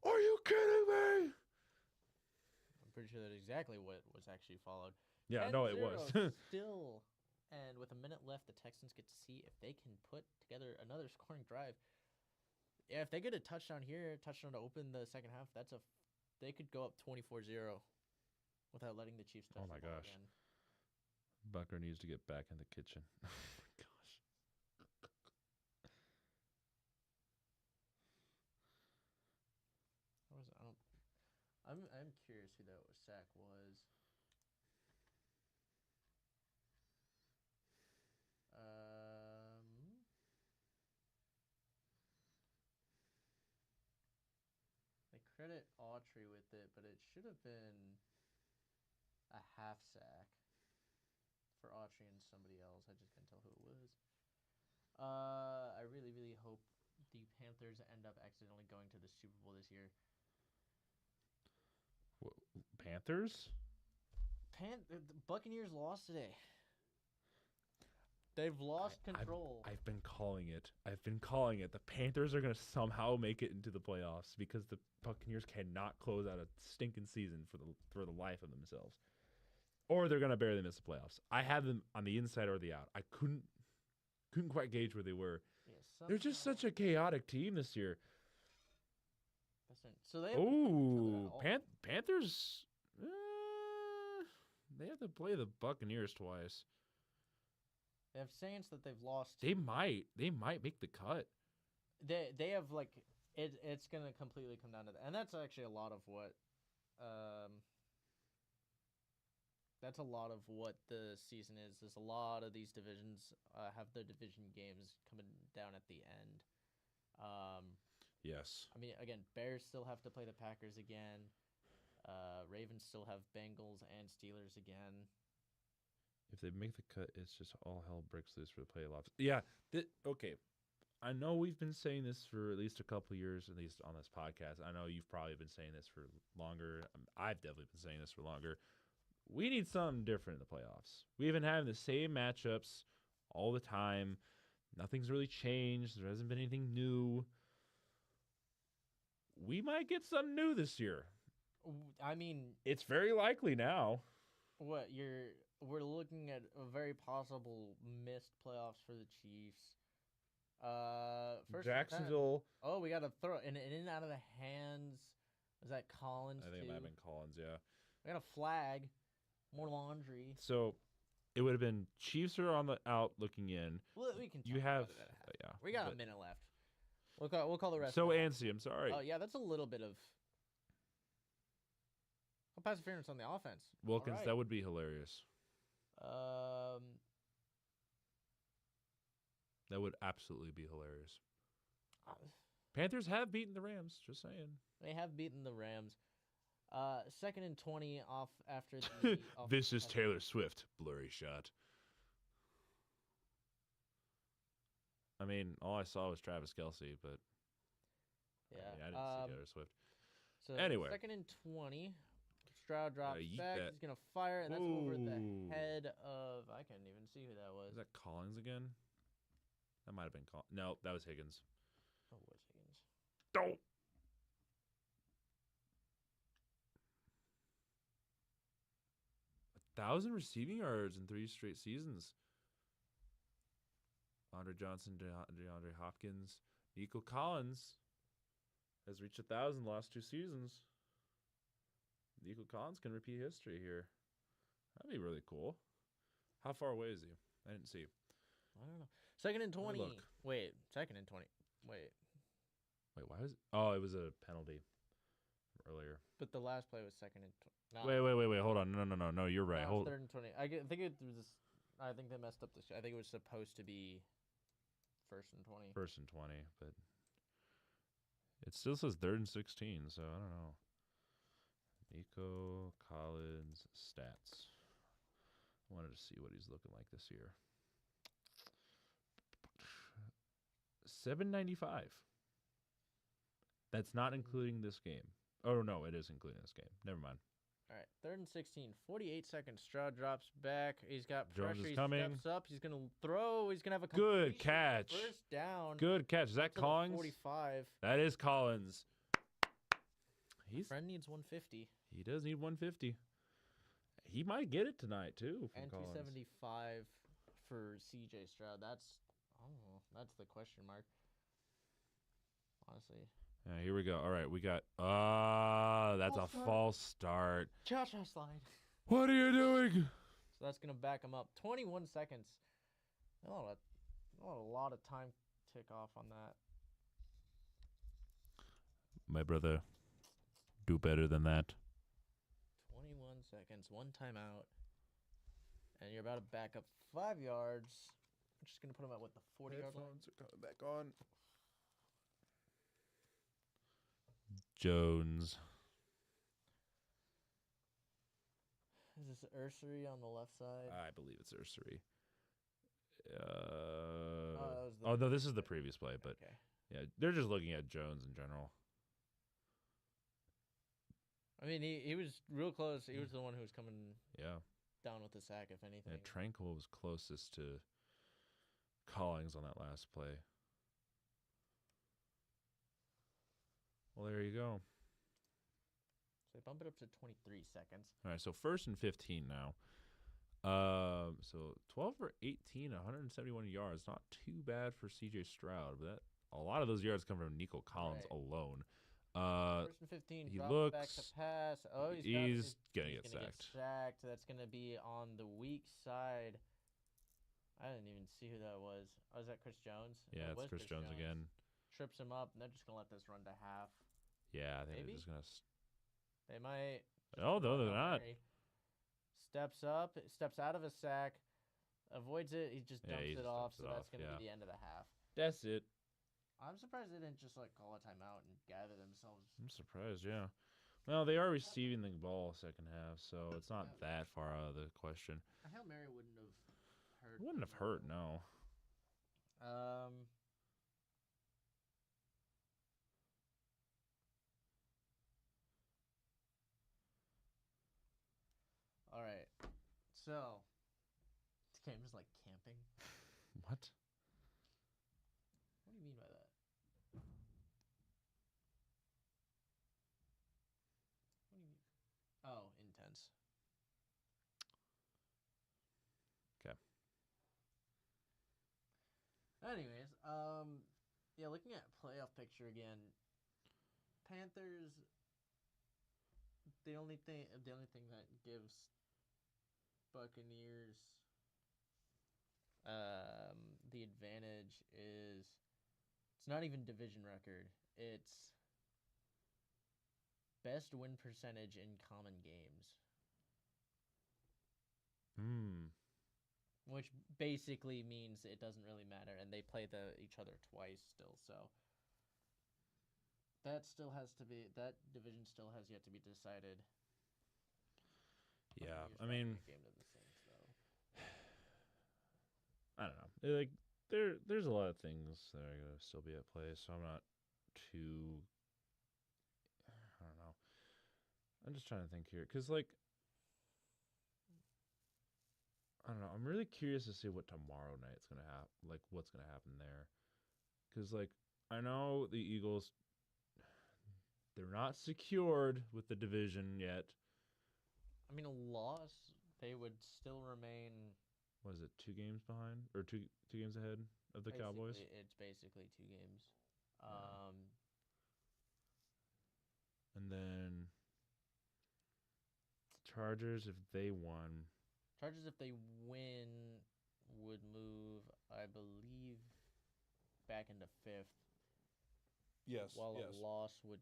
are you kidding me? I'm pretty sure that's exactly what was actually followed. Yeah, no, it was. Still, and with a minute left, the Texans get to see if they can put together another scoring drive. Yeah, if they get a touchdown here, touchdown to open the second half, they could go up 24-0 without letting the Chiefs touch Oh my the ball gosh. again. Butker needs to get back in the kitchen. Oh my gosh. I'm curious who that sack was. They credit Autry with it, but it should have been a half sack for Autry and somebody else. I just couldn't tell who it was. I really, really hope the Panthers end up accidentally going to the Super Bowl this year. Panthers? The Buccaneers lost today. They've lost control. I've been calling it. The Panthers are going to somehow make it into the playoffs because the Buccaneers cannot close out a stinking season for the life of themselves. Or they're going to barely miss the playoffs. I have them on the inside or the out. I couldn't quite gauge where they were. Yeah, They're just such a chaotic team this year. So they Panthers. They have to play the Buccaneers twice. They have Saints that they've lost. They might make the cut. They have it's gonna completely come down to that, and that's actually a lot of what the season is. There's a lot of these divisions have their division games coming down at the end. Yes. I mean, again, Bears still have to play the Packers again. Ravens still have Bengals and Steelers again. If they make the cut, it's just all hell breaks loose for the playoffs. Yeah. Okay. I know we've been saying this for at least a couple of years, at least on this podcast. I know you've probably been saying this for longer. I've definitely been saying this for longer. We need something different in the playoffs. We've been having the same matchups all the time. Nothing's really changed. There hasn't been anything new. We might get something new this year. I mean, it's very likely now. We're looking at a very possible missed playoffs for the Chiefs. First and 10. Jacksonville. Oh, we got to throw in and out of the hands. Was that Collins? I think too? it might have been Collins. Yeah. We got a flag. More laundry. So it would have been Chiefs are on the out looking in. Well, we can. You talk have about it at half. yeah. We got a but- minute left. We'll call the rest. So of it. antsy. I'm sorry. Oh yeah, that's a little bit of. Pass interference on the offense. Wilkins, Alright. that would be hilarious. That would absolutely be hilarious. Panthers have beaten the Rams. Just saying. They have beaten the Rams. 2nd and 20 off after the. This is Taylor Swift. Blurry shot. I mean, all I saw was Travis Kelce, but Yeah. I didn't see Taylor Swift. So Anyway. 2nd and 20. Stroud drops yeet back. that. He's gonna fire, and that's over the Ooh. head of. I can't even see who that was. Is that Collins again? That might have been Collins. No, that was Higgins. Oh, it was Higgins. Don't. A 1,000 receiving yards in 3 straight seasons. Andre Johnson, DeAndre Hopkins, Nico Collins has reached 1,000 the last 2 seasons. Nico Collins can repeat history here. That'd be really cool. How far away is he? I didn't see. I don't know. 2nd and 20. look. Wait, 2nd and 20. Wait, Why was it? Oh, it was a penalty earlier. but the last play was 2nd and 20. Wait. Hold on. No. You're right. Hold. 3rd and 20. Think it was. I think they messed up this. I think it was supposed to be 1st and 20. 1st and 20, but it still says 3rd and 16, so I don't know. Nico Collins stats. I wanted to see what he's looking like this year. 795. That's not including this game. Oh, no, it is including this game. Never mind. All right, 3rd and 16. 48 seconds. Stroud drops back. He's got Jones pressure. is He coming. steps up. He's gonna throw. He's gonna have a Good completion. catch. First down. Good catch. Is that to the Collins? 45. That is Collins. Friend needs 150. He does need 150. He might get it tonight too. From And Collins. 275 for CJ Stroud. That's, I don't know. That's the question mark. Honestly. Yeah, here we go. All right, we got. That's False a start. false start. Cha-cha slide. What are you doing? So that's gonna back him up. 21 seconds. Not a lot of time tick off on that. My brother, do better than that. 21 seconds. 1 timeout. And you're about to back up 5 yards. I'm just gonna put him at what, the 40-yard line? Headphones are coming back on. Jones. Is this Ursery on the left side? I believe it's Ursery. that was the Oh no, this is the previous play, but Okay. yeah, they're just looking at Jones in general. I mean, he was real close. He was the one who was coming Yeah, down with the sack, if anything. yeah. Tranquil was closest to Collins on that last play. Well, there you go. So they bump it up to 23 seconds. All right, so 1st and 15 now. So 12 for 18, 171 yards. Not too bad for CJ Stroud, but a lot of those yards come from Nico Collins Right. alone. 1st and 15. he Drop back looks- to pass. Oh, he's gonna he's get gonna sacked. sacked. That's gonna be on the weak side. I didn't even see who that was. Oh, is that Chris Jones? Yeah, It it's was Chris Jones again. Trips him up, and they're just gonna let this run to half. Yeah, I think Maybe? they're just gonna. They might. Oh no, they're Hail not. Mary. Steps up, steps out of a sack, avoids it. He just Yeah, dumps he it just off. dumps So it that's off, gonna yeah. be the end of the half. That's it. I'm surprised they didn't just like call a timeout and gather themselves. I'm surprised. Yeah. Well, they are receiving the ball second half, so it's not that far out of the question. A Hail Mary wouldn't have hurt. It wouldn't have hurt. No. All right. So, this game is like camping. What? What do you mean by that? What do you mean? Oh, intense. Okay. Anyways, Yeah, looking at playoff picture again, Panthers. The only thing that gives Buccaneers the advantage is it's not even division record. It's best win percentage in common games, which basically means it doesn't really matter, and they play each other twice still. So that division still has yet to be decided. Yeah, Buccaneers I mean, dropping a game to the Saints, though. I don't know. Like there's a lot of things that are gonna still be at play, so I'm not too. I don't know. I'm just trying to think here, cause like I don't know. I'm really curious to see what tomorrow night's gonna happen. Like what's gonna happen there, cause like I know the Eagles. They're not secured with the division yet. I mean, a loss, they would still remain. What is it? 2 games behind, or two games ahead of the Cowboys? It's basically 2 games. Yeah. And then Chargers, if they won. Chargers, if they win, would move, I believe, back into 5th. Yes. While a loss would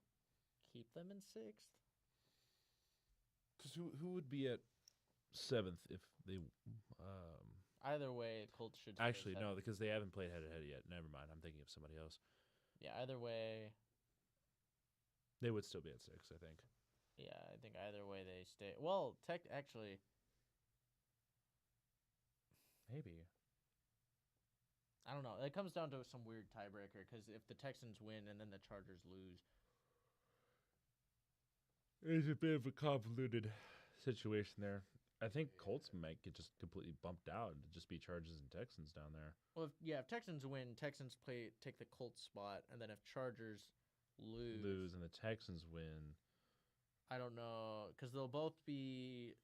keep them in 6th. Because who would be at 7th if they? Either way, Colts should. Actually, no, because they haven't played head to head yet. Never mind. I'm thinking of somebody else. Yeah, either way. They would still be at 6, I think. Yeah, I think either way they stay. Well, actually. Maybe. I don't know. It comes down to some weird tiebreaker because if the Texans win and then the Chargers lose. It's a bit of a convoluted situation there. I think Colts might get just completely bumped out and just be Chargers and Texans down there. Well, if Texans win, Texans take the Colts spot, and then if Chargers lose and the Texans win, I don't know because they'll both be.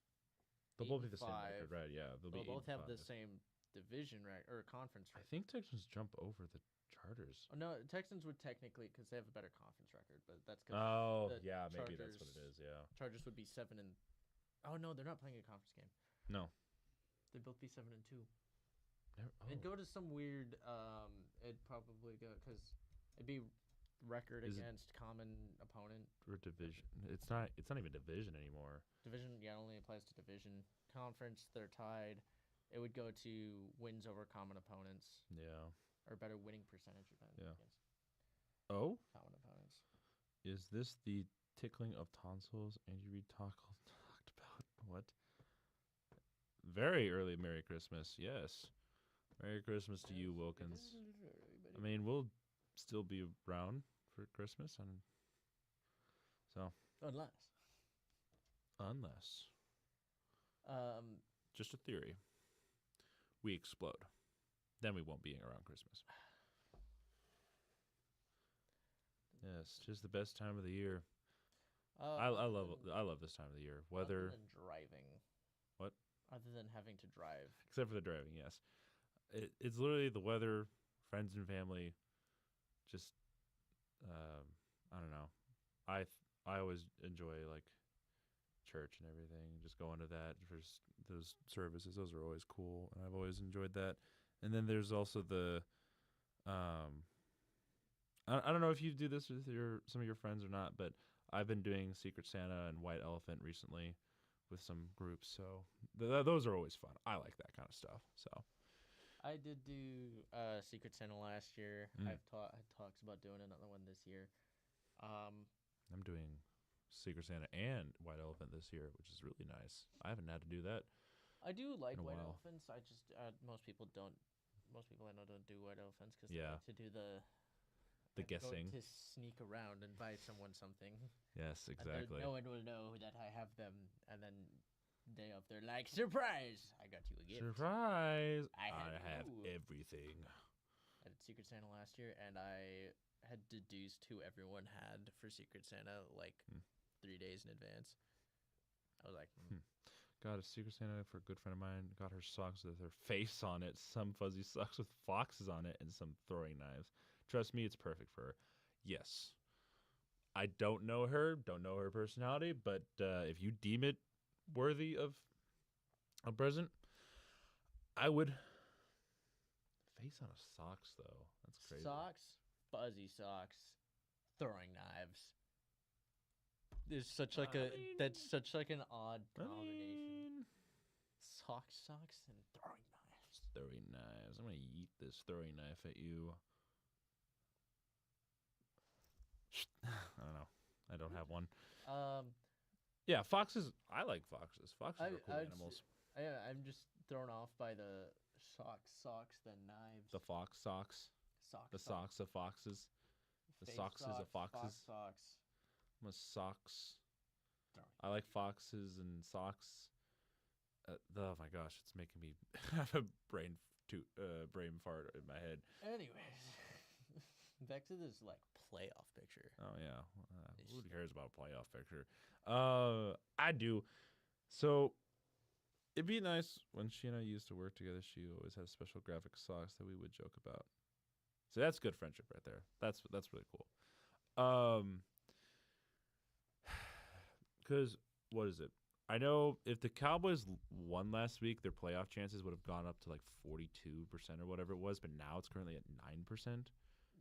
They'll both be the same record, right? Yeah, they'll both have the same division record or conference record. I think Texans jump over the Chargers. Oh, no, Texans would technically because they have a better conference record, but that's because maybe that's what it is. Yeah, Chargers would be 7 and. Oh no, they're not playing a conference game. No, they'd both be 7 and 2. It'd go to some weird. It'd probably go because it'd be record against common opponent or division. It's not even division anymore. Division, yeah, only applies to division. Conference, they're tied. It would go to wins over common opponents. Yeah. Or better winning percentage against common opponents. Is this the tickling of tonsils Andy Reid talked about? What? Very early Merry Christmas. Yes. Merry Christmas to you, Wilkins. I mean, we'll still be around for Christmas, and so unless just a theory. We explode. Then we won't be around Christmas. Yes, just the best time of the year. I love this time of the year. Weather. Other than driving. What? Other than having to drive. Except for the driving, yes. It's literally the weather, friends and family. Just, I don't know. I always enjoy like church and everything. Just going to that for those services. Those are always cool, and I've always enjoyed that. And then there's also the, I don't know if you do this with some of your friends or not, but I've been doing Secret Santa and White Elephant recently with some groups, so those are always fun. I like that kind of stuff. So I did do Secret Santa last year. I had talks about doing another one this year. I'm doing Secret Santa and White Elephant this year, which is really nice. I haven't had to do that. I do like White Elephants. I just most people don't. Most people I know don't do White Elephants because they like to do the guessing, to sneak around and buy someone something. Yes, exactly. No one will know that I have them, and then day of they're like, surprise! I got you a gift. Surprise! I have everything. I did Secret Santa last year, and I had deduced who everyone had for Secret Santa like 3 days in advance. I was like, Got a Secret Santa for a good friend of mine. Got her socks with her face on it. Some fuzzy socks with foxes on it, and some throwing knives. Trust me, it's perfect for her. Yes. I don't know her personality, but if you deem it worthy of a present, I would. Face on a socks, though. That's crazy. Socks, fuzzy socks, throwing knives. There's such like that's such like an odd combination. Socks and throwing knives. Throwing knives. I'm gonna yeet this throwing knife at you. I don't know. I don't have one. Yeah, foxes. I like foxes. Foxes are cool animals. I'm just thrown off by the socks, then knives. The fox socks. The socks of foxes. The socks of foxes. Socks. I'm a socks. I like foxes and socks. Oh my gosh, it's making me have a brain fart in my head. Anyways, back to this like playoff picture. Oh yeah, who cares about a playoff picture? I do. So it'd be nice when she and I used to work together. She always had special graphic socks that we would joke about. So that's good friendship right there. That's really cool. Because what is it? I know if the Cowboys won last week, their playoff chances would have gone up to like 42% or whatever it was, but now it's currently at 9%.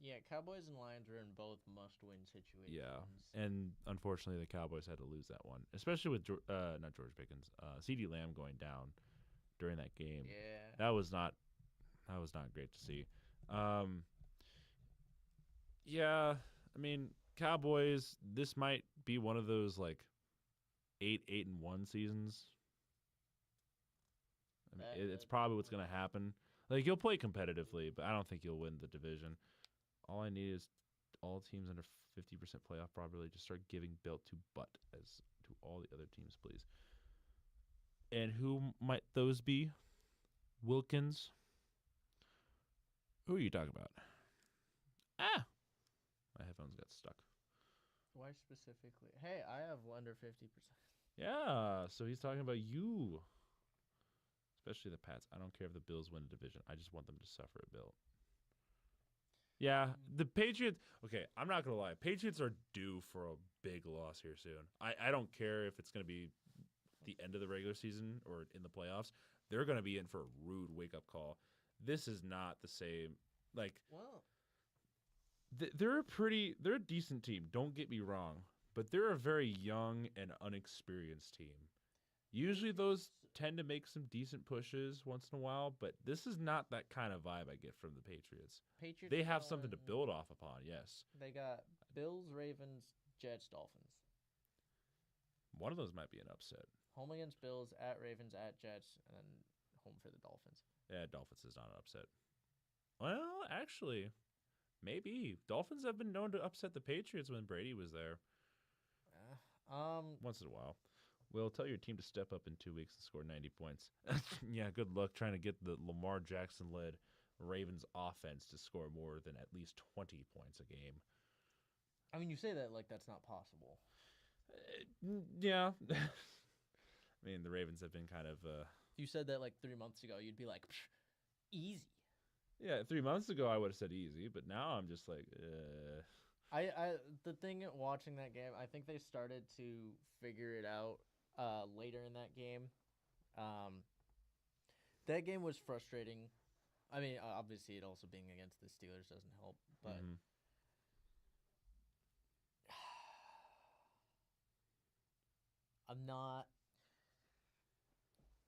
Yeah, Cowboys and Lions are in both must-win situations. Yeah, and unfortunately, the Cowboys had to lose that one, especially with not George Pickens, CeeDee Lamb going down during that game. Yeah, that was not great to see. Yeah, I mean, Cowboys. This might be one of those like 8-1 seasons. I mean, it's probably what's going to happen. Like, you'll play competitively, but I don't think you'll win the division. All I need is all teams under 50% playoff probability just start giving belt to butt as to all the other teams, please. And who might those be? Wilkins. Who are you talking about? My headphones got stuck. Why specifically? Hey, I have under 50%. Yeah, so he's talking about you. Especially the Pats. I don't care if the Bills win a division. I just want them to suffer a belt. Yeah, the Patriots. Okay, I'm not going to lie. Patriots are due for a big loss here soon. I don't care if it's going to be the end of the regular season or in the playoffs. They're going to be in for a rude wake-up call. This is not the same. Like, well, they're a decent team. Don't get me wrong. But they're a very young and unexperienced team. Usually those tend to make some decent pushes once in a while, but this is not that kind of vibe I get from the Patriots. They have something to build off upon, yes. They got Bills, Ravens, Jets, Dolphins. One of those might be an upset. Home against Bills, at Ravens, at Jets, and then home for the Dolphins. Yeah, Dolphins is not an upset. Well, actually, maybe. Dolphins have been known to upset the Patriots when Brady was there. Once in a while. We'll tell your team to step up in 2 weeks and score 90 points. Yeah, good luck trying to get the Lamar Jackson-led Ravens offense to score more than at least 20 points a game. I mean, you say that like that's not possible. Yeah. I mean, the Ravens have been kind of... You said that like 3 months ago. You'd be like, easy. Yeah, 3 months ago I would have said easy, but now I'm just like... The thing watching that game, I think they started to figure it out later in that game. That game was frustrating. I mean, obviously, it also being against the Steelers doesn't help, but I'm not.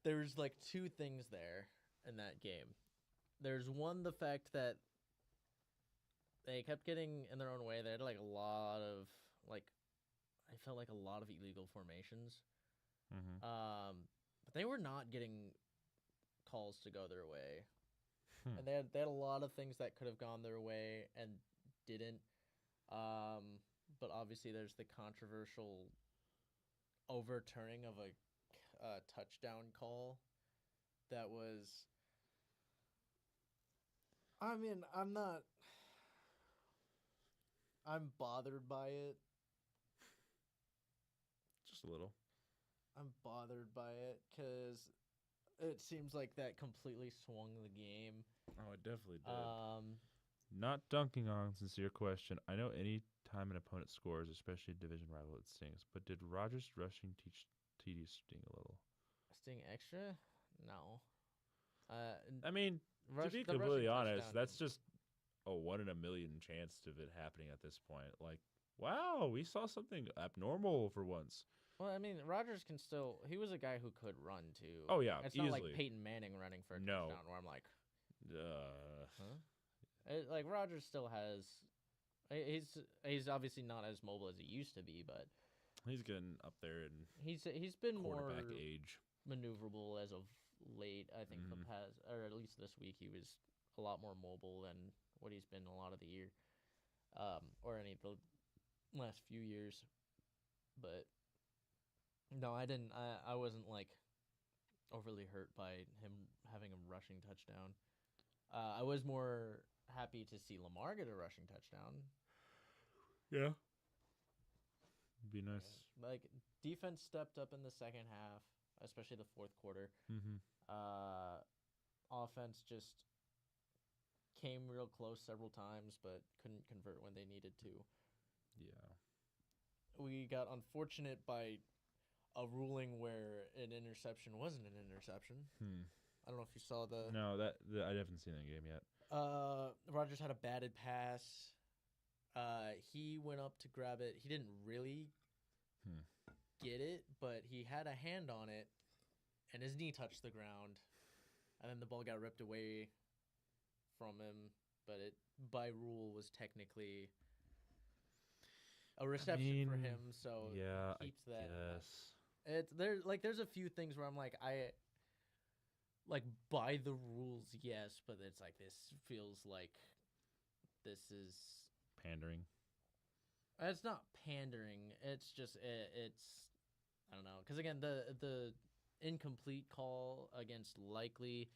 There's like two things there in that game. There's one, the fact that they kept getting in their own way. They had like a lot of I felt like a lot of illegal formations. But they were not getting calls to go their way. And they had a lot of things that could have gone their way and didn't. But obviously there's the controversial overturning of a touchdown call that was... I mean, I'm bothered by it. Just a little. I'm bothered by it because it seems like that completely swung the game. Oh, it definitely did. Not Not dunking on sincere question. I know any time an opponent scores, especially a division rival, it stings. But did Rogers' rushing TD sting a little? Sting extra? No. I mean, to be completely honest, that's just a 1 in a million chance of it happening at this point. Like, wow, we saw something abnormal for once. Well, I mean, Rogers can still. He was a guy who could run too. Oh yeah, It's easily. not like Peyton Manning running for a touchdown, where I'm like, huh? Like Rogers still has. He's obviously not as mobile as he used to be, but he's getting up there in he's been more quarterback age. maneuverable as of late. I think the Mhm. past, or at least this week, he was a lot more mobile than what he's been a lot of the year, or any of the last few years. But no, I didn't. I wasn't like overly hurt by him having a rushing touchdown. I was more happy to see Lamar get a rushing touchdown. Yeah. Be nice. Like defense stepped up in the second half, especially the fourth quarter. Mm-hmm. Offense just came real close several times, but couldn't convert when they needed to. Yeah. We got unfortunate by a ruling where an interception wasn't an interception. I don't know if you saw the. No, I haven't seen that game yet. Rogers had a batted pass. He went up to grab it. He didn't really get it, but he had a hand on it, and his knee touched the ground, and then the ball got ripped away from him. But it, by rule, was technically a reception for him. So yeah, keeps I that. guess. There's a few things where I'm like, by the rules, yes, but it's like this feels like this is pandering. It's not pandering. It's just it's I don't know, because again the incomplete call against Likely,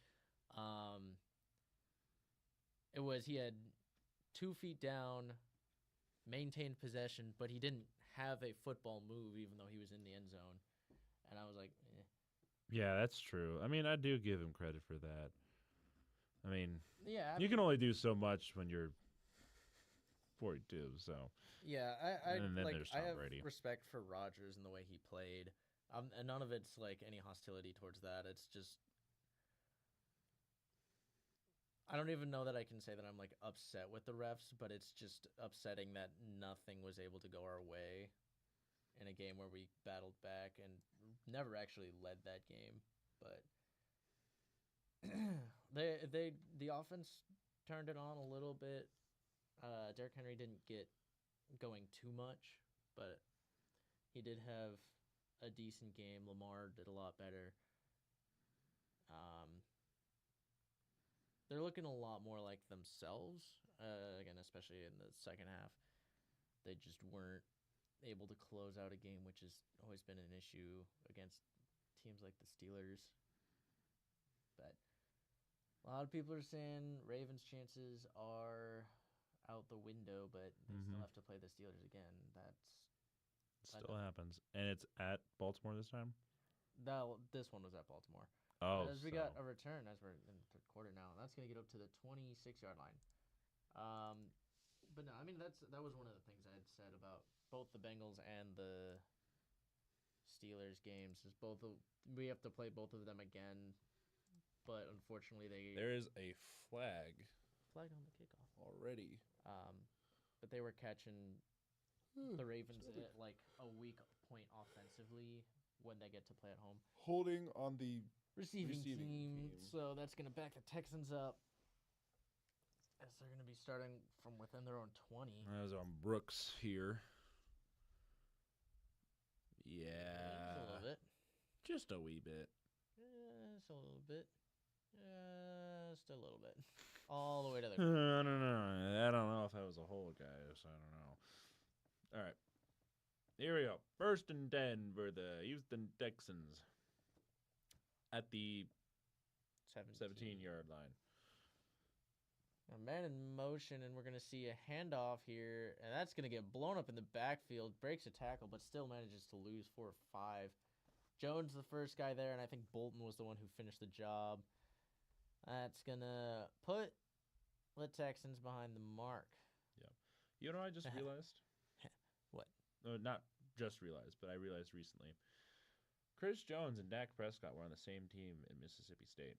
it was he had 2 feet down, maintained possession, but he didn't have a football move even though he was in the end zone, and I was like, eh. Yeah, that's true. I mean, I do give him credit for that. I mean, Yeah, you can only do so much when you're 42, so. Yeah, And then like there's I Tom have Brady. respect for Rodgers and the way he played. And none of it's like any hostility towards that. It's just I don't even know that I can say that I'm like upset with the refs, but it's just upsetting that nothing was able to go our way in a game where we battled back and never actually led that game. But the offense turned it on a little bit. Derrick Henry didn't get going too much, but he did have a decent game. Lamar did a lot better. They're looking a lot more like themselves. Again, especially in the second half, they just weren't able to close out a game, which has always been an issue against teams like the Steelers. But a lot of people are saying Ravens' chances are out the window, but they still have to play the Steelers again. Still happens. And it's at Baltimore this time? This one was at Baltimore. Oh, as we got a return, as we're in the third quarter now, and that's going to get up to the 26-yard line. But no, I mean that was one of the things I had said about both the Bengals and the Steelers games. Is we have to play both of them again, but unfortunately there is a flag on the kickoff already. But they were catching the Ravens at like a weak point offensively when they get to play at home. Holding on the receiving team. So that's going to back the Texans up as they're going to be starting from within their own 20. As on Brooks here. Yeah. Just a little bit. Just a wee bit. Just a little bit. Just a little bit. All the way to the I don't know. I don't know if that was a whole guy, so I don't know. All right. Here we go. 1st and 10 for the Houston Texans at the 17-yard line. A man in motion, and we're going to see a handoff here, and that's going to get blown up in the backfield, breaks a tackle, but still manages to lose 4 or 5. Jones, the first guy there, and I think Bolton was the one who finished the job. That's gonna put the Texans behind the mark. You know what I just realized? What? Not just realized, but I realized recently. Chris Jones and Dak Prescott were on the same team in Mississippi State.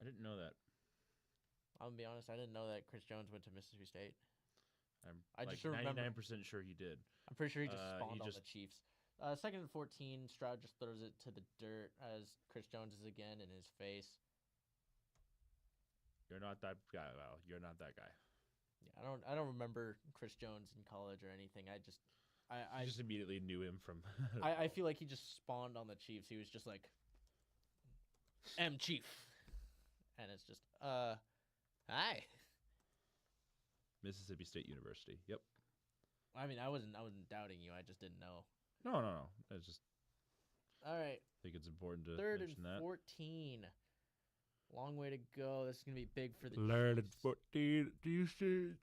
I didn't know that. I'm gonna be honest, I didn't know that Chris Jones went to Mississippi State. I just like remember- 99% sure he did. I'm pretty sure he just he spawned on just- the Chiefs. Second and 14, Stroud just throws it to the dirt as Chris Jones is again in his face. You're not that guy, Val. You're not that guy. Yeah, I don't remember Chris Jones in college or anything. I just immediately knew him from. I feel like he just spawned on the Chiefs. He was just like, "M Chief," and it's just hi. Mississippi State University. Yep. I mean, I wasn't doubting you. I just didn't know. No. I just All right, think it's important to third and mention that. 14. Long way to go. This is gonna be big for the Third and Chiefs. 14. Do you see?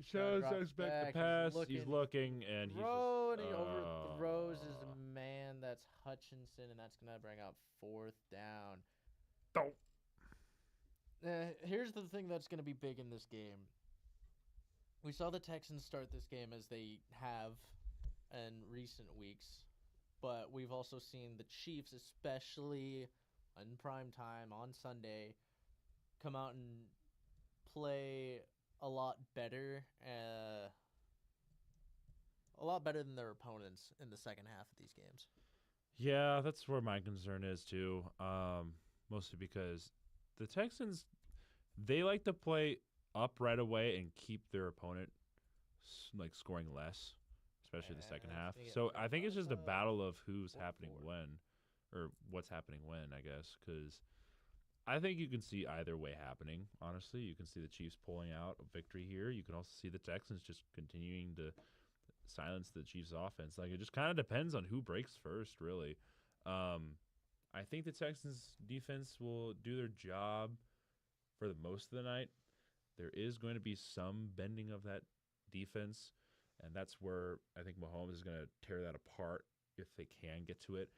Shows drops expect back, the he's pass. He's looking, and he's Throw, just. and he overthrows his man. That's Hutchinson, and that's gonna bring up fourth down. Don't. Here's the thing that's gonna be big in this game. We saw the Texans start this game as they have in recent weeks, but we've also seen the Chiefs, especially in prime time on Sunday, come out and play a lot better than their opponents in the second half of these games. Yeah, that's where my concern is too. Mostly because the Texans, they like to play up right away and keep their opponent scoring less, especially the second Yeah, half. they get So pretty I think it's just a much, battle of who's four happening forward. when, or what's happening when, I guess, because I think you can see either way happening. Honestly, you can see the Chiefs pulling out a victory here. You can also see the Texans just continuing to silence the Chiefs' offense. Like, it just kind of depends on who breaks first, really. I think the Texans' defense will do their job for the most of the night. There is going to be some bending of that defense, and that's where I think Mahomes is going to tear that apart if they can get to it.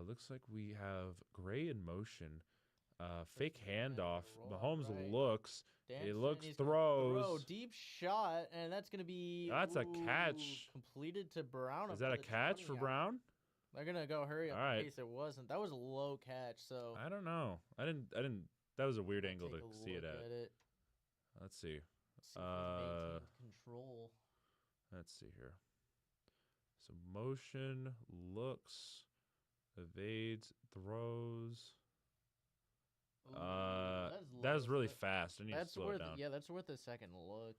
Looks like we have Gray in motion. Fake handoff. Mahomes Right. looks. Dancing, looks, he's gonna throws. throw, deep shot, and that's going to be That's a catch. completed to Brown. Is up that to a the catch 20 for yard. Brown? They're going to go hurry up All right. in case it wasn't. That was a low catch, so I don't know. I didn't. That was a weird we'll angle to take a see it look at. it. Let's see. See if he's maintained control. Let's see here. So motion, looks, evades, throws. Ooh, That was low. really fast. I need to That's slow it worth down. yeah, that's worth a second look.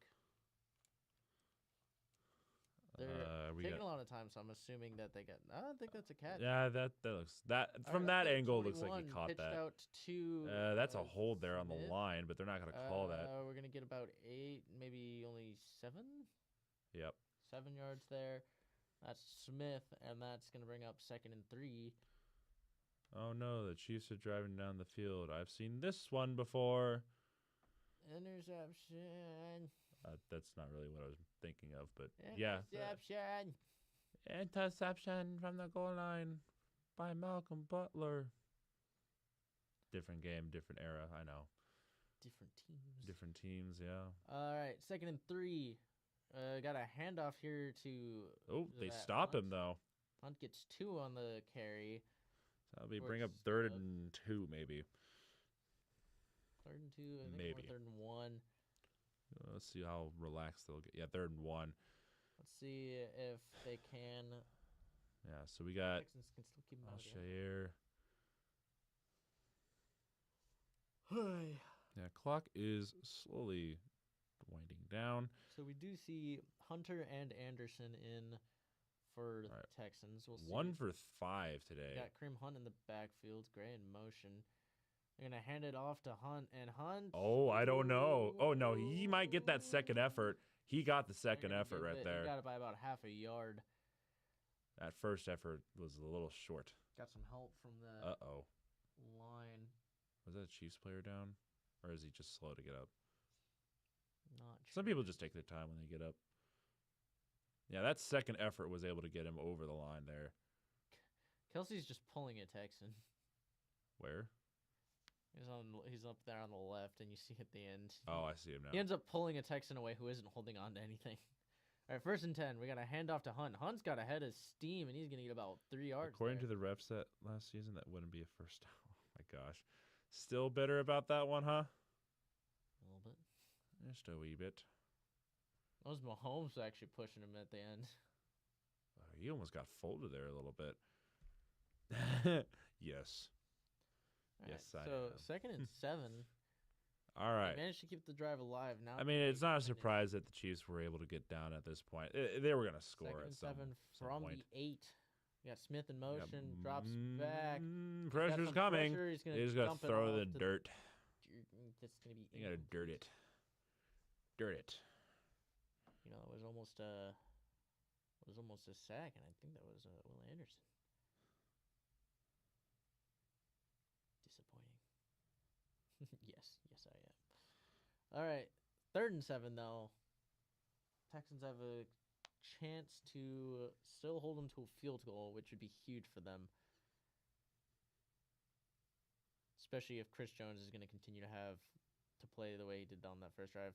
They're We taking got, a lot of time, so I'm assuming that they got. I don't think that's a catch. yeah, that looks that All from right, that up to angle it looks like he 21, caught pitched that. Out to, That's a hold there on the Smith. line, but they're not gonna call that. We're gonna get about 8, maybe only 7. Yep. 7 yards there. That's Smith, and that's gonna bring up 2nd and 3. Oh no, the Chiefs are driving down the field. I've seen this one before. Interception. That's not really what I was thinking of, but yeah. Interception. Interception from the goal line by Malcolm Butler. Different game, different era. I know. Different teams. Different teams, yeah. All right, 2nd and 3. Got a handoff here to. Oh, they that stop Hunt. him though. Hunt gets 2 on the carry. So that'll be Or bring up it's third up. and 2 maybe. 3rd and 2. I think Maybe. more 3rd and 1. Let's see how relaxed they'll get. Yeah, 3rd and 1. Let's see if they can. Yeah, so we got Texans can still keep him out. Alshair. Yeah. Yeah, clock is slowly winding down. So we do see Hunter and Anderson in for the All right. Texans. We'll see. 1 for 5 today. Got Kareem Hunt in the backfield. Gray in motion. They're gonna hand it off to Hunt, and Hunt. Oh, I don't know. Oh no, he might get that second effort. He got the second effort right He there. got it by about half a yard. That first effort was a little short. Got some help from the Uh-oh. line. Was that a Chiefs player down? Or is he just slow to get up? Not Some sure. people just take their time when they get up. Yeah, that second effort was able to get him over the line there. Kelsey's just pulling a Texan. Where? He's up there on the left, and you see at the end. Oh, I see him now. He ends up pulling a Texan away who isn't holding on to anything. All right, 1st and 10. We got a handoff to Hunt. Hunt's got a head of steam, and he's going to get about 3 yards. According to the ref set last season, that wouldn't be a first down. Oh, my gosh. Still bitter about that one, huh? A little bit. Just a wee bit. That was Mahomes actually pushing him at the end. He almost got folded there a little bit. Yes. All Yes, right, I so am. 2nd and 7. All right. They managed to keep the drive alive. Now I mean, it's not a surprise that the Chiefs were able to get down at this point. They were going to score 2nd at and some 7 some from point. the 8. We got Smith in Yeah, motion, drops back. He's got Pressure's some coming. pressure, He's He's going going to to throw the dirt. That's going to be. You got to dirt it. Dirt it. You know, it was almost a sack, and I think that was Will Anderson. Disappointing. yes, I am. All right, 3rd and 7 though. Texans have a chance to still hold them to a field goal, which would be huge for them. Especially if Chris Jones is going to continue to have to play the way he did on that first drive.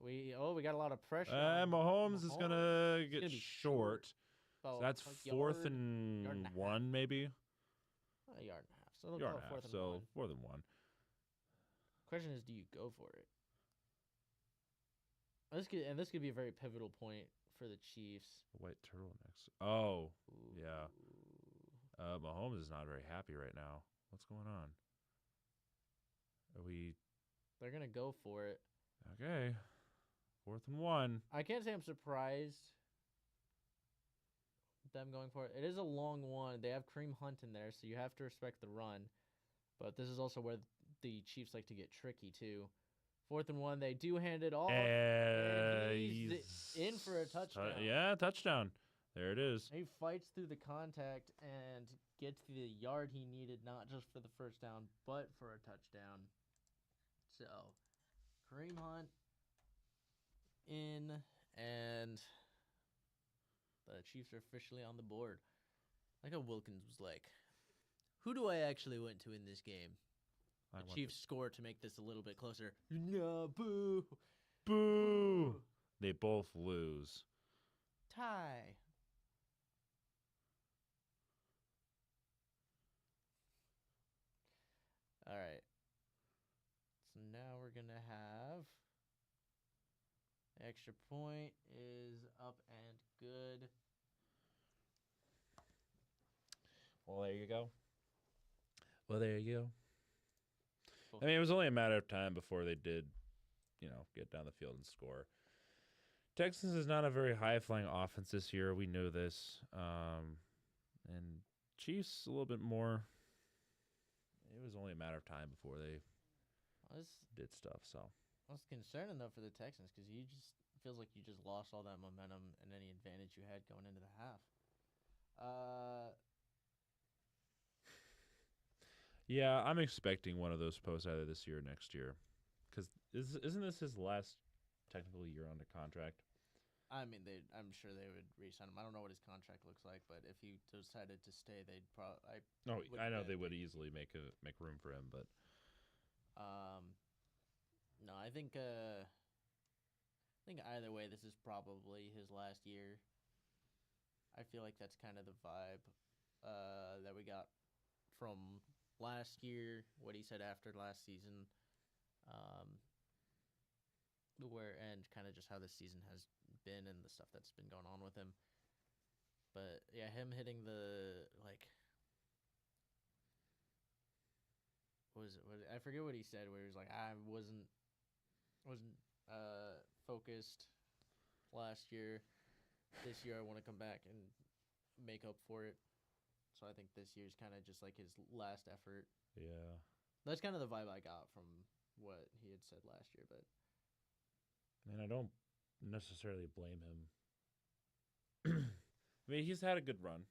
We got a lot of pressure. Mahomes is going to get gonna be short. So that's like 4th yard and a and half. 1, maybe. A yard and a half. So they'll Yard call and a half. it 4th and So 1. 4th and 1. Question is, do you go for it? This could be a very pivotal point for the Chiefs. White turtlenecks. Oh, Ooh. yeah. Mahomes is not very happy right now. What's going on? Are we They're gonna go for it. okay? 4th and 1. I can't say I'm surprised them going for it. It is a long one. They have Kareem Hunt in there, so you have to respect the run. But this is also where the Chiefs like to get tricky too. 4th and 1, they do hand it off. And he's in for a touchdown. Yeah, touchdown. There it is. He fights through the contact and gets the yard he needed, not just for the first down, but for a touchdown. So, Kareem Hunt in, and the Chiefs are officially on the board. Like how Wilkins was like, who do I actually went to in this game? The Chiefs score to make this a little bit closer. No, boo. Boo. They both lose. Tie. All right. So now we're going to have extra point is up and good. Well, there you go. I mean, it was only a matter of time before they did, get down the field and score. Texans is not a very high-flying offense this year. We know this. And Chiefs a little bit more. It was only a matter of time before they did stuff. So I was concerning though for the Texans because you just feels like you just lost all that momentum and any advantage you had going into the half. Yeah, I'm expecting one of those posts either this year or next year. Because isn't this his last technical year under contract? I mean, I'm sure they would re-sign him. I don't know what his contract looks like, but if he decided to stay, they'd probably. I know they would easily make room for him, but. No, I think either way, this is probably his last year. I feel like that's kind of the vibe that we got from last year, what he said after last season, and kind of just how this season has been and the stuff that's been going on with him. But yeah, him hitting the what was it? I forget what he said. Where he was like, I wasn't focused last year. This year, I want to come back and make up for it. So I think this year's kind of just like his last effort. Yeah. That's kind of the vibe I got from what he had said last year. But I don't necessarily blame him. I mean, he's had a good run.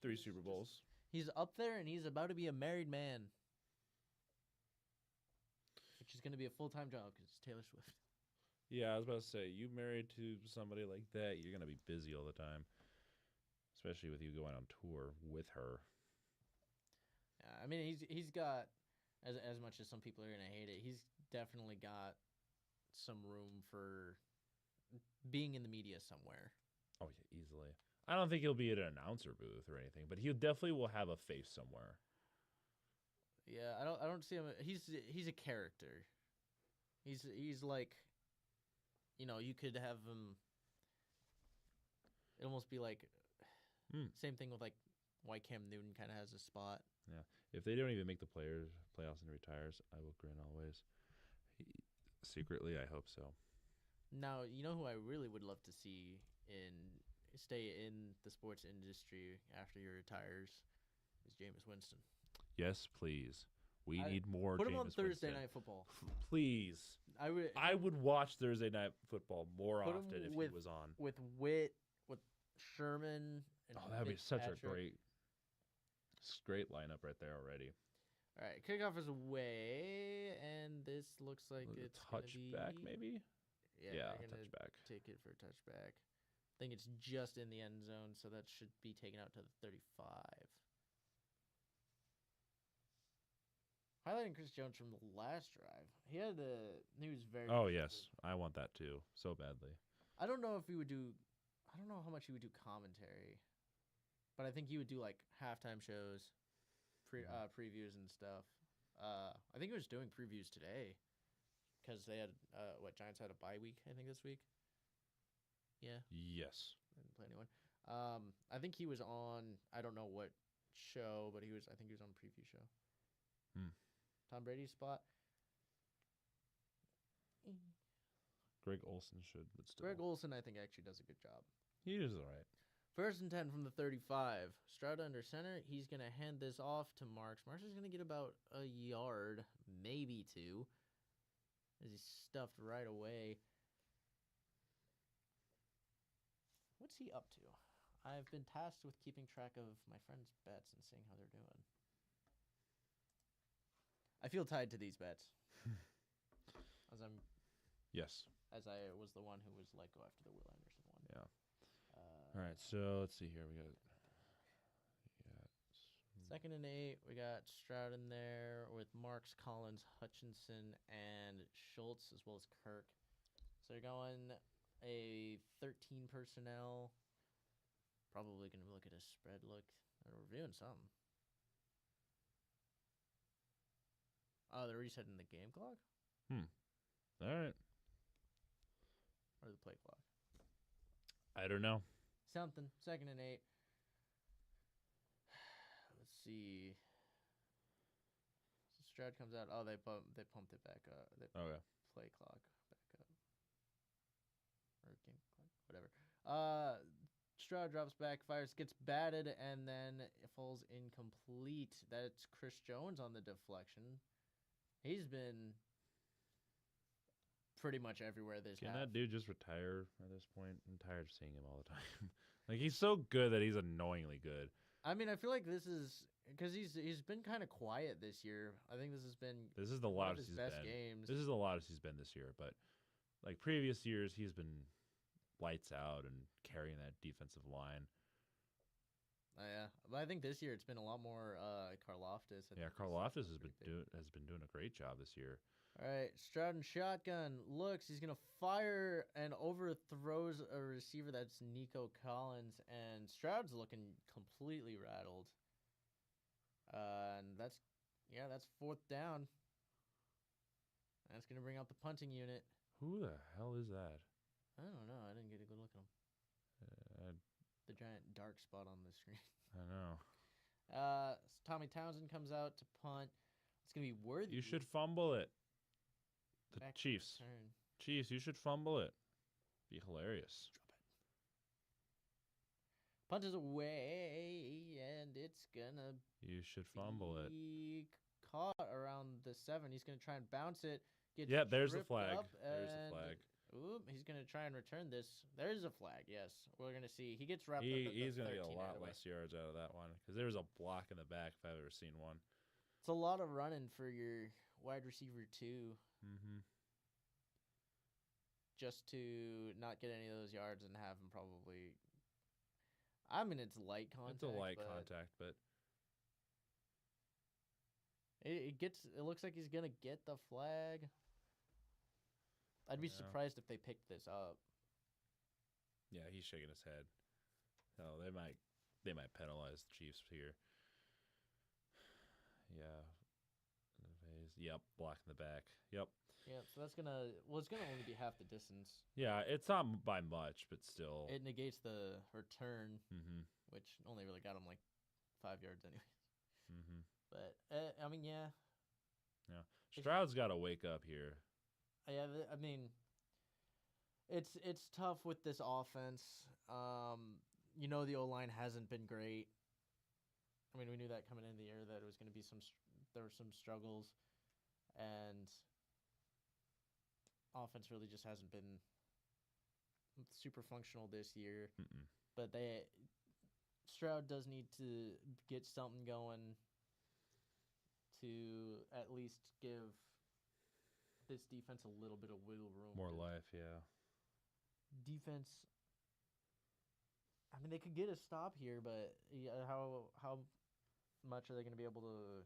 3 Super Bowls. He's up there, and he's about to be a married man. Which is going to be a full-time job because it's Taylor Swift. Yeah, I was about to say, you married to somebody like that, you're gonna be busy all the time, especially with you going on tour with her. I mean, he's got as much as some people are gonna hate it. He's definitely got some room for being in the media somewhere. Oh yeah, easily. I don't think he'll be at an announcer booth or anything, but he definitely will have a face somewhere. Yeah, I don't see him. He's a character. He's like, you could have him. It almost be like same thing with like why Cam Newton kind of has a spot. Yeah. If they don't even make the playoffs and retires, I will grin always. Secretly, I hope so. Now, you know who I really would love to see stay in the sports industry after he retires is Jameis Winston. Yes, please. We need more. Put him on Jameis Thursday Winston. Night Football. Please. I would watch Thursday Night Football more often if he was on. With Witt, with Sherman. And that would be such a Fitzpatrick. great lineup right there already. All right, kickoff is away, and this looks like it's touchback, maybe. Yeah, they're gonna touchback. Take it for a touchback. I think it's just in the end zone, so that should be taken out to the 35. Highlighting Chris Jones from the last drive. He was very. Oh yes, I want that too so badly. I don't know if he would do. I don't know how much he would do commentary, but I think he would do like halftime shows, previews and stuff. I think he was doing previews today, because they had Giants had a bye week. I think this week. Yeah. Yes. Didn't play anyone. I think he was on. I don't know what show, but I think he was on a preview show. Tom Brady's spot. Greg Olsen should, but still. Greg Olsen, I think, actually does a good job. He is all right. 1st and 10 from the 35. Stroud under center. He's going to hand this off to Marks. Marks is going to get about a yard, maybe 2, as he's stuffed right away. What's he up to? I've been tasked with keeping track of my friends' bets and seeing how they're doing. I feel tied to these bets. Yes. As I was the one who was let go after the Will Anderson one. Yeah. All right, so let's see here. We got 2nd and 8. We got Stroud in there with Marks, Collins, Hutchinson, and Schultz, as well as Kirk. So you're going a 13 personnel. Probably going to look at a spread look. They're reviewing something. Oh, they're resetting the game clock? All right. Or the play clock? I don't know. Something. 2nd and 8. Let's see. So Stroud comes out. Oh, they pumped it back up. They play clock back up. Or game clock, whatever. Stroud drops back, fires, gets batted, and then it falls incomplete. That's Chris Jones on the deflection. He's been pretty much everywhere this half. Can that dude just retire at this point? I'm tired of seeing him all the time. Like, he's so good that he's annoyingly good. I mean, I feel like this is because he's been kind of quiet this year. I think this is the loudest his he's best been. games. This is the loudest he's been this year, but like previous years, he's been lights out and carrying that defensive line. Yeah, but I think this year it's been a lot more Karlaftis. Karlaftis has been doing a great job this year. All right, Stroud and shotgun looks. He's gonna fire and overthrows a receiver. That's Nico Collins, and Stroud's looking completely rattled. And that's 4th down. That's gonna bring out the punting unit. Who the hell is that? I don't know. I didn't get a good look at him. The giant dark spot on the screen. I know. Tommy Townsend comes out to punt. It's going to be Worthy. You should fumble it. The Back Chiefs. return. Chiefs, you should fumble it. Be hilarious. Drop it. Punt is away, and it's going to You should fumble it. be caught around the 7. He's going to try and bounce it. There's the flag. There's the flag. Ooh, he's going to try and return this. There's a flag, yes. We're going to see. He gets wrapped up at the He's going to get a 13 lot anyway. less yards out of that one because there was a block in the back if I've ever seen one. It's a lot of running for your wide receiver, too. Mm-hmm. just to not get any of those yards and have him probably. I mean, it's light contact. It's a light but contact, but it gets. It looks like he's gonna get the flag. I'd be Yeah. surprised if they picked this up. yeah, he's shaking his head. Oh, they might penalize the Chiefs here. Yeah. Yep, block in the back. Yep. Yeah, so that's gonna. Well, it's gonna only be half the distance. Yeah, it's not by much, but still. It negates the return, Mm-hmm. which only really got him like 5 yards anyway. Mm-hmm. But I mean, yeah, Stroud's got to wake up here. yeah. I mean, it's tough with this offense. The O line hasn't been great. I mean, we knew that coming into the year that it was going to be there were some struggles, and offense really just hasn't been super functional this year. Mm-mm. But Stroud does need to get something going to at least give this defense a little bit of wiggle room. More life, yeah. Defense. I mean, they could get a stop here, but how much are they going to be able to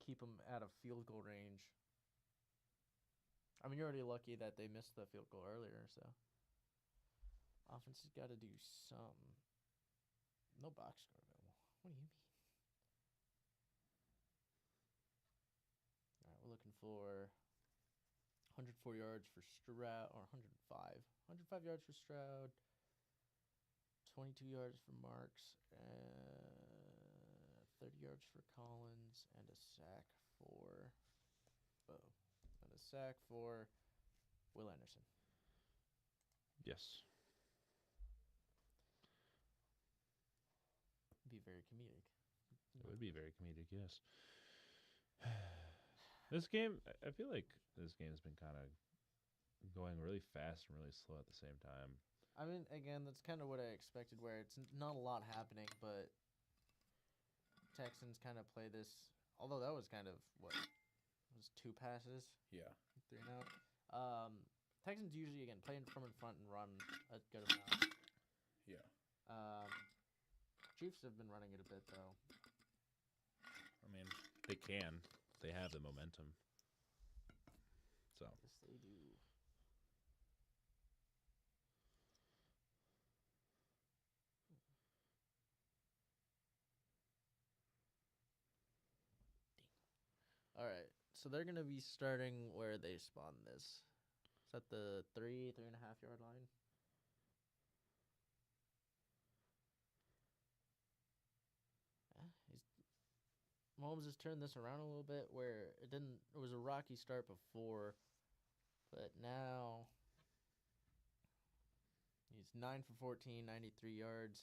keep them out of field goal range? I mean, you're already lucky that they missed the field goal earlier, so offense has got to do something. No box score available. What do you mean? All right, we're looking for 104 yards for Stroud, or 105. 105 yards for Stroud. 22 yards for Marks, 30 yards for Collins, and a sack for Will Anderson. Yes. Be very comedic. It would be very comedic, yes. This game, I feel like this game's been kind of going really fast and really slow at the same time. I mean, again, that's kind of what I expected, where it's not a lot happening, but Texans kind of play this. Although that was kind of what was 2 passes, Yeah. 3 and out. Texans usually again play from in front and run a good amount. Yeah. Chiefs have been running it a bit though. I mean, they can. They have the momentum. So. Yes, they do. All right, so they're gonna be starting where they spawn this. Is that the 3.5 yard line? Mahomes has turned this around a little bit, where it was a rocky start before, but now he's 9 for 14, 93 yards.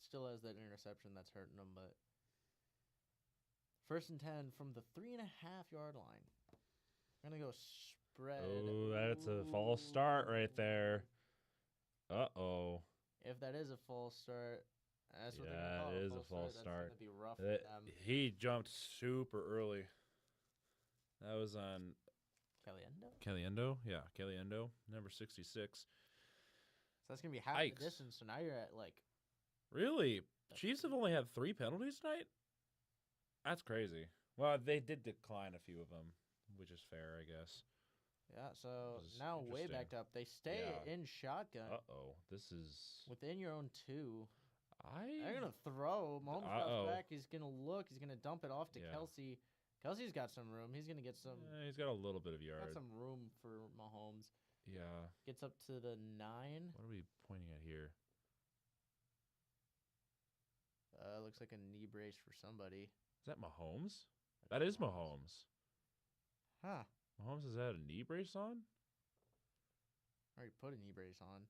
Still has that interception that's hurting him, but 1st and 10 from the 3.5 yard line. I'm gonna go spread. Oh, that's a false start right there. Uh-oh. If that is a false start, that's what they're Yeah, gonna call it is a false false That's start. gonna be rough for them. He jumped super early. That was on Caliendo? Yeah, Caliendo, number 66. So that's gonna be half Yikes. the distance. So now you're at like. Really? Chiefs have only had 3 penalties tonight? That's crazy. Well, they did decline a few of them, which is fair, I guess. Yeah, so This is now way interesting. backed up. They stay Yeah. in shotgun Uh-oh. This is... within your own 2. I... They're gonna throw. Mahomes Uh-oh. drops back. He's gonna look. He's gonna dump it off to Yeah. Kelsey. Kelsey's got some room. He's gonna get some. He's got a little bit of Got yard. some room for Mahomes. Yeah. Gets up to the 9. What are we pointing at here? Looks like a knee brace for somebody. Is that Mahomes? That is Mahomes. Huh. Mahomes has had a knee brace on? Already put a knee brace on.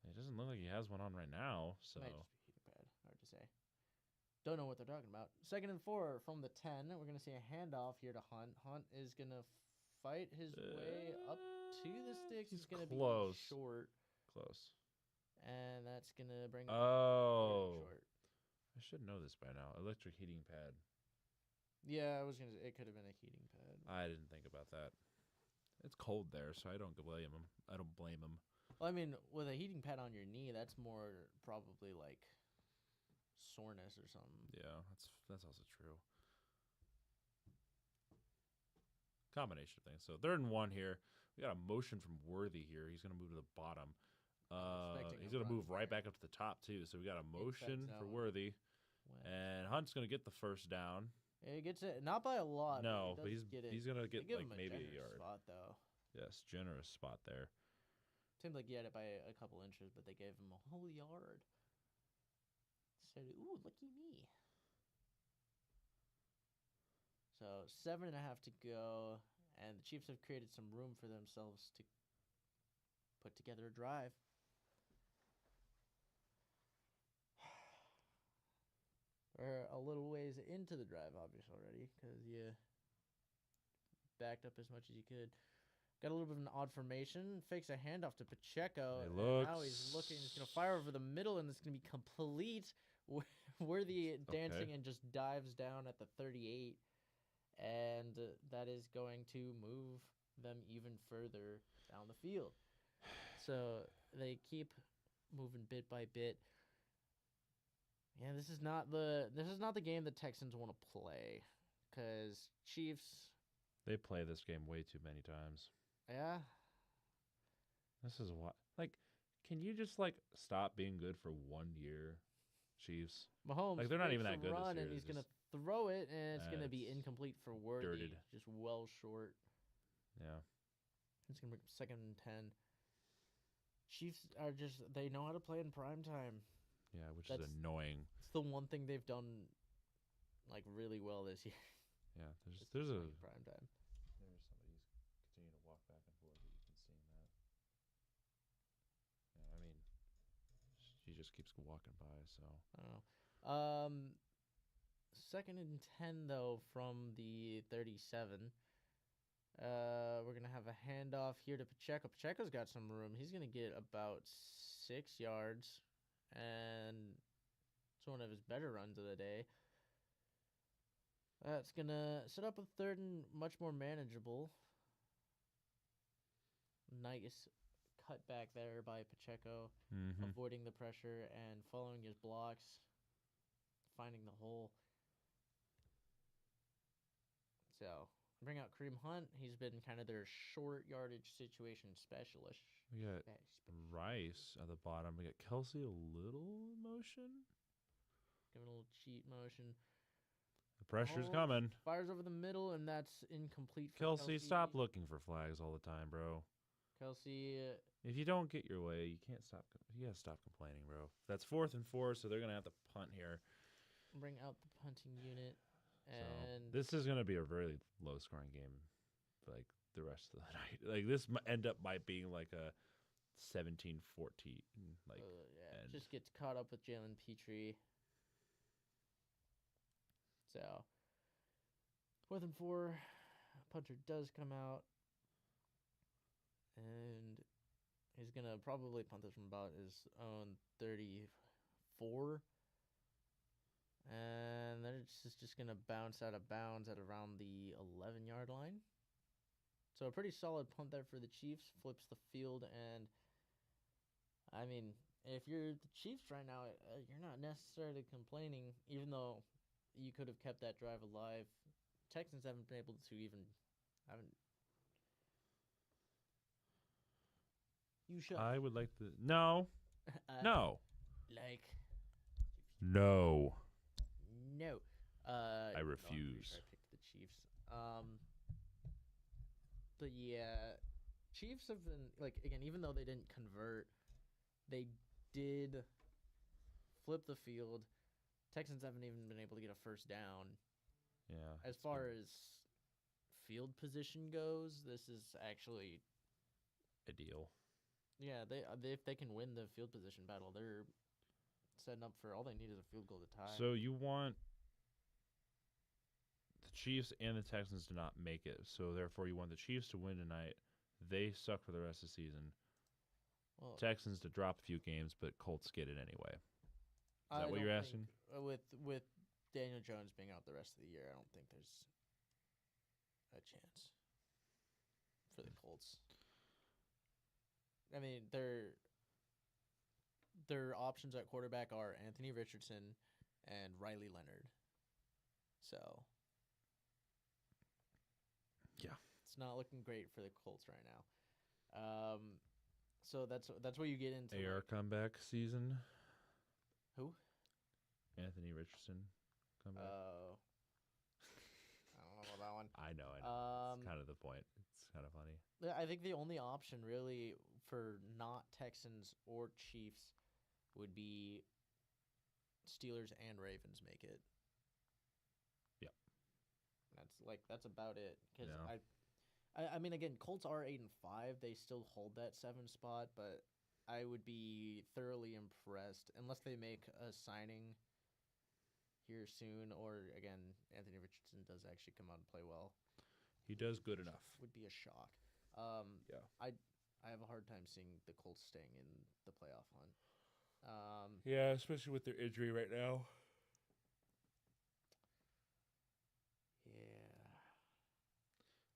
It doesn't look like he has one on right now, so... Might just be heating pad. Hard to say. Don't know what they're talking about. 2nd and 4 from the 10. We're going to see a handoff here to Hunt. Hunt is going to fight his way up to the sticks. He's going to be close. short. Close. And that's going to bring Oh. short. I should know this by now. Electric heating pad. Yeah, I was gonna. It could have been a heating pad. I didn't think about that. It's cold there, so I don't blame him. I don't blame him. Well, I mean, with a heating pad on your knee, that's more probably like soreness or something. Yeah, that's also true. Combination of things. So 3rd and 1 here. We got a motion from Worthy here. He's gonna move to the bottom. Expecting He's a gonna run move right here. back up to the top too. So we got a Inside motion for zone. Worthy, Well, and Hunt's gonna get the first down. it gets it not by a lot. No, but but he he's does get it. he's gonna They get give like him maybe a generous yard. spot though. Yes, generous spot there. Seemed like he had it by a couple inches, but they gave him a whole yard. Said, "Ooh, lucky me." So 7.5 to go, and the Chiefs have created some room for themselves to put together a drive. We're a little ways into the drive, obviously, already, because you backed up as much as you could. Got a little bit of an odd formation. Fakes a handoff to Pacheco. He And now he's looks. looking. He's going to fire over the middle, and it's going to be complete. Worthy dancing and just dives down at the 38. And that is going to move them even further down the field. So they keep moving bit by bit. Yeah, this is not the game the Texans want to play, because Chiefs. They play this game way too many times. Yeah, This is what can you just stop being good for 1 year, Chiefs? Mahomes. Like, they're not even fakes that a good this run, year, and he's it's gonna just- throw it, and it's gonna be it's incomplete for Worthy. dirted. Just well short. Yeah. It's gonna be 2nd and 10. Chiefs are they know how to play in prime time. Yeah, which That's- is annoying. It's the one thing they've done really well this year. Yeah, is there's playing a in prime time. there's somebody's continuing to walk back and forth. You can see that. Yeah, I mean, she just keeps walking by. So I don't know. 2nd and 10 though from the 37. We're gonna have a handoff here to Pacheco. Pacheco's got some room. He's gonna get about 6 yards, and it's one of his better runs of the day. That's gonna set up a 3rd and much more manageable. Nice cut back there by Pacheco, avoiding the pressure and following his blocks, finding the hole. So bring out Kareem Hunt. He's been kind of their short yardage situation specialist. we got Rice at the bottom. We got Kelsey a little motion. Giving a little cheat motion. The pressure's Oh, coming. Fires over the middle, and that's incomplete for Kelsey, stop looking for flags all the time, bro. Kelsey, If you don't get your way, you can't stop. You gotta stop complaining, bro. That's 4th and 4, so they're gonna have to punt here. bring out the punting unit. So And this is gonna be a really low-scoring game, like the rest of the night. Like this might end up being like a 17-14. Like yeah, end. just gets caught up with Jalen Petrie. So 4th and 4, punter does come out, and he's gonna probably punt this from about his own 34. And then it's just going to bounce out of bounds at around the 11-yard line. So a pretty solid punt there for the Chiefs. Flips the field. And, I mean, if you're the Chiefs right now, you're not necessarily complaining, even though you could have kept that drive alive. Texans haven't been able to even... You should. I would like to. No. No. Like... No. No. I no, I'm pretty refuse. sure I picked the Chiefs. But yeah, Chiefs have been again, even though they didn't convert, they did flip the field. Texans haven't even been able to get a first down. Yeah. As far as field position goes, this is actually ideal. yeah. They if they can win the field position battle, they're setting up for all they need is a field goal to tie. So you want the Chiefs and the Texans to not make it. So therefore, you want the Chiefs to win tonight. They suck for the rest of the season. well, Texans to drop a few games, but Colts get it anyway. Is I that what don't you're think- asking? With Daniel Jones being out the rest of the year, I don't think there's a chance for the Colts. I mean, their options at quarterback are Anthony Richardson and Riley Leonard. So, Yeah. it's not looking great for the Colts right now. So that's where you get into AR comeback season. Who? Anthony Richardson comeback. I don't know about that one. I know. It's kind of the point. It's kind of funny. Yeah, I think the only option really for not Texans or Chiefs would be Steelers and Ravens make it. Yep. That's about it. Because Yeah. I mean, again, Colts are 8-5. They still hold that 7 spot, but I would be thoroughly impressed unless they make a signing here soon, or again, Anthony Richardson does actually come out and play well. He does good enough. Would be a shock. Yeah. I have a hard time seeing the Colts staying in the playoff hunt. Yeah, especially with their injury right now. Yeah.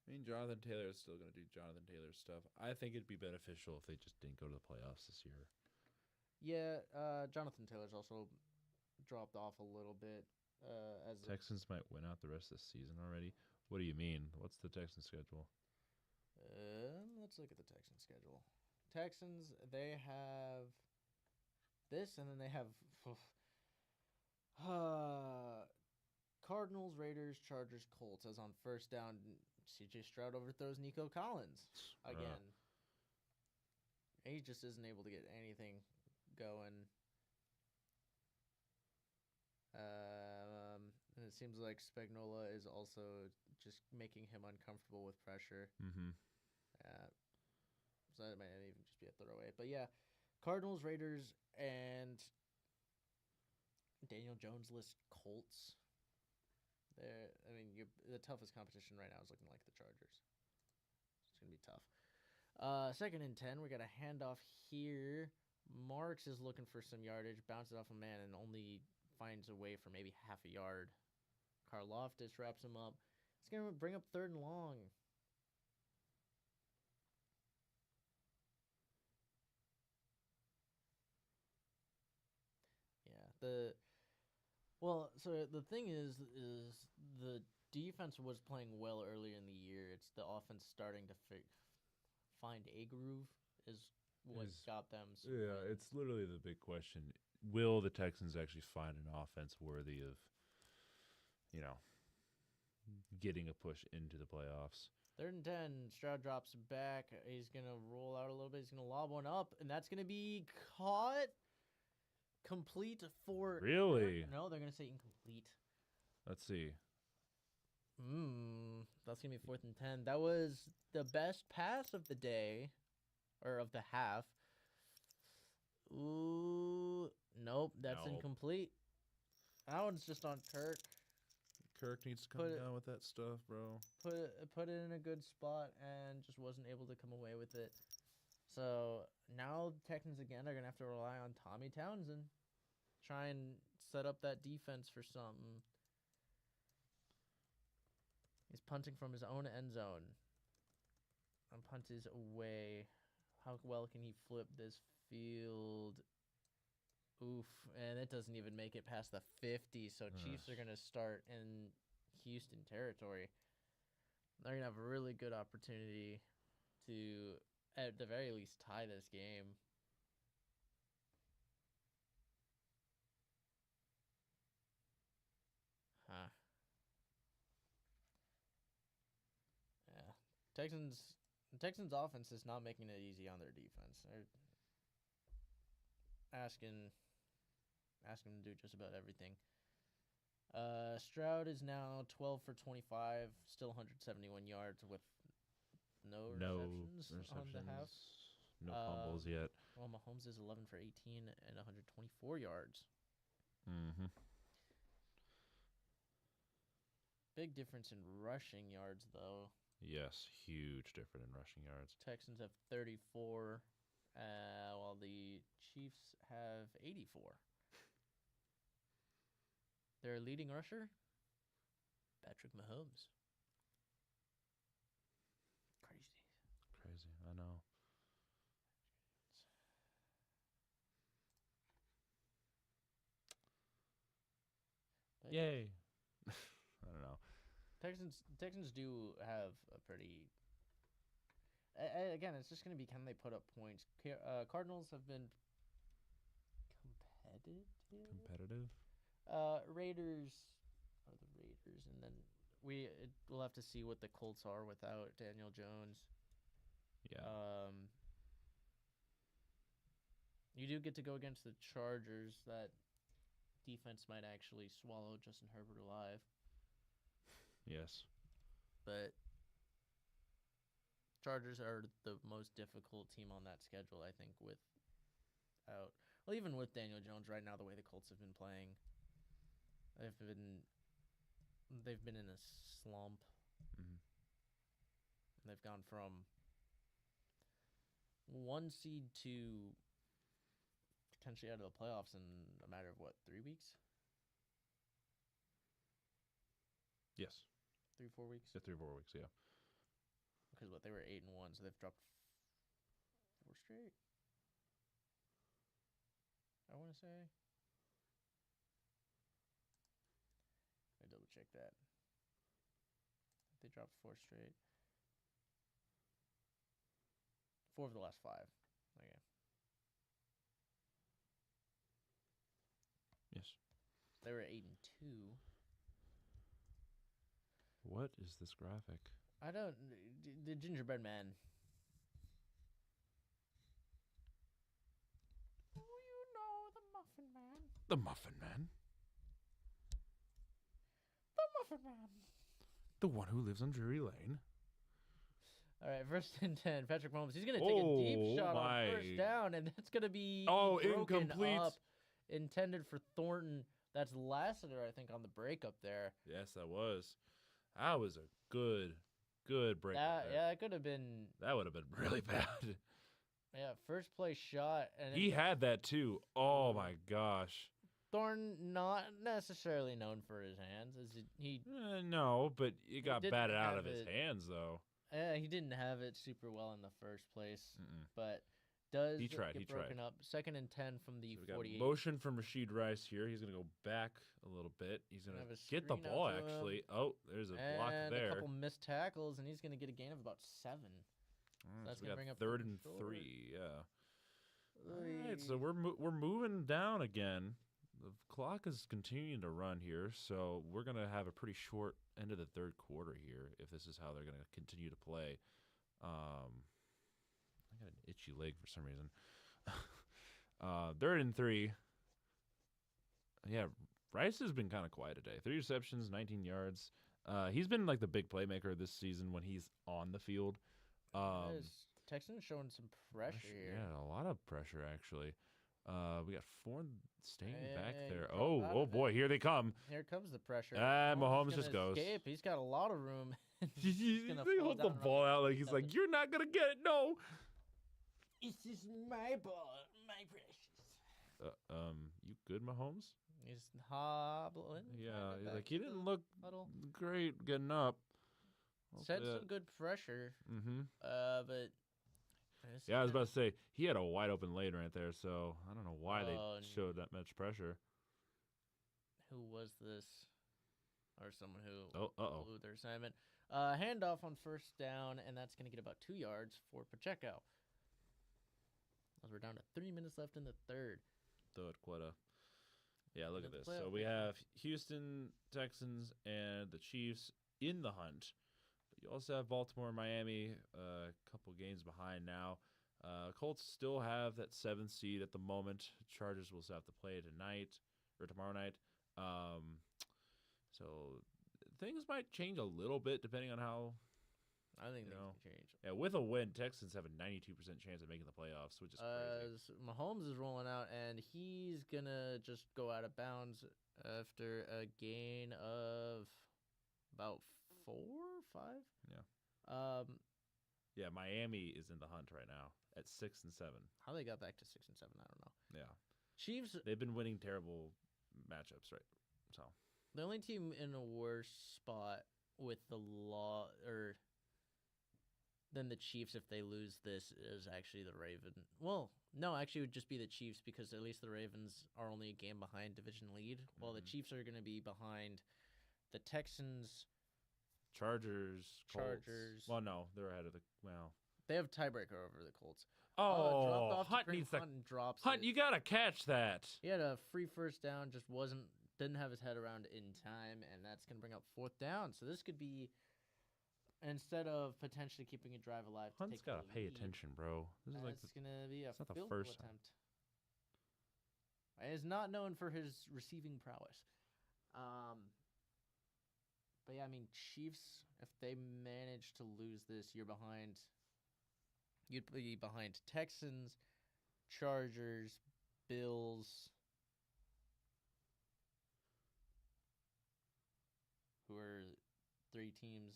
I mean, Jonathan Taylor is still going to do Jonathan Taylor stuff. I think it'd be beneficial if they just didn't go to the playoffs this year. Yeah, Jonathan Taylor's also dropped off a little bit. Texans might win out the rest of the season already. What do you mean? What's the Texans schedule? Let's look at the Texans schedule. Texans, they have this, and then they have Cardinals, Raiders, Chargers, Colts. As on first down, C.J. Stroud overthrows Nico Collins again. He just isn't able to get anything going. And it seems like Spagnuolo is also just making him uncomfortable with pressure. Mm-hmm. So that might even just be a throwaway. But yeah, Cardinals, Raiders, and Daniel Jones list Colts. The toughest competition right now is looking like the Chargers. It's going to be tough. 2nd and 10, we got a handoff here. Marks is looking for some yardage, bounces off a man, and only finds a way for maybe half a yard. Karloftis wraps him up. It's going to bring up 3rd and long. So the thing is the defense was playing well earlier in the year. It's the offense starting to find a groove is what got them. Yeah, it's literally the big question. Will the Texans actually find an offense worthy of, getting a push into the playoffs? 3rd and 10, Stroud drops back. He's going to roll out a little bit. He's going to lob one up, and that's going to be caught. Complete for... Really? No, they're going to say incomplete. Let's see. That's going to be 4th and 10. That was the best pass of the day, or of the half. Ooh, nope, that's incomplete. That one's just on Kirk. Kirk needs to come down with that stuff, bro. Put it in a good spot and just wasn't able to come away with it. So now the Texans again are going to have to rely on Tommy Townsend. Try and set up that defense for something. He's punting from his own end zone. And punt is away. How well can he flip this field? Oof. And it doesn't even make it past the 50. So Chiefs are going to start in Houston territory. They're going to have a really good opportunity to, at the very least, tie this game. Yeah. Texans offense is not making it easy on their defense. They're asking them to do just about everything. Stroud is now 12 for 25, still 171 yards with no receptions on the half. No fumbles yet. Well, Mahomes is 11 for 18 and 124 yards. Mm-hmm. Big difference in rushing yards, though. Yes, huge difference in rushing yards. Texans have 34, while the Chiefs have 84. Their leading rusher, Patrick Mahomes. Crazy. Crazy. I know. Yay. I don't know. Texans do have a pretty. Again, it's just going to be can they put up points. Cardinals have been competitive. Competitive? Raiders are the Raiders, and then we'll have to see what the Colts are without Daniel Jones. Yeah. You do get to go against the Chargers. That defense might actually swallow Justin Herbert alive. Yes. But Chargers are the most difficult team on that schedule, I think, even with Daniel Jones right now, the way the Colts have been playing. They've been in a slump. Mm-hmm. They've gone from 1 seed to potentially out of the playoffs in a matter of 3 weeks? Yes. 3-4 weeks? Yeah, 3 or 4 weeks, yeah. Because they were 8-1, so they've dropped 4 straight. I want to say. I double check that. They dropped 4 straight. 4 of the last 5. Okay. Yes. They were 8-2. What is this graphic? I don't. The gingerbread man. Oh, you know the muffin man. The Muffin Man. The muffin man. The one who lives on Drury Lane. All right, 1st and 10. Patrick Mahomes. He's going to take a deep shot on 1st down, and that's going to be broken incomplete. up. Intended for Thornton. That's Lassiter, I think, on the break up there. Yes, that was. That was a good break. Yeah, it could have been. That would have been really bad. Yeah, first play shot. And He had that too. Oh my gosh. Thornton, not necessarily known for his hands. No, but it got didn't batted out have of his it. hands though. He didn't have it super well in the first place, Mm-mm. but does He tried, get he broken tried. up. 2nd and 10 from the So we got 48. motion from Rashid Rice here. He's gonna go back a little bit. He's gonna Have a get the screen out ball to him. actually. Oh, there's a block And there. a couple missed tackles, and he's going to get a gain of about 7. That's So we gonna got bring up 3rd third and and short. 3. Yeah. All right, so we're moving down again. The clock is continuing to run here, so we're gonna have a pretty short end of the 3rd quarter here if this is how they're gonna continue to play. I got an itchy leg for some reason. 3rd and 3. Yeah, Rice has been kind of quiet today. 3 receptions, 19 yards. He's been like the big playmaker this season when he's on the field. Texans showing some pressure here. Yeah, a lot of pressure actually. We got 4 staying back Hey, there. crawled out Oh of boy, it. here they come. Here comes the pressure. Mahomes is just gonna goes. escape. He's got a lot of room. He gonna holds fall the down and ball run out like he's like, "You're not gonna get it, no." This is my ball, my precious. You good, Mahomes? He's hobbling. Yeah, he's back like he to didn't the look huddle. great getting up. Set some good pressure. Mm-hmm. But Yeah, I was about to say he had a wide open lane right there, so I don't know why they showed that much pressure. Who was this? Or someone who Oh, blew their assignment. Handoff on 1st down, and that's going to get about 2 yards for Pacheco. As we're down to 3 minutes left in the 3rd. Third quarter. Yeah, look at Into this. the So playoff we picture. have Houston Texans and the Chiefs in the hunt. But you also have Baltimore and Miami a couple games behind now. Colts still have that 7th seed at the moment. Chargers will still have to play tonight or tomorrow night. So things might change a little bit depending on how. I think things know. can change. Yeah, with a win, Texans have a 92% chance of making the playoffs, which is crazy. Mahomes is rolling out, and he's going to just go out of bounds after a gain of about 4 or 5. Yeah. Yeah, Miami is in the hunt right now at 6 and 7. How they got back to 6 and 7, I don't know. Yeah. Chiefs. They've been winning terrible matchups, right? So The only team in a worse spot with the law or than the Chiefs if they lose this is actually the Ravens. Well, no, actually it would just be the Chiefs because at least the Ravens are only a game behind division lead, while the Chiefs are going to be behind the Texans, Chargers. Colts. Chargers. Well, no, they're ahead of the. Well, They have tiebreaker over the Colts. oh, Dropped off Hunt to Kareem needs to. Hunt and drops Hunt, it. you gotta catch that. He had a free first down, just didn't have his head around in time, and that's going to bring up fourth down. So this could be, instead of potentially keeping a drive alive, to Hunt's take gotta the pay lead, attention, bro. This is like that's going to be a it's not the field goal first time. attempt. He is not known for his receiving prowess. But yeah, I mean, Chiefs, if they manage to lose this, you'd be behind Texans, Chargers, Bills, who are three teams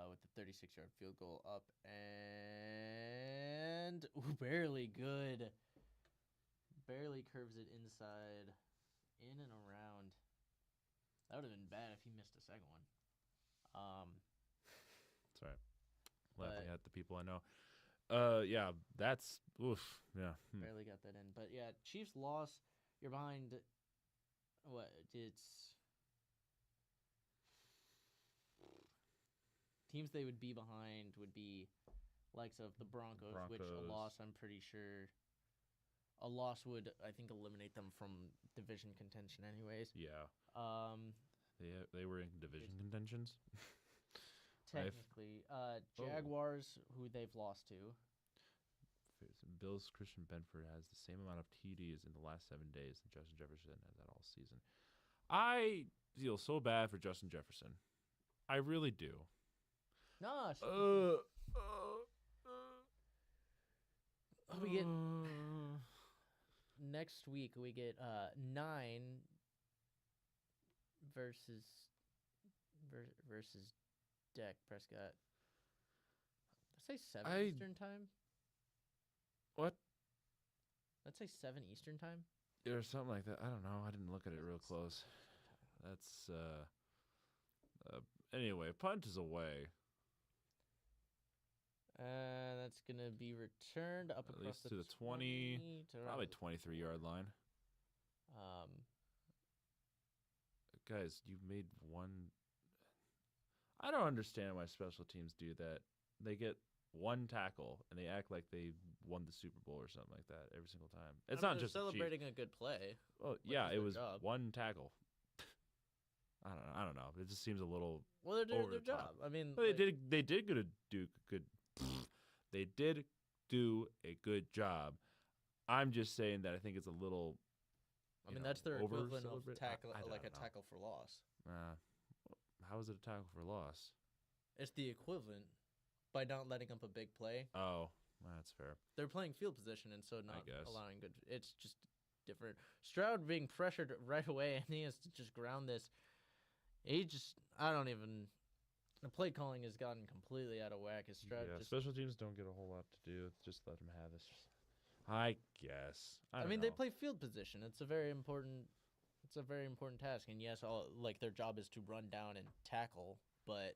with the 36-yard field goal up, and barely good. Barely curves it inside, in and around. That would have been bad if he missed a second one. Sorry. Laughing But- at the people I know. Yeah, that's oof. Yeah. Barely got that in. But yeah, Chiefs loss. You're behind. What? It's teams they would be behind would be likes of the Broncos, which a Broncos. loss, I'm pretty sure. A loss would, I think, eliminate them from division contention, anyways. Yeah. They were in division contentions. Technically, Jaguars, who they've lost to. Bills Christian Benford has the same amount of TDs in the last 7 days that Justin Jefferson has had all season. I feel so bad for Justin Jefferson. I really do. No, we get next week. We get 9 versus Dak Prescott. Let's say 7 Eastern time. What? Let's say 7 Eastern time. Or something like that. I don't know. I didn't look at it real close. That's anyway, punt is away. That's gonna be returned up At across least to the 20, probably 23-yard line. Guys, you made one. I don't understand why special teams do that. They get one tackle and they act like they won the Super Bowl or something like that every single time. It's not just celebrating a good play. Oh yeah, is it their was job. one tackle. I don't know. It just seems a little. Well, they're doing over their the top. job. I mean, Well, they did do good. They did do a good job. I'm just saying that I think it's a little. I mean, that's their equivalent of over-celebrate- tackle, I like a don't know. tackle for loss. How is it a tackle for loss? It's the equivalent by not letting up a big play. Oh, that's fair. They're playing field position and so not guess. allowing good. It's just different. Stroud being pressured right away, and he has to just ground this. I don't even. The play calling has gotten completely out of whack. As Stroud Yeah, just. special teams don't get a whole lot to do. Just let them have this. I guess. I mean, don't they know. play field position. It's a very important. It's a very important task, and yes, their job is to run down and tackle, but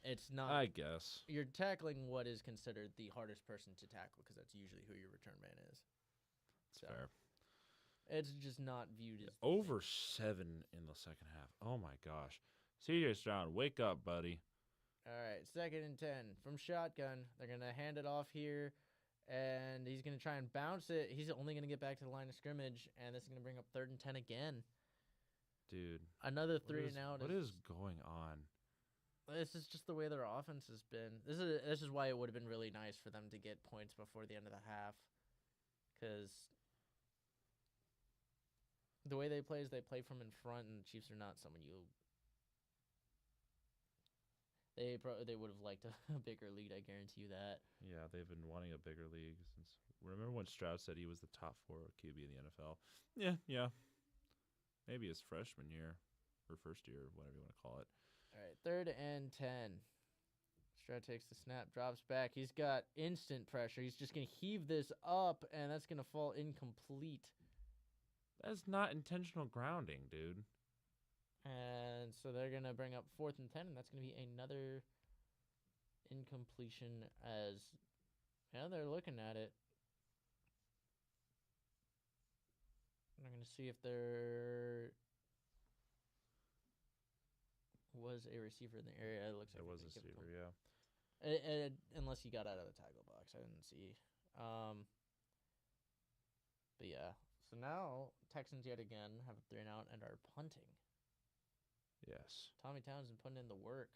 it's not. I guess. You're tackling what is considered the hardest person to tackle because that's usually who your return man is. It's fair. It's just not viewed as Over 7 in the second half. Oh my gosh. CJ Stroud, wake up, buddy. All right, 2nd and 10 from shotgun. They're gonna hand it off here, and he's gonna try and bounce it. He's only gonna get back to the line of scrimmage, and this is gonna bring up 3rd and 10 again. Dude. Another 3 and out. What is going on? This is just the way their offense has been. This is why it would have been really nice for them to get points before the end of the half, because the way they play is they play from in front, and the Chiefs are not someone you. They would have liked a bigger lead. I guarantee you that. Yeah, they've been wanting a bigger league since. Remember when Stroud said he was the top 4 QB in the NFL? Yeah. Maybe his freshman year or first year, whatever you want to call it. All right, 3rd and 10. Stroud takes the snap, drops back. He's got instant pressure. He's just going to heave this up, and that's going to fall incomplete. That's not intentional grounding, dude. And so they're going to bring up 4th and 10, and that's going to be another incompletion as, yeah, they're looking at it. I'm going to see if there was a receiver in the area. It looks like There was a they give it to receiver, him. yeah. Unless he got out of the tackle box. I didn't see. But yeah. So now Texans yet again have a 3-and-out and are punting. Yes. Tommy Townsend putting in the work.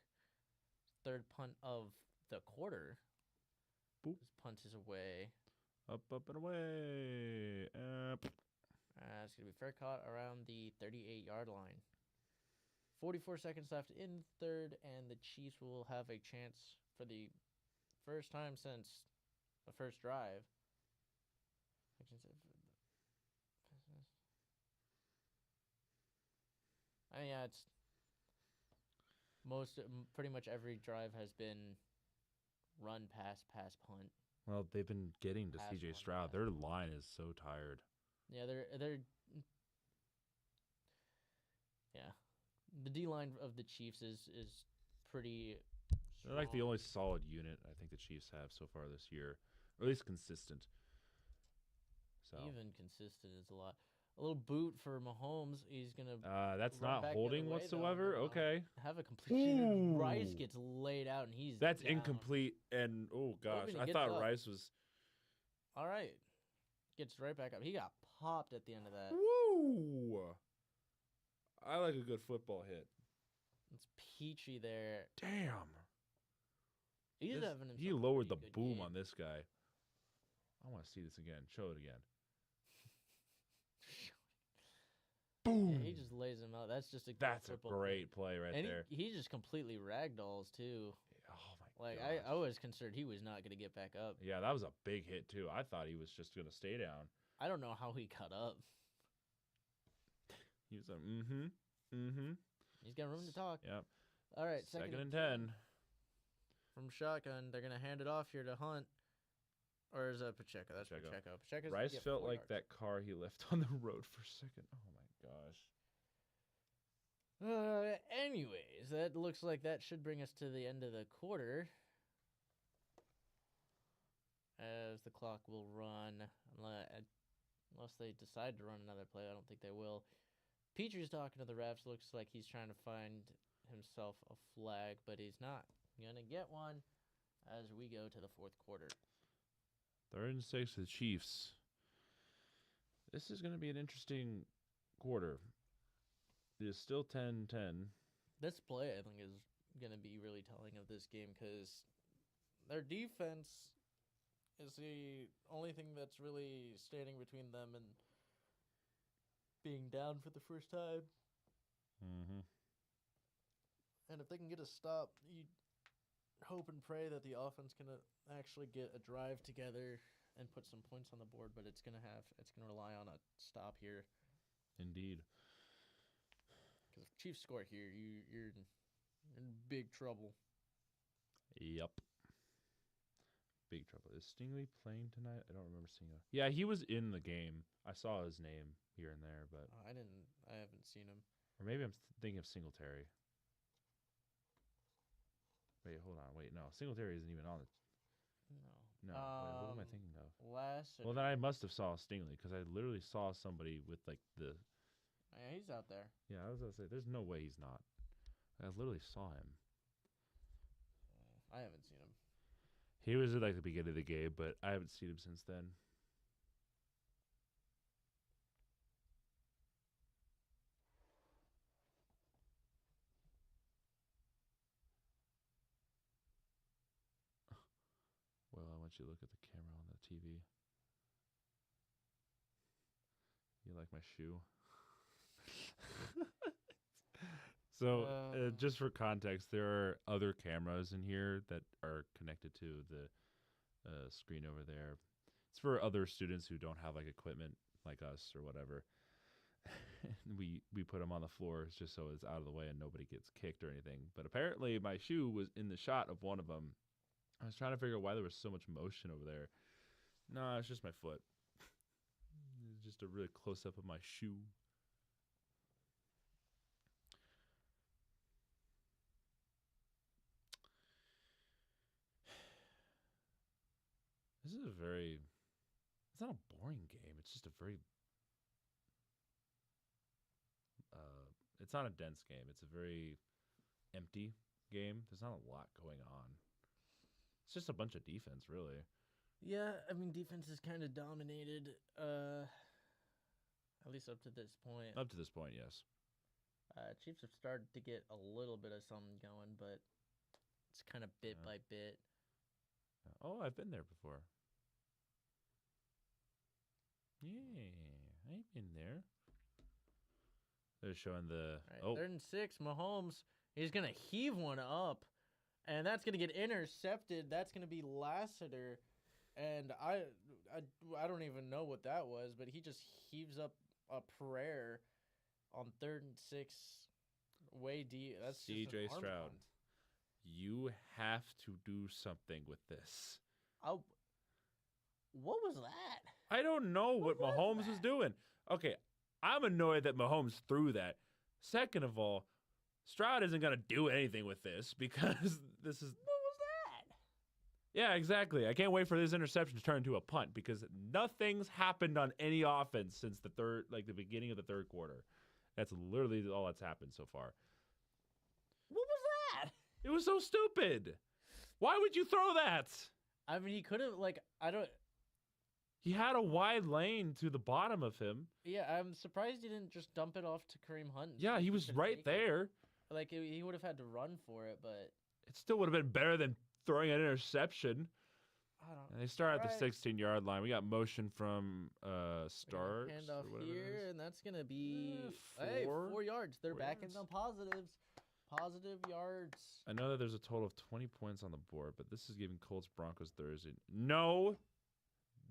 3rd punt of the quarter. Boop. His punt is away. Up, and away. It's going to be fair caught around the 38-yard line. 44 seconds left in 3rd, and the Chiefs will have a chance for the first time since the first drive. Yeah, it's pretty much every drive has been run, pass, punt. Well, they've been getting to Pass C.J. one, Stroud. pass Their one. line is so tired. Yeah, they're yeah. The D line of the Chiefs is pretty They're like the strong. only solid unit I think the Chiefs have so far this year, or at least consistent. So Even consistent is a lot. A little boot for Mahomes. He's gonna that's run not back the holding other way, though, whatsoever. no. Okay, have a completion. And Rice Ooh. gets laid out, and he's that's down. incomplete. And oh gosh, Hoping he I gets thought up. Rice was. All right, gets right back up. He got popped at the end of that. Woo! I like a good football hit. It's Peachy there. Damn. He's This- having himself he a lowered the pretty good boom game. on this guy. I want to see this again. Show it again. Boom. Yeah, he just lays him out. That's just a good That's a football great play right and there. he just completely ragdolls too. Oh my Like gosh. I was concerned he was not gonna get back up. Yeah, that was a big hit too. I thought he was just gonna stay down. I don't know how he cut up. He was like, mm-hmm. He's got room to talk. Yep. All right, Second and 10. from shotgun. They're gonna hand it off here to Hunt, or is that Pacheco? That's Pacheco. Pacheco. Pacheco's Rice get felt 4 like yards. that car he left on the road for a second. Oh my gosh. Anyways, that looks like that should bring us to the end of the quarter. As the clock will run, unless they decide to run another play. I don't think they will. Petry's talking to the refs. Looks like he's trying to find himself a flag, but he's not gonna get one as we go to the 4th quarter. 3rd and 6 to the Chiefs. This is going to be an interesting quarter. It is still 10-10. This play, I think, is going to be really telling of this game because their defense is the only thing that's really standing between them and being down for the first time. Mm-hmm. And if they can get a stop, you hope and pray that the offense can actually get a drive together and put some points on the board, but it's going to rely on a stop here. Indeed. Because if Chiefs score here, you're in big trouble. Yep. Big trouble. Is Stingley playing tonight? I don't remember seeing him. Yeah, he was in the game. I saw his name here and there, but I haven't seen him. or maybe I'm thinking of Singletary. Wait, hold on. Wait, no. Singletary isn't even on it. No. No. Wait, what am I thinking of? Well, then I must have saw Stingley because I literally saw somebody with like the. Yeah, he's out there. Yeah, I was gonna say, there's no way he's not. I literally saw him. I haven't seen him. He was at like the beginning of the game, but I haven't seen him since then. Well, I want you to look at the camera on the TV. You like my shoe? So, just for context, there are other cameras in here that are connected to the screen over there. It's for other students who don't have like equipment like us or whatever. we put them on the floor just so it's out of the way and nobody gets kicked or anything. But apparently, my shoe was in the shot of one of them. I was trying to figure out why there was so much motion over there. No, it's just my foot. It's just a really close up of my shoe. This is a very. It's not a boring game. It's just a very. It's not a dense game. It's a very empty game. There's not a lot going on. It's just a bunch of defense, really. Yeah, I mean, defense is kind of dominated, at least up to this point. Up to this point, yes. Chiefs have started to get a little bit of something going, but it's kind of bit by bit. Oh, I've been there before. Yeah, I've been there. They're showing the... Right, 3rd and 6, Mahomes, he's going to heave one up, and that's going to get intercepted. That's going to be Lassiter, and I don't even know what that was, but he just heaves up a prayer on 3rd and 6, way deep. That's C.J. just an arm Stroud. punt. You have to do something with this. Oh, what was that? I don't know what was Mahomes was that? doing. Okay, I'm annoyed that Mahomes threw that. Second of all, Stroud isn't going to do anything with this because this is... What was that? Yeah, exactly. I can't wait for this interception to turn into a punt because nothing's happened on any offense since the beginning of the third quarter. That's literally all that's happened so far. What was that? It was so stupid. Why would you throw that? I mean, he could have, He had a wide lane to the bottom of him. Yeah, I'm surprised he didn't just dump it off to Kareem Hunt. Yeah, he was right there. He would have had to run for it, but It still would have been better than throwing an interception. I don't. And they start at the Alright. 16-yard line. We got motion from Starks. Hand off or whatever it here, is. and that's gonna be Yeah, 4 yards. They're 4 back in yards. the positives. Positive yards. I know that there's a total of 20 points on the board, but this is giving Colts Broncos Thursday. No,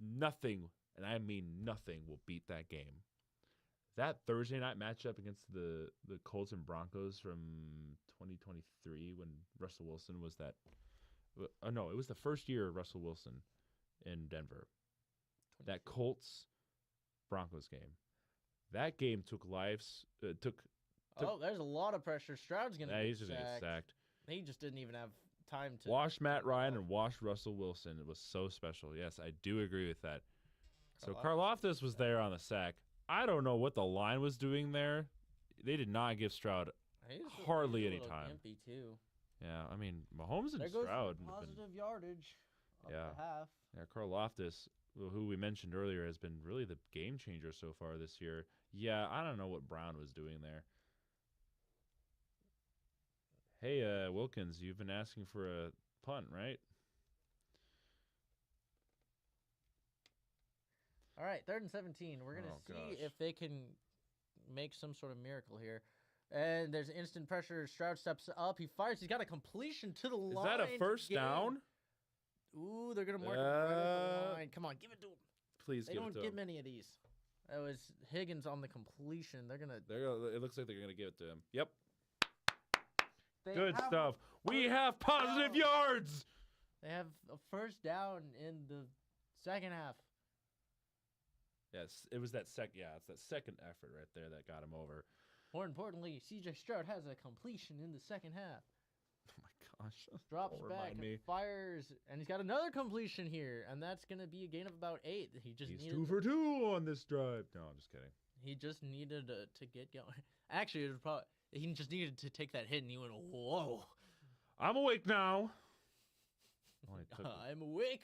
nothing, and I mean nothing, will beat that game. That Thursday night matchup against the Colts and Broncos from 2023 when Russell Wilson was that. No, it was the first year of Russell Wilson in Denver. That Colts Broncos game. That game took lives. Oh, there's a lot of pressure. Stroud's gonna Yeah, get he's just gonna get sacked. He just didn't even have time to Wash Matt Ryan and wash Russell Wilson. It was so special. Yes, I do agree with that. So Karlaftis was there on the sack. I don't know what the line was doing there. They did not give Stroud He's a- hardly he's a any little time. gimpy, too. Yeah, I mean, Mahomes and There goes Stroud. some have been- positive yardage. Up Yeah. to half. Yeah, Karlaftis, who we mentioned earlier, has been really the game changer so far this year. Yeah, I don't know what Brown was doing there. Hey, Wilkins, you've been asking for a punt, right? All right, 3rd and 17. We're gonna Oh, see gosh. if they can make some sort of miracle here. And there's instant pressure. Stroud steps up. He fires. He's got a completion to the Is line. that a to first gain. down? Ooh, they're gonna mark him right at the line. Come on, give it to him. Please They give don't it to get him. many of these. That was Higgins on the completion. They're gonna. It looks like they're going to give it to him. Yep. They Good have stuff. We first have positive down. yards. They have a first down in the second half. Yes, it was that it's that second effort right there that got him over. More importantly, C.J. Stroud has a completion in the second half. Oh my gosh. Drops Don't back remind and me. fires, and he's got another completion here, and that's gonna be a gain of about 8. He just He's needed 2 for 2 on this drive. No, I'm just kidding. He just needed to get going. Actually, it was probably he just needed to take that hit, and he went, "Whoa, I'm awake now. Only took I'm awake."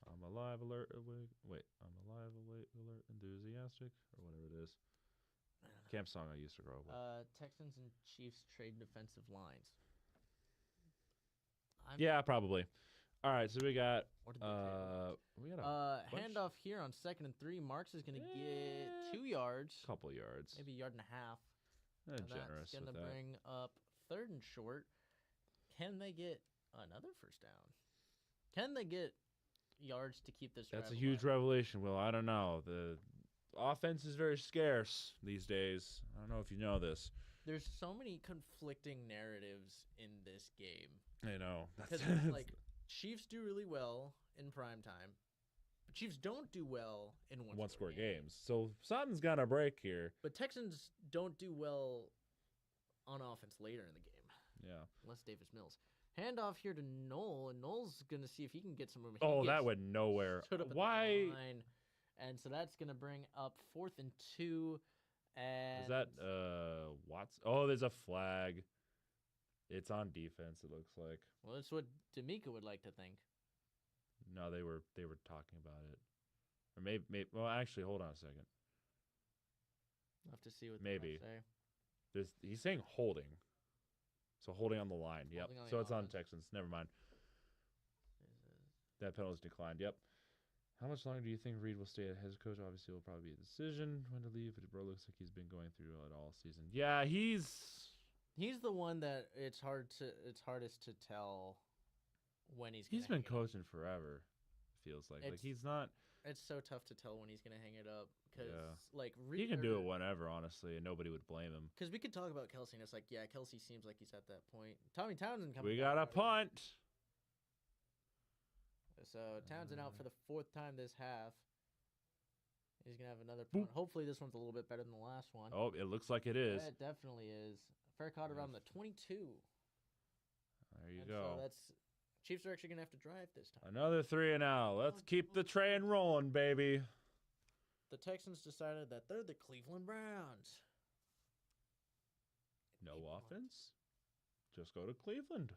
I'm alive, alert, awake. Wait, I'm alive, awake, alert, enthusiastic, or whatever it is. Camp song I used to grow up with. Texans and Chiefs trade defensive lines. Yeah, probably. All right, so we got What did they trade? we got a bunch- Handoff here on 2nd and 3. Marks is gonna get 2 yards, couple yards. maybe a yard and a half. And Generous that's gonna with that. bring up 3rd and short. Can they get another first down? Can they get yards to keep this? That's a drive huge alive? revelation. Will, I don't know. The offense is very scarce these days. I don't know if you know this. There's so many conflicting narratives in this game I know. because it's like Chiefs do really well in prime time, but Chiefs don't do well in one score games. So something's got to break here. But Texans don't do well on offense later in the game, Yeah. unless Davis Mills. Handoff here to Noel, and Noel's gonna see if he can get some room. Oh, that went nowhere. Why? And so that's gonna bring up 4th and 2. And Is that Watts? Oh, there's a flag. It's on defense. It looks like. well, that's what D'Amico would like to think. No, they were talking about it, or maybe. Well, actually, hold on a second. We'll have to see what Maybe. they say. He's saying holding, so holding on the line. Yep. Holding on So the it's on line. Texans. Never mind. That penalty's declined. Yep. How much longer do you think Reed will stay as head coach? Obviously, it will probably be a decision when to leave. But bro looks like he's been going through it all season. Yeah, he's He's the one that it's hardest to tell when he's. been hang it up. coaching forever. Feels like he's not. It's so tough to tell when he's gonna hang it up because like He can do it whenever, honestly, and nobody would blame him. Because we could talk about Kelsey, and it's like, yeah, Kelsey seems like he's at that point. Tommy Townsend coming. We got a punt. So Townsend out for the 4th time this half. He's gonna have another punt. Hopefully this one's a little bit better than the last one. Oh, it looks like it is. Yeah, it definitely is. Fair caught around the 22. There you And go. So that's Chiefs are actually gonna have to drive this time. Another 3 and out. Let's keep the train rolling, baby. The Texans decided that they're the Cleveland Browns. No offense. Just go to Cleveland.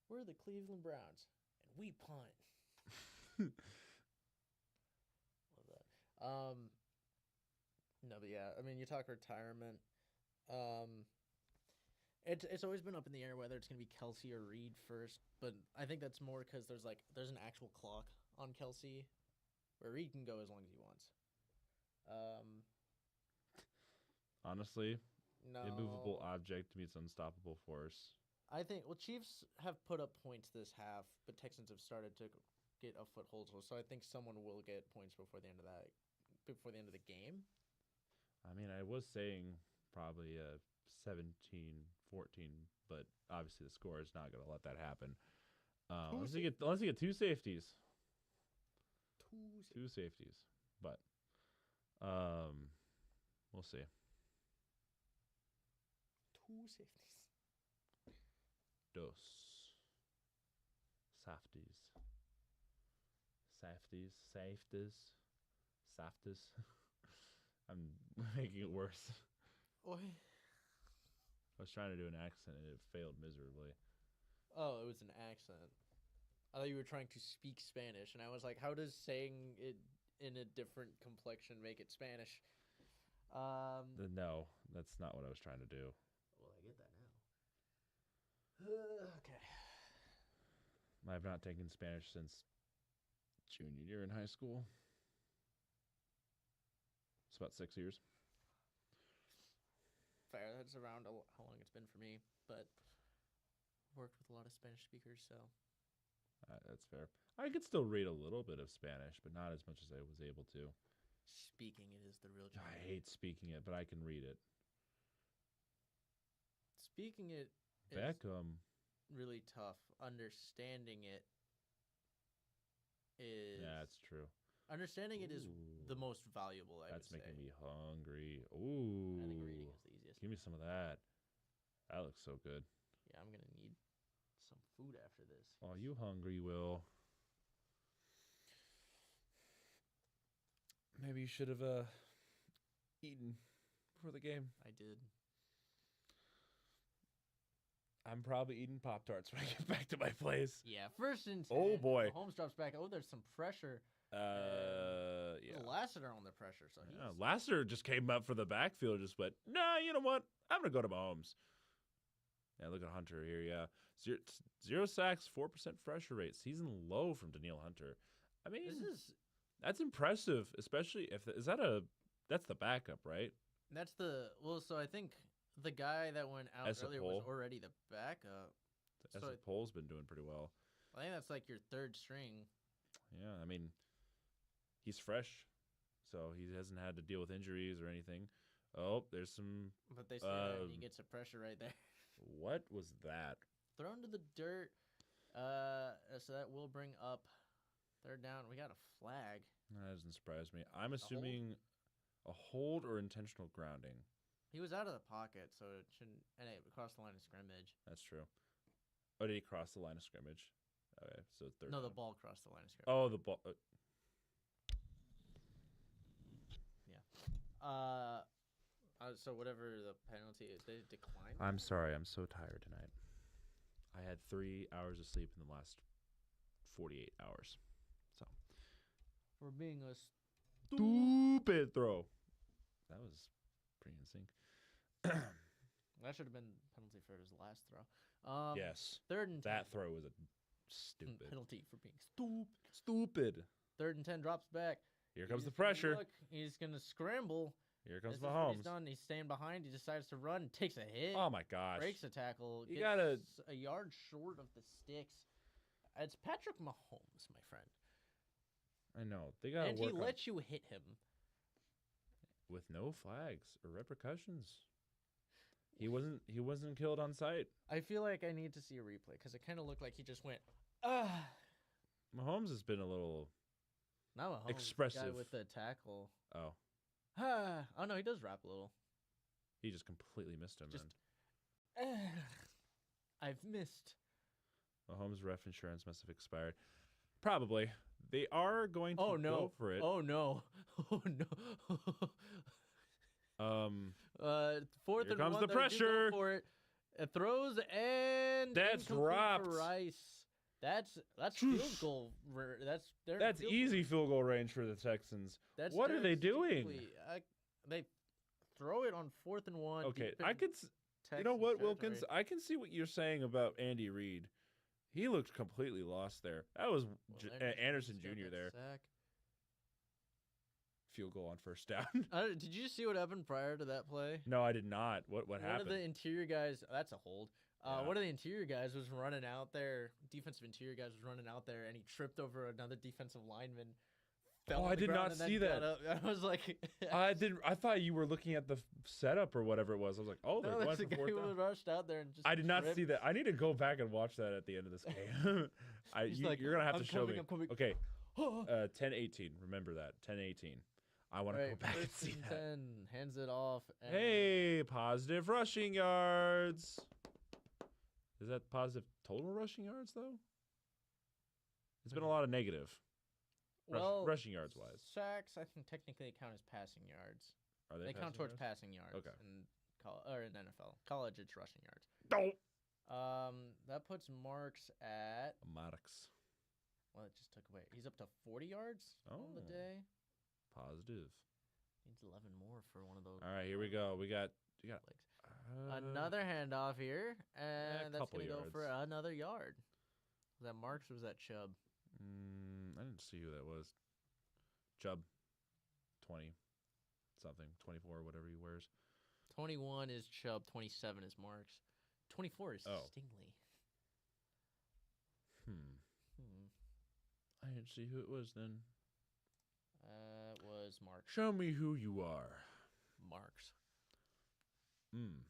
We're the Cleveland Browns, and we punt. Love that. No, but yeah, I mean, you talk retirement. It's always been up in the air whether it's gonna be Kelsey or Reed first, but I think that's more because there's an actual clock on Kelsey, where Reed can go as long as he wants. Honestly, No, immovable object meets unstoppable force. I think Chiefs have put up points this half, but Texans have started to get a foothold. So I think someone will get points before the end of the game. I mean, I was saying probably 17-14, but obviously the score is not going to let that happen. Unless you get 2 safeties. Two safeties. But we'll see. 2 safeties. Dos. Safeties. I'm making it worse. What? I was trying to do an accent and it failed miserably. Oh, it was an accent. I thought you were trying to speak Spanish, and I was like, how does saying it in a different complexion make it Spanish? No, that's not what I was trying to do. Well, I get that now. Okay. I've not taken Spanish since junior year in high school. It's about 6 years. Fair. That's around how long it's been for me, but worked with a lot of Spanish speakers, so. That's fair. I could still read a little bit of Spanish, but not as much as I was able to. Speaking it is the real I challenge. hate speaking it, but I can read it. Speaking it is Beckham. really tough. Understanding it is. Yeah, that's true. Understanding it is the Ooh. most valuable, I That's would say. making me hungry. Ooh. I think reading is the easiest. Give me some of that. That looks so good. Yeah, I'm going to need some food after this. Oh, you hungry, Will? Maybe you should have eaten before the game. I did. I'm probably eating Pop-Tarts when I get back to my place. Yeah, 1st and 10. Oh, boy. Holmes drops back. Oh, there's some pressure. Yeah. Lassiter on the pressure, so he's... Yeah, Lassiter just came up for the backfield, just went, nah, you know what? I'm going to go to Mahomes. Yeah, look at Hunter here, yeah. Zero sacks, 4% pressure rate. Season low from Danielle Hunter. I mean, that's impressive, especially if... That's the backup, right? That's the... Well, so I think the guy that went out earlier was already the backup. Pole's been doing pretty well. I think that's like your 3rd string. Yeah, I mean, he's fresh, so he hasn't had to deal with injuries or anything. Oh, there's some... But they say that and he gets a pressure right there. What was that? Thrown to the dirt. So that will bring up 3rd down. We got a flag. That doesn't surprise me. I'm assuming a hold or intentional grounding. He was out of the pocket, so it shouldn't... And it crossed the line of scrimmage. That's true. Oh, did he cross the line of scrimmage? Okay, so third. No, the down. ball crossed the line of scrimmage. Oh, the ball. So whatever the penalty is, they decline. I'm sorry. I'm so tired tonight. I had 3 hours of sleep in the last 48 hours. So For being a stupid throw. That was pretty in sync. that should have been penalty for his last throw. Yes. 3rd and 10. That throw was a stupid. Penalty for being Stupid. 3rd and 10 drops back. Here comes the He's gonna pressure. look, he's gonna scramble. Here comes This is what he's Mahomes. done. He's staying behind. He decides to run. Takes a hit. Oh my gosh. Breaks a tackle. You Gets gotta- a yard short of the sticks. It's Patrick Mahomes, my friend, I know. They got to and he work on lets you hit him. with no flags or repercussions. He wasn't killed on sight. I feel like I need to see a replay because it kind of looked like he just went, ah. Mahomes has been a little Not Mahomes. The guy expressive. with the tackle. Oh, Ah. Oh no, he does rap a little. he just completely missed him. Just- man. I've missed. Mahomes' ref insurance must have expired. Probably. They are going to Oh no. go for it. Oh no. Oh no. 4th Here and comes 1. the they do go pressure. For it. It throws and That's incomplete for dropped. Rice. That's Phew. field goal. Their That's field easy goal. field goal range for the Texans. That's What are their they doing? strictly- they throw it on 4th and 1. Okay, deep I in could. You know Texans what, Wilkins? territory. I can see what you're saying about Andy Reid. He looked completely lost there. That was Well, there he Anderson got Jr. that there. sack. Field goal on first down. Did you see what happened prior to that play? No, I did not. What One happened? of the interior guys, that's a hold. Yeah. One of the interior guys was running out there. Defensive interior guys was running out there, and he tripped over another defensive lineman. Fell Oh, on I the did ground not and then see got that. up. I was like, I didn't. I thought you were looking at the setup or whatever it was. I was like, oh, they're no, going that's for the guy fourth who down. rushed out there and just. I did not see tripped. that. I need to go back and watch that at the end of this game. He's like, you're gonna have "I'm to show coming, me. I'm coming." Okay, All 10-18. Remember that. 10-18. I want to go right, back and 1st see and that. 10, hands it off. And Hey, positive rushing yards. Is that positive total rushing yards though? It's been a lot of negative. well, rushing yards wise. sacks I think technically count as passing yards. Are They count passing towards yards? passing yards. Okay. In NFL. College, it's rushing yards. Don't. That puts Marks at. Maddox. Well, it just took away. He's up to 40 yards on the Oh. day. Positive. Needs 11 more for one of those. All right, here we go. We got legs. Another handoff here, and that's couple gonna go for yards. another yard. Was that Marks or was that Chubb? I didn't see who that was. Chubb. 20 something, 24, whatever he wears. 21 is Chubb. 27 is Marks. 24 is Oh. Stingley. I didn't see who it was then. It was Marks. Show me who you are. Marks. Hmm.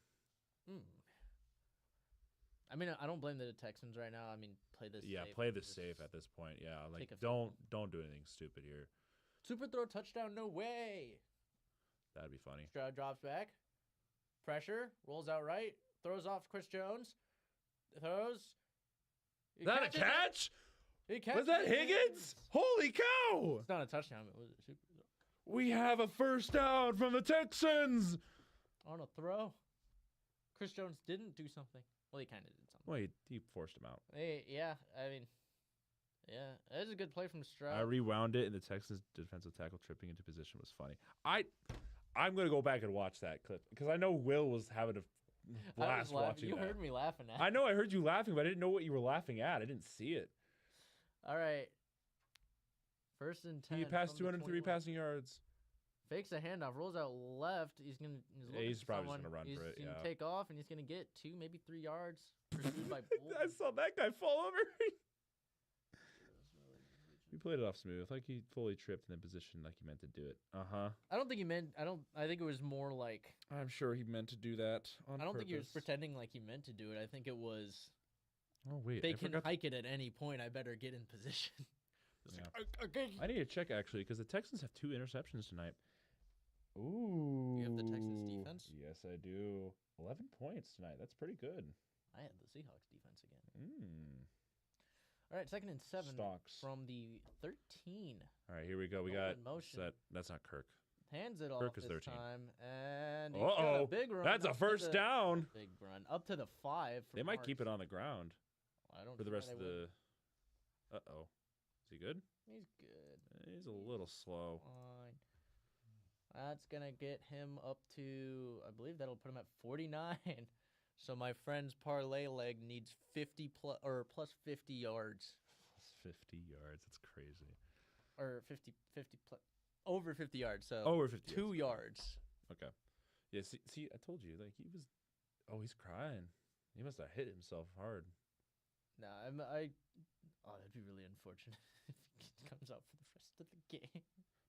I mean, I don't blame the Texans right now. I mean, play this. Yeah, safe. play this Just safe at this point. Yeah, like take a field don't do anything stupid here. Super throw touchdown. No way. That'd be funny. Stroud drops back. Pressure. Rolls out right. Throws off Chris Jones. Throws. He Is that a catches it. catch? He catches Was that it. Higgins? Holy cow! It's not a touchdown. It was a super throw. We have a first down from the Texans. On a throw. Chris Jones didn't do something. Well, he kind of did something. Well, he forced him out. Hey, yeah, I mean, yeah, that is a good play from Stroud. I rewound it, and the Texans defensive tackle tripping into position was funny. I'm gonna go back and watch that clip because I know Will was having a I was blast laughing. watching You that. heard me laughing at. I know I heard you laughing, but I didn't know what you were laughing at. I didn't see it. All right. 1st and 10. He passed from the 203 21. passing yards. Fakes a handoff, rolls out left. He's looking he's for probably just someone. gonna run He's for it, gonna yeah. take off, and he's gonna get 2, maybe 3 yards. Pursued by Bolton. I saw that guy fall over. He played it off smooth, like he fully tripped in the position, like he meant to do it. I don't think he meant. I think it was more like. I'm sure he meant to do that on I don't think he was purpose. pretending like he meant to do it. I think it was. Oh wait, They I can forgot. hike it at any point. I better get in position. It's Yeah. like, okay. I need to check actually because the Texans have 2 interceptions tonight. Ooh. You have the Texans defense? Yes, I do. 11 points tonight. That's pretty good. I had the Seahawks defense again. All right, 2nd and 7 Stocks. from the 13. All right, here we go. We Ball got in motion. that's not Kirk. Hands it off Kirk is this 13. time, and he's got a Uh-oh. big run. That's a up to first the- down. Big run up to the 5. For They might keep it Marks. on the ground I don't for the see why rest they of wouldn't. the. Uh-oh. Is he good? He's good. He's a little slow. Fine. That's gonna get him up to, I believe that'll put him at 49. So my friend's parlay leg needs 50 plus 50 yards, Plus 50 yards. That's crazy. or 50 plus over 50 yards. So Over 50 2 yards. Okay. Yeah, see, I told you, like, he was. Oh, he's crying. He must have hit himself hard. Nah, oh, that'd be really unfortunate if he comes out for the rest of the game.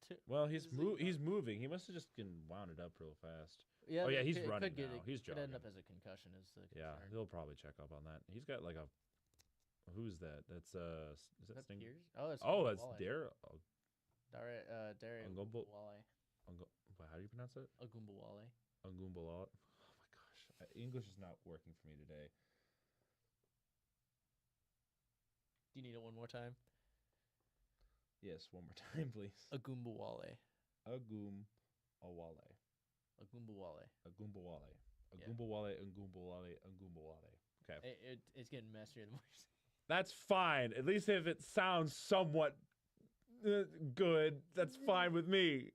too. Well, he's Is he he's moving. He must have just been wound it up real fast. Yeah, Oh, yeah, but he's it running could get, now. He's could end jogging. up as a concussion. Is the Yeah, concern. he'll probably check up on that. He's got like a. Who's that? That's is that That Sting? Piers? Oh, that's Oh, that's Wale. Dare. Dare Ungumbo- Wale. How do you pronounce it? Agumbawale. Ungumbalot. Oh my gosh, English is not working for me today. Do you need it one more time? Yes, one more time, please. Agumbawale. Agum Awale. Agumbawale. Agumbawale. Yeah. Agumbawale. Agumbawale. Agumbawale. Okay. It's getting messier the more you say. That's fine. At least if it sounds somewhat good, that's fine with me.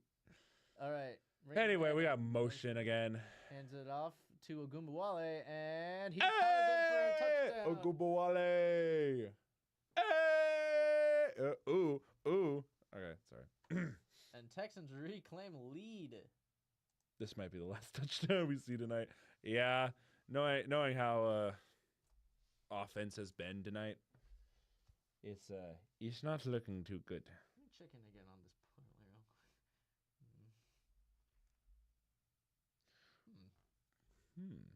All right. Anyway, we got motion again. Hands it off to Agumbawale, and he fires it for a touchdown. Agumbawale. Hey! Ooh. Okay, sorry. And Texans reclaim lead. This might be the last touchdown we see tonight. Yeah, knowing how offense has been tonight, it's not looking too good. Let me check in again on this parlay real quick.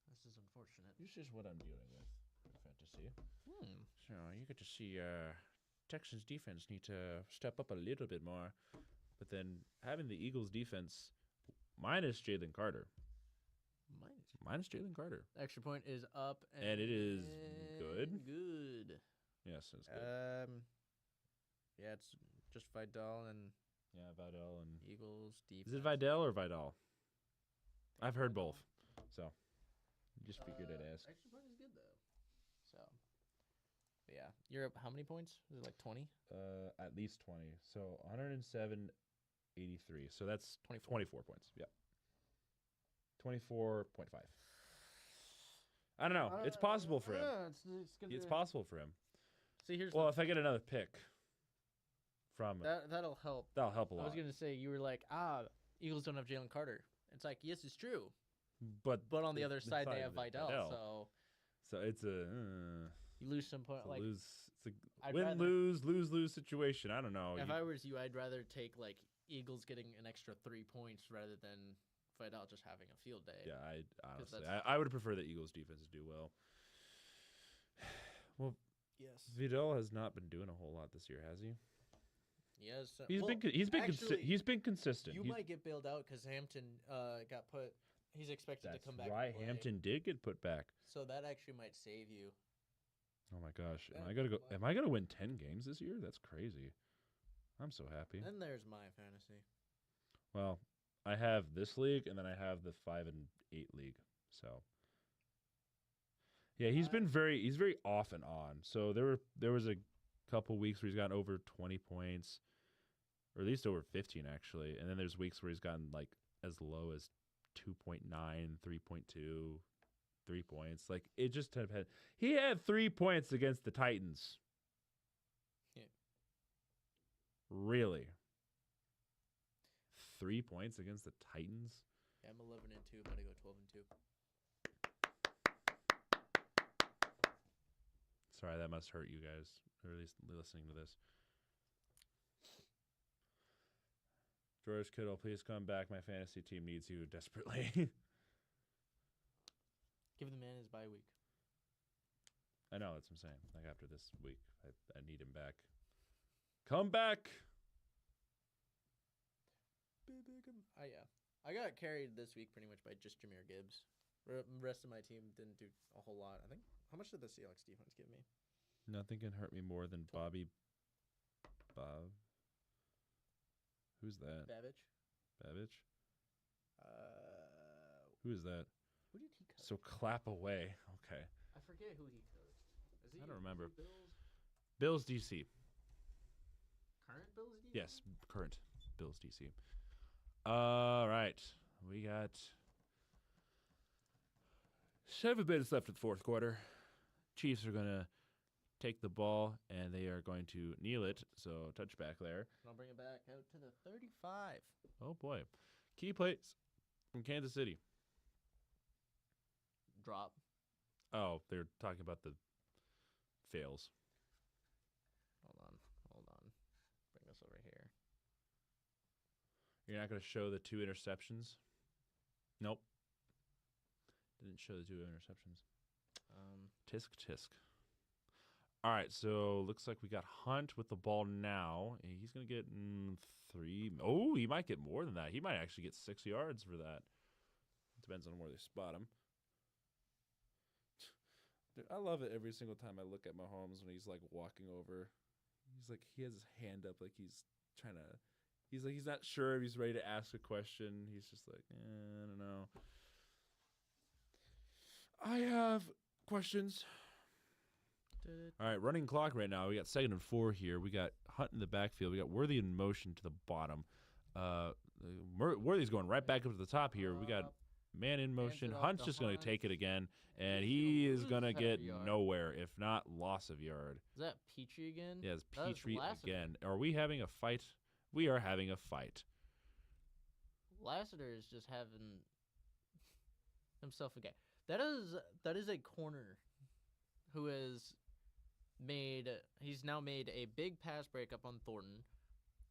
This is unfortunate. This is what I'm dealing with fantasy. Hmm. So you get to see Texans defense need to step up a little bit more, but then having the Eagles defense minus Jalen Carter. Minus Jalen Carter. Extra point is up, And it is good? Good. Yes, it's good. Yeah, it's just Vidal and Yeah, Vidal and Eagles defense. is it Vidal or Vidal? I've heard both, so you just figured I'd ask. Extra point is good though. So, but yeah, you're up. How many points? Is it like 20? At least 20. So 107.83. So that's 24 points. Yeah. 24.5. I don't know. It's possible for him. It's possible for him. See, here's Well, if I get another pick from that'll help. that'll help a I lot. was gonna say you were like, Eagles don't have Jalen Carter. It's like, yes, it's true, But but on the other side they have of Vidal, Vidal. So it's a you lose some point. Like, lose. It's a I'd win rather- lose situation. I don't know. if I was you, I'd rather take like Eagles getting an extra 3 points rather than Vidal just having a field day. Yeah, I honestly, that's- I would prefer the Eagles defense do well. Well, Yes. Vidal has not been doing a whole lot this year, has he? Yes. He's been consistent. You He's- might get bailed out because Hampton got put. He's expected to That's come back. right. and play. Hampton did get put back. So that actually might save you. Oh my gosh, That am I gonna win 10 games this year? That's crazy. I'm so happy. Then there's my fantasy. Well, I have this league, and then I have the 5 and 8 league. So, yeah, he's very off and on. So there was a couple weeks where he's gotten over 20 points, or at least over 15 actually, and then there's weeks where he's gotten like as low as 2.9, 3.2, 3 points. Like it just had. He had 3 points against the Titans. Yeah. Really. 3 points against the Titans? Yeah, I'm 11-2. I'm gonna go 12-2. Sorry, that must hurt you guys, or at least listening to this. George Kittle, please come back. My fantasy team needs you desperately. Give the man his bye week. I know, that's what I'm saying. Like after this week, I need him back. Come back! Yeah. I got carried this week pretty much by just Jahmyr Gibbs. Rest of my team didn't do a whole lot. I think How much did the Seahawks defense give me? Nothing can hurt me more than Bobby. Bob. Who's that? Babbage. Babbage? Uh, Who is that? who did he coach? So clap away. Okay. I forget who he coached. Is he? I don't remember. is he Bills. Bills DC. Current Bills defense? Yes, current Bills DC. All right. We got 7 minutes left of the fourth quarter. Chiefs are going to take the ball, and they are going to kneel it. So touchback there. I'll bring it back out to the 35. Oh, boy. Key plays from Kansas City. Drop. Oh, they're talking about the fails. Hold on. Bring this over here. You're not going to show the 2 interceptions? Nope. Didn't show the 2 interceptions. Tisk, tisk. All right, so looks like we got Hunt with the ball now. He's going to get 3. Oh, he might get more than that. He might actually get 6 yards for that. Depends on where they spot him. Dude, I love it every single time I look at Mahomes when he's like walking over. He's like, he has his hand up like he's trying to, he's like, he's not sure if he's ready to ask a question. He's just like, I don't know. I have questions. All right, running clock right now. We got 2nd and 4 here. We got Hunt in the backfield. We got Worthy in motion to the bottom. Worthy's going right back up to the top here. We got man in motion. Hunt's just going to take it again, and he is going to get nowhere, if not loss of yard. Is that Petrie again? Yeah, it's Petrie again. Are we having a fight? We are having a fight. Lassiter is just having himself a guy. That is a corner who has he's now made a big pass breakup on Thornton,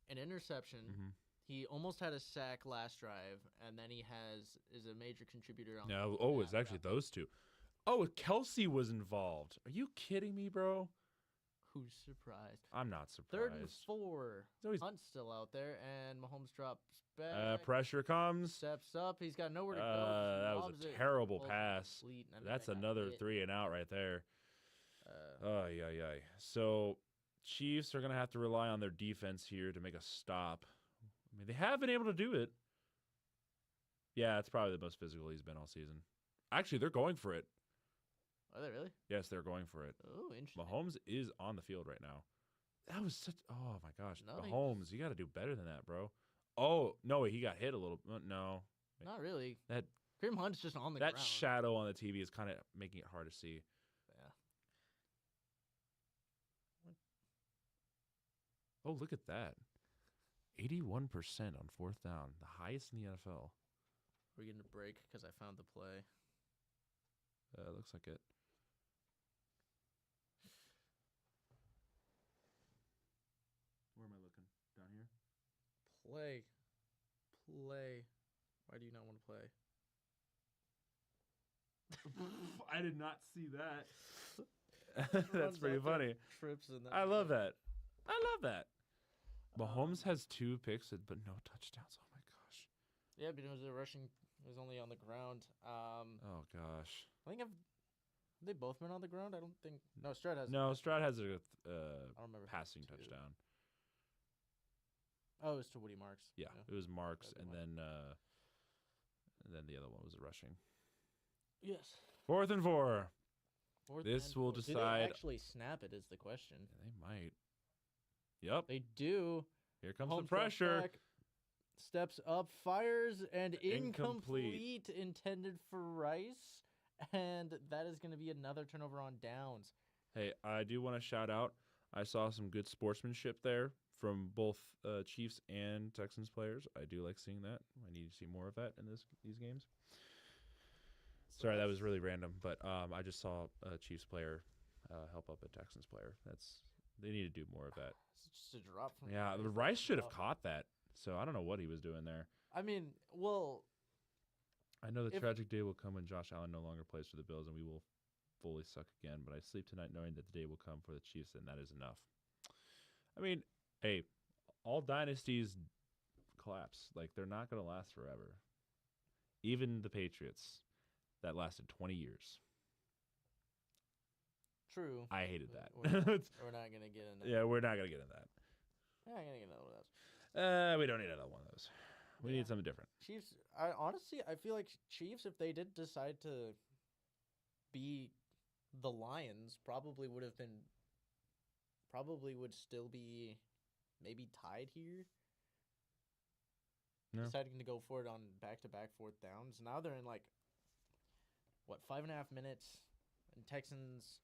an interception. Mm-hmm. He almost had a sack last drive, and then he is a major contributor on. No, oh, it's actually those 2. Oh, Kelsey was involved. Are you kidding me, bro? Who's surprised? I'm not surprised. 3rd and 4. Always... Hunt's still out there, and Mahomes drops back. Pressure comes. Steps up. He's got nowhere to go. That was a terrible pass. That's another 3 and out right there. Yeah. So Chiefs are going to have to rely on their defense here to make a stop. I mean, they have been able to do it. Yeah, it's probably the most physical he's been all season. Actually, they're going for it. Are they really? Yes, they're going for it. Oh, interesting. Mahomes is on the field right now. That was such... Oh, my gosh. No, Mahomes, you got to do better than that, bro. Oh, no, he got hit a little. No. Not really. That Kareem Hunt's just on the ground. That shadow on the TV is kind of making it hard to see. Yeah. Oh, look at that. 81% on 4th down. The highest in the NFL. We're getting a break because I found the play. Looks like it. Where am I looking? Down here? Play. Why do you not want to play? I did not see that. That's pretty funny. Trips and I love that. Mahomes has 2 picks, but no touchdowns. Oh, my gosh. Yeah, but it was it was only on the ground. Oh, gosh. I think they both been on the ground. I don't think. No, Stroud has. No, Stroud has a I don't remember passing touchdown. Oh, it was to Woody Marks. Yeah, it was Marks, and one. then the other one was a rushing. Yes. 4th and 4. This will Do decide. they actually snap it is the question. Yeah, they might. Yep. They do. Here comes Holmes the pressure. Back, steps up, fires, and Incomplete. intended for Rice. And that is going to be another turnover on downs. Hey, I do want to shout out. I saw some good sportsmanship there from both Chiefs and Texans players. I do like seeing that. I need to see more of that in these games. Sorry, that was really random, but I just saw a Chiefs player help up a Texans player. They need to do more of that. It's just a drop from. Yeah, Rice should have caught that. So I don't know what he was doing there. I mean, well, I know the tragic day will come when Josh Allen no longer plays for the Bills and we will fully suck again. But I sleep tonight knowing that the day will come for the Chiefs, and that is enough. I mean, hey, all dynasties collapse. Like, they're not going to last forever. Even the Patriots, that lasted 20 years. True. I hated but that. We're not gonna get into. Yeah, we're not gonna get into that. We're not gonna get into one of those. We don't need another one of those. We need something different. Chiefs. I feel like Chiefs, if they did decide to be the Lions, probably would still be maybe tied here. No. Deciding to go for it on back-to-back fourth downs. Now they're in 5.5 minutes, and Texans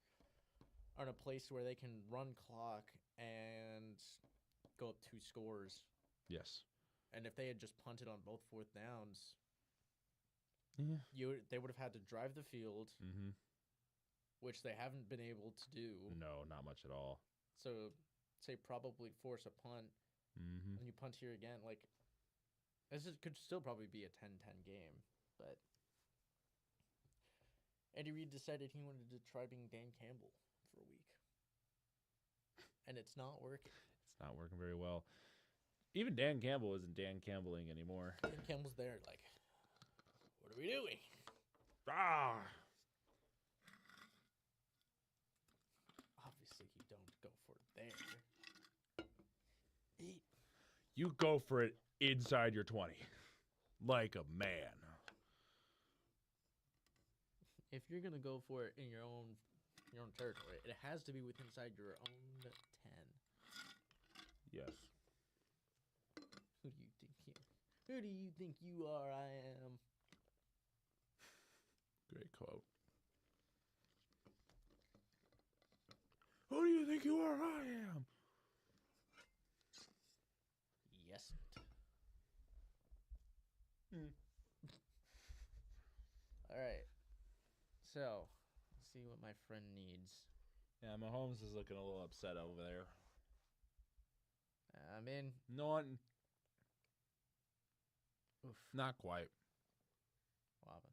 are in a place where they can run clock and go up 2 scores. Yes. And if they had just punted on both fourth downs, Yeah. they would have had to drive the field, which they haven't been able to do. No, not much at all. So, say probably force a punt, and you punt here again. Could still probably be a 10-10 game, but Andy Reid decided he wanted to try being Dan Campbell for a week, and it's not working. It's not working very well. Even Dan Campbell isn't Dan Campbelling anymore. Dan Campbell's there, what are we doing? Ah! Obviously, you don't go for it there. You go for it inside your 20. Like a man. If you're gonna go for it in your own territory, it has to be inside your own 10. Yes. Who do you think you are? I am. Great quote. Who do you think you are? I am. Yes. All right. So, let's see what my friend needs. Yeah, Mahomes is looking a little upset over there. I'm in. Not quite. Wobbin.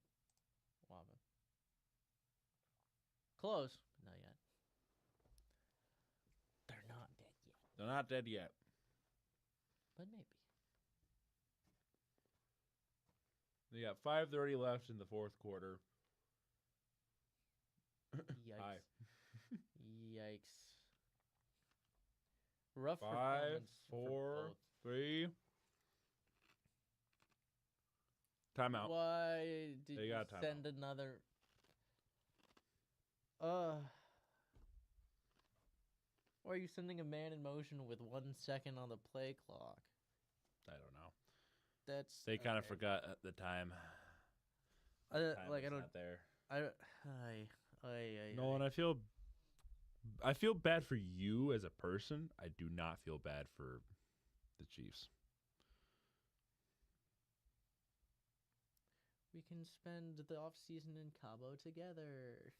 Close, but not yet. They're not dead yet, They're not dead yet. but maybe. They got 5:30 left in the fourth quarter. Yikes. Hi. Yikes. Rough 5, performance 4, for both. 3. Timeout. Why did They you got a timeout. send another? Why are you sending a man in motion with 1 second on the play clock? I don't know. That's They kind of okay. forgot at the time. I Time like. was I don't. not there. No, Nolan, I feel bad for you as a person. I do not feel bad for the Chiefs. We can spend the off season in Cabo together.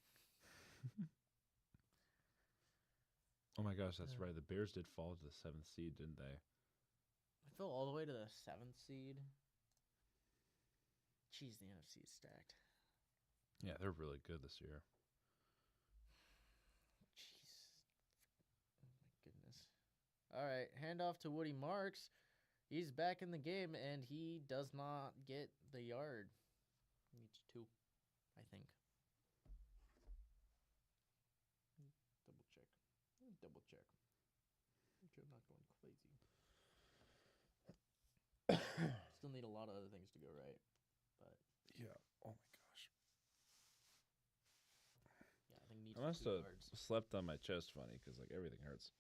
Oh my gosh, that's right. The Bears did fall to the 7th seed, didn't they? I fell all the way to the 7th seed. Jeez, the NFC is stacked. Yeah, they're really good this year. Jeez. Oh my goodness. All right, handoff to Woody Marks. He's back in the game, and he does not get the yard. He needs 2, I think. Double check. Make sure I'm not going crazy. Still need a lot of other things to go right, but Yeah. Oh my gosh. yeah, I think needs I must 2 have yards. slept on my chest funny because everything hurts.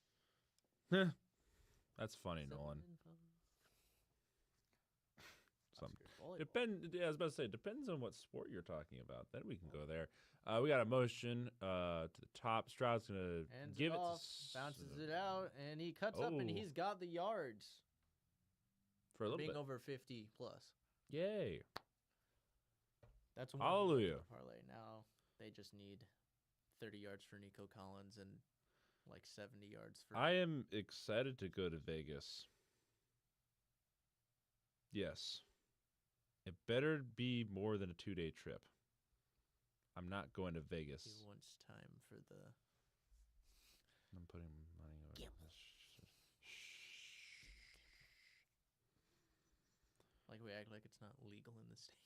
That's funny, Nolan. I was about to say, depends on what sport you're talking about. Then we can go there. We got a motion to the top. Stroud's gonna Hands give it it off, to bounces it out, and he cuts up, and he's got the yards for a little being bit. over 50 plus. Yay! That's one Hallelujah. parlay. Now they just need 30 yards for Nico Collins and 70 yards for. I am excited to go to Vegas. Yes. It better be more than a 2-day trip. I'm not going to Vegas. He wants time for the. I'm putting money over Gamble. Shh. We act like it's not legal in the state.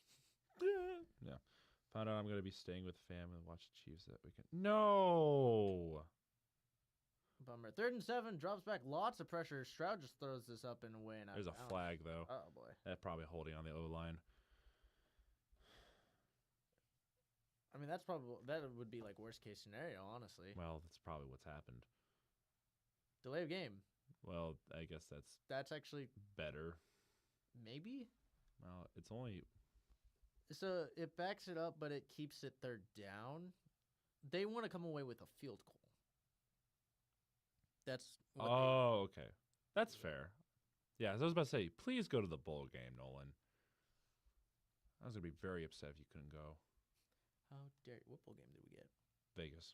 Yeah. Found out I'm gonna be staying with family and watch the Chiefs that weekend. No. Bummer. 3rd and 7, drops back. Lots of pressure. Stroud just throws this up and away. And out There's of a bounds. flag though. Oh boy. That probably holding on the O line. I mean, that would be like worst case scenario, honestly. Well, that's probably what's happened. Delay of game. Well, I guess That's actually better. maybe. Well, it's only So it backs it up, but it keeps it 3rd down. They want to come away with a field goal. That's what Oh, okay. That's fair. Yeah, so I was about to say, please go to the bowl game, Nolan. I was gonna be very upset if you couldn't go. How dare what bowl game did we get? Vegas,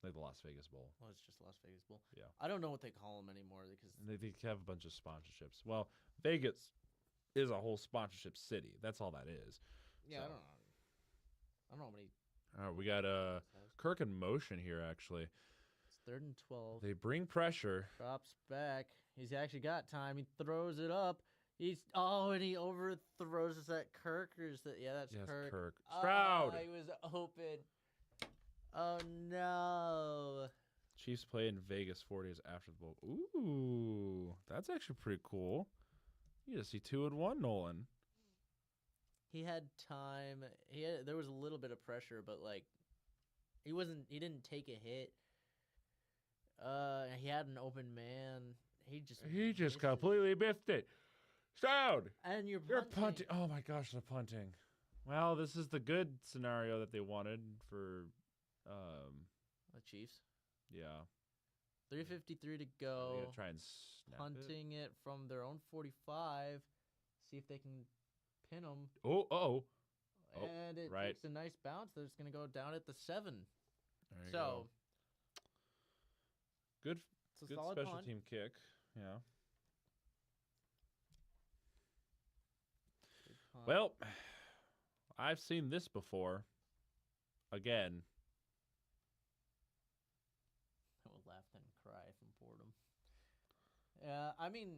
like the Las Vegas Bowl. Well, it's just Las Vegas Bowl. Yeah. I don't know what they call them anymore because And they have a bunch of sponsorships. Well, Vegas is a whole sponsorship city. That's all that is. yeah, So. I don't know. I don't know how many. All right, we got Kirk in motion here. Actually, It's 3rd and 12. they bring pressure. Drops back. He's actually got time. He throws it up. And he overthrows. Is that Kirk or is that that's Yes, Kirk? Kirk. Stroud. Oh, he was open. Oh no. Chiefs play in Vegas 4 days after the bowl. Ooh, that's actually pretty cool. You just see 2-1, Nolan. He had time. There was a little bit of pressure, but like he didn't take a hit. He had an open man. He just He completely biffed it. Stroud, And you're punting. Oh my gosh, they're punting. Well, this is the good scenario that they wanted for, The Chiefs. yeah. 3:53 to They're go. gonna try and snap it. Punting it from their own 45. See if they can pin them. Oh, oh. Oh, And it right. takes a nice bounce. That's going to go down at the 7. There you So go. Good, it's a good solid special punt. team kick. Yeah. Good punt. Well, I've seen this before. Again. I will laugh and cry from boredom. I mean,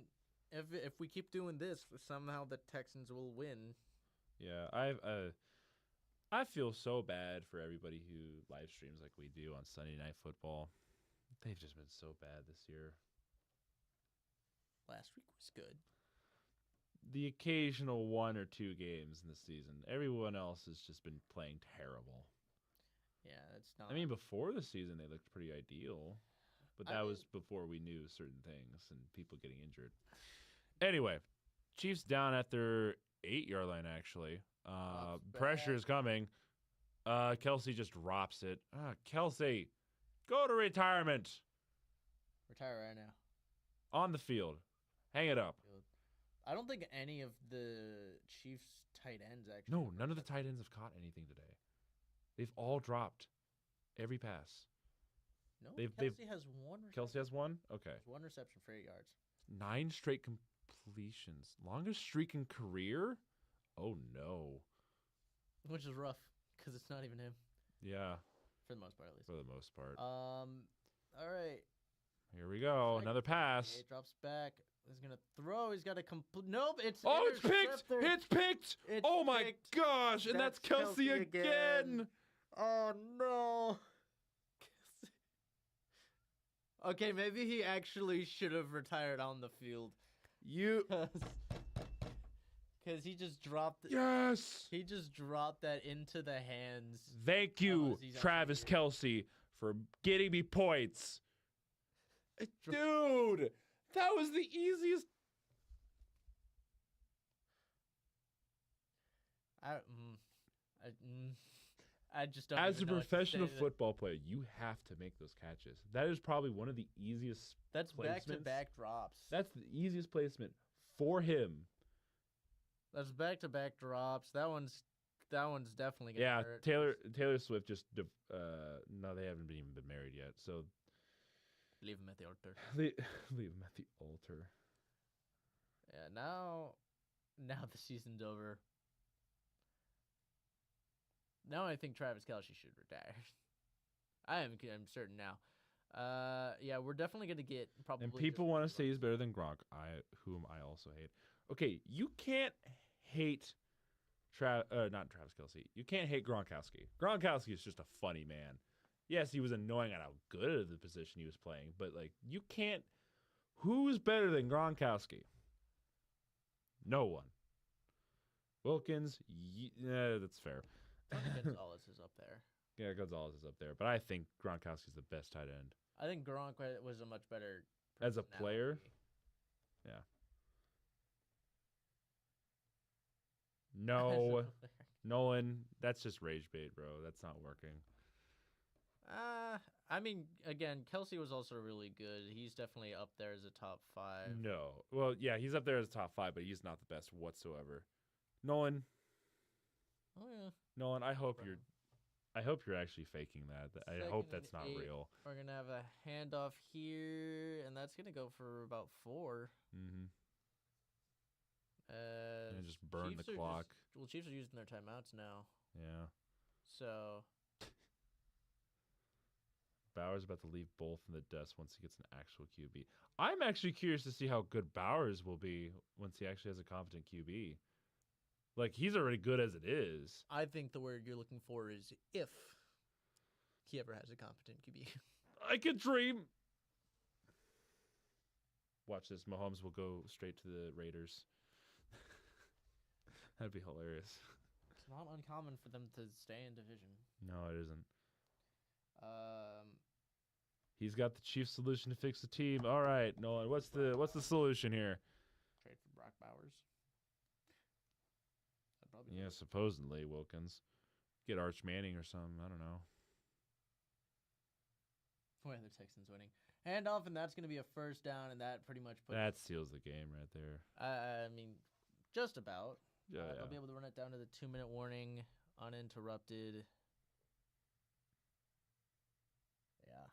if we keep doing this, somehow the Texans will win. Yeah, I feel so bad for everybody who live streams like we do on Sunday Night Football. They've just been so bad this year. Last week was good. The occasional 1 or 2 games in the season. Everyone else has just been playing terrible. Yeah, it's not. I mean, before the season, they looked pretty ideal. But I that mean- was before we knew certain things and people getting injured. Anyway, Chiefs down at their 8-yard line, actually. Drops Pressure back. is coming. Kelsey just drops it. Kelsey, go to retirement. Retire right now. On the field. Hang it up. I don't think any of the Chiefs tight ends actually. No, none of the tight ends have caught anything today. They've all dropped every pass. No, they've- Kelsey has one. Kelsey has one? Okay. One reception for 8 yards. 9 straight completions. Longest streak in career? Oh, no. Which is rough because it's not even him Yeah, for the most part, at least. for the most part. All right. Here we go. Second. Another pass. He drops back. He's gonna throw. He's got to complete. Nope. It's Oh, it's picked! intercepted. It's picked! It's Oh my picked. gosh! And that's Kelsey Kelsey again! Oh no. Okay, maybe he actually should have retired on the field You. because he just dropped. Yes! He just dropped that into the hands. Thank you, He's Travis actually- Kelsey, for getting me points. Dr- Dude, that was the easiest. I just don't. As a even know what to professional say. football player, you have to make those catches. That is probably one of the easiest. That's placements. back-to-back drops. That's the easiest placement for him. That's back-to-back drops. That one's definitely gonna Yeah, hurt. Taylor Swift just no, they haven't even been married yet. So Leave him at the altar. leave him at the altar. Yeah, now the season's over. Now I think Travis Kelce should retire. I'm certain now. Yeah, we're definitely gonna get probably. And people want to say he's better than Gronk, whom I also hate. Okay, you can't hate Not Travis Kelce. You can't hate Gronkowski. Gronkowski is just a funny man. Yes, he was annoying at how good of the position he was playing, but like you can't. Who's better than Gronkowski? No one. Wilkins, yeah, that's fair. Gonzalez is up there. Yeah, Gonzalez is up there, but I think Gronkowski's the best tight end I think Gronk was a much better as a player. personality. No, Nolan, that's just rage bait, bro. That's not working. I mean, again, Kelsey was also really good. He's definitely up there as a top 5. No, well, yeah, he's up there as top 5, but he's not the best whatsoever. Nolan, Oh yeah. Nolan, I hope you're actually faking that. I hope Second that's not and 8. real. We're gonna have a handoff here, and that's gonna go for about 4. Mm-hmm. And just burn Chiefs the are clock. Chiefs are using their timeouts now, Yeah. so Bauer's about to leave both in the dust once he gets an actual QB. I'm actually curious to see how good Bowers will be once he actually has a competent QB. Like, he's already good as it is. I think the word you're looking for is if he ever has a competent QB. I could dream. Watch this. Mahomes will go straight to the Raiders. That'd be hilarious. It's not uncommon for them to stay in division. No, it isn't. He's got the chief solution to fix the team. All right, Nolan, what's the solution here? Trade for Brock Bowers. That'd probably Yeah, supposedly Wilkins. Get Arch Manning or something. I don't know. Why are the Texans winning? Handoff, and that's going to be a first down, and that pretty much puts. That seals the game right there. I mean, just about. Yeah, They'll be able to run it down to the 2-minute warning, uninterrupted. Yeah.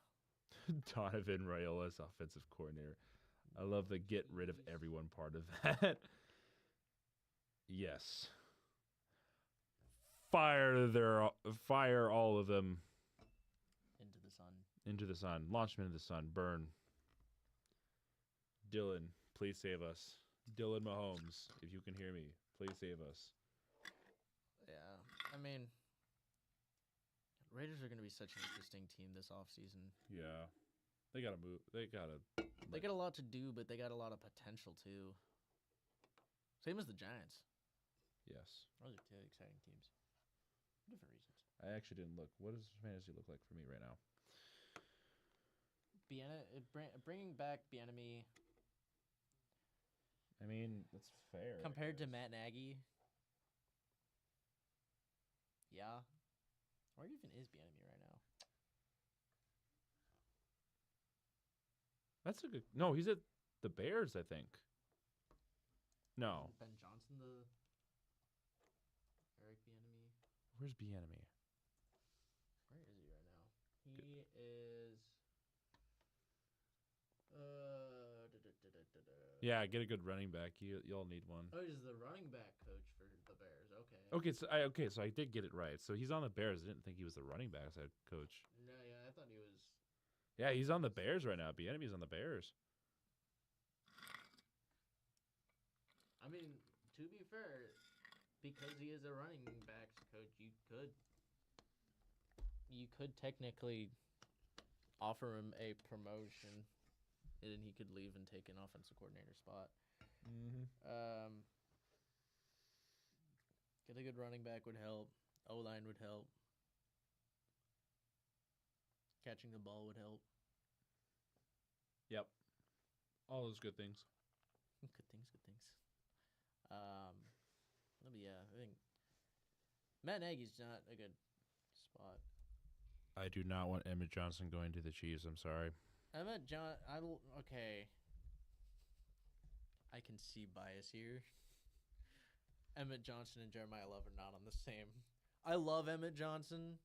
Donovan Raiola's offensive coordinator. I love the get rid of everyone part of that. Yes. Fire all of them Into the sun. into the sun. Launch them into the sun. Burn. Dylan, please save us. Dylan Mahomes, if you can hear me, please save us. Yeah. I mean, Raiders are going to be such an interesting team this offseason. Yeah. They got to move. They got a lot to do, but they got a lot of potential, too. Same as the Giants. Yes. Those are 2 exciting teams. Different reasons. I actually didn't look. What does fantasy look like for me right now? Bringing back Bieniemy. I mean, that's fair. Compared to Matt Nagy. Yeah. Where even is Bieniemy right now? That's a good. No, he's at the Bears, I think. No. Ben Johnson, Eric Bieniemy. Where's Bieniemy? Where is he right now? He is. Yeah, get a good running back. You'll need one. Oh, he's the running back coach for the Bears. Okay. So I did get it right. So he's on the Bears. I didn't think he was the running backs head coach. No, yeah, I thought he was. Yeah, he's on the Bears right now. Bieniemy's on the Bears. I mean, to be fair, because he is a running backs coach, you could technically offer him a promotion, and then he could leave and take an offensive coordinator spot. Mm-hmm. Get a good running back would help. O-line would help. Catching the ball would help. Yep. All those good things. Good things. Yeah, I think Matt Nagy's not a good spot. I do not want Emmett Johnson going to the Chiefs. I'm sorry. Okay. I can see bias here. Emmett Johnson and Jeremiah Love are not on the same. I love Emmett Johnson.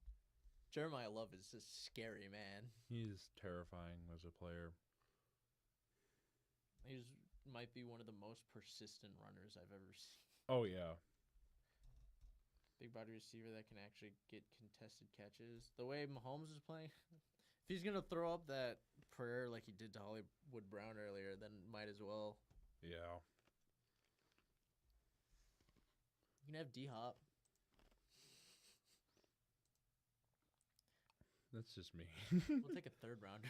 Jeremiah Love is a scary man. He's terrifying as a player. He's might be one of the most persistent runners I've ever seen. Oh, yeah. Big body receiver that can actually get contested catches. The way Mahomes is playing, if he's going to throw up that prayer like he did to Hollywood Brown earlier, then might as well. Yeah. You can have D Hop. That's just me. We'll take a third rounder.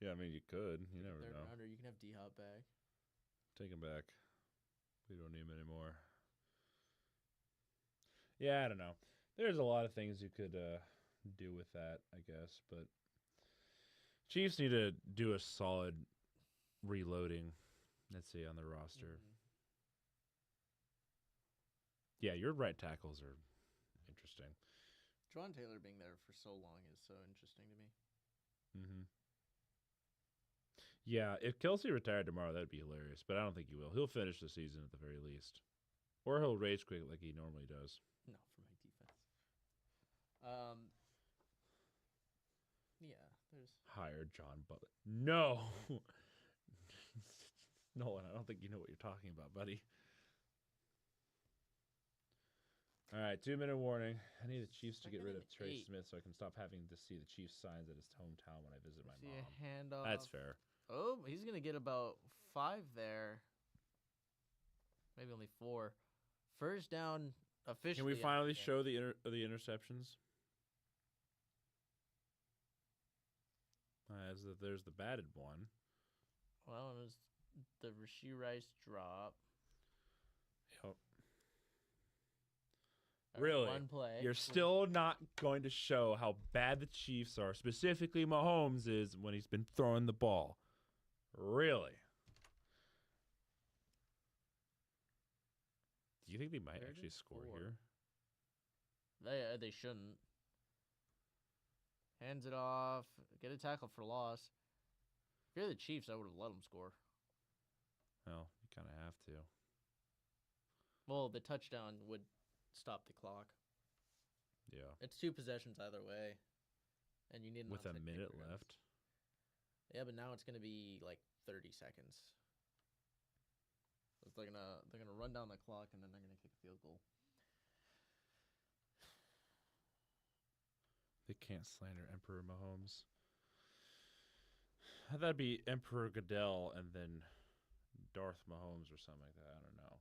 Yeah, I mean, you could. You never Third know. rounder, you can have D Hop back. Take him back. We don't need him anymore. Yeah, I don't know. There's a lot of things you could do with that, I guess. But Chiefs need to do a solid reloading, let's see, on the roster. Mhm. Yeah, your right tackles are interesting. Juwan Taylor being there for so long is so interesting to me. Mm-hmm. Yeah, if Kelsey retired tomorrow, that'd be hilarious. But I don't think he will. He'll finish the season at the very least. Or he'll rage quit like he normally does. No, for my defense. Yeah, there's Hire John Butler. No! Nolan, I don't think you know what you're talking about, buddy. All right, 2-minute warning. I need the Chiefs to get rid of Second and Trey 8. Smith so I can stop having to see the Chiefs signs at his hometown when I visit my see mom. a handoff. That's fair. Oh, he's gonna get about 5 there. Maybe only 4. First down officially. Can we of the finally game. show the interceptions? There's the batted one. Well, it was the Rashee Rice drop. Yep. That was Really? One play. You're still not going to show how bad the Chiefs are, specifically Mahomes is when he's been throwing the ball. Really? Do you think they might Third actually and score 4. here? They shouldn't. Hands it off. Get a tackle for loss. If you're the Chiefs, I would have let them score. Well, you kind of have to. Well, the touchdown would stop the clock. Yeah. It's 2 possessions either way, and you need an With a onside minute kick regardless. left. Yeah, but now it's gonna be like 30 seconds. So they're gonna run down the clock and then they're gonna kick a field goal. They can't slander Emperor Mahomes. That'd be Emperor Goodell and then Darth Mahomes or something like that. I don't know.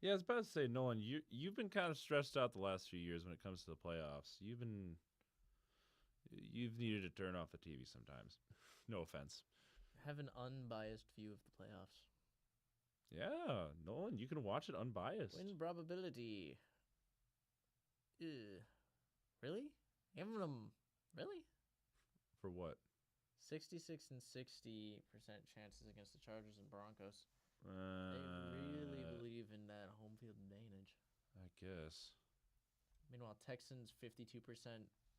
Yeah, I was about to say, Nolan, you've been kind of stressed out the last few years when it comes to the playoffs. You've needed to turn off the TV sometimes. No offense. Have an unbiased view of the playoffs. Yeah, Nolan, you can watch it unbiased. Win probability. Ugh. Really? Giving them really? For what? 66 and 60% chances against the Chargers and Broncos. They really believe in that home field advantage. I guess. Meanwhile, Texans 52%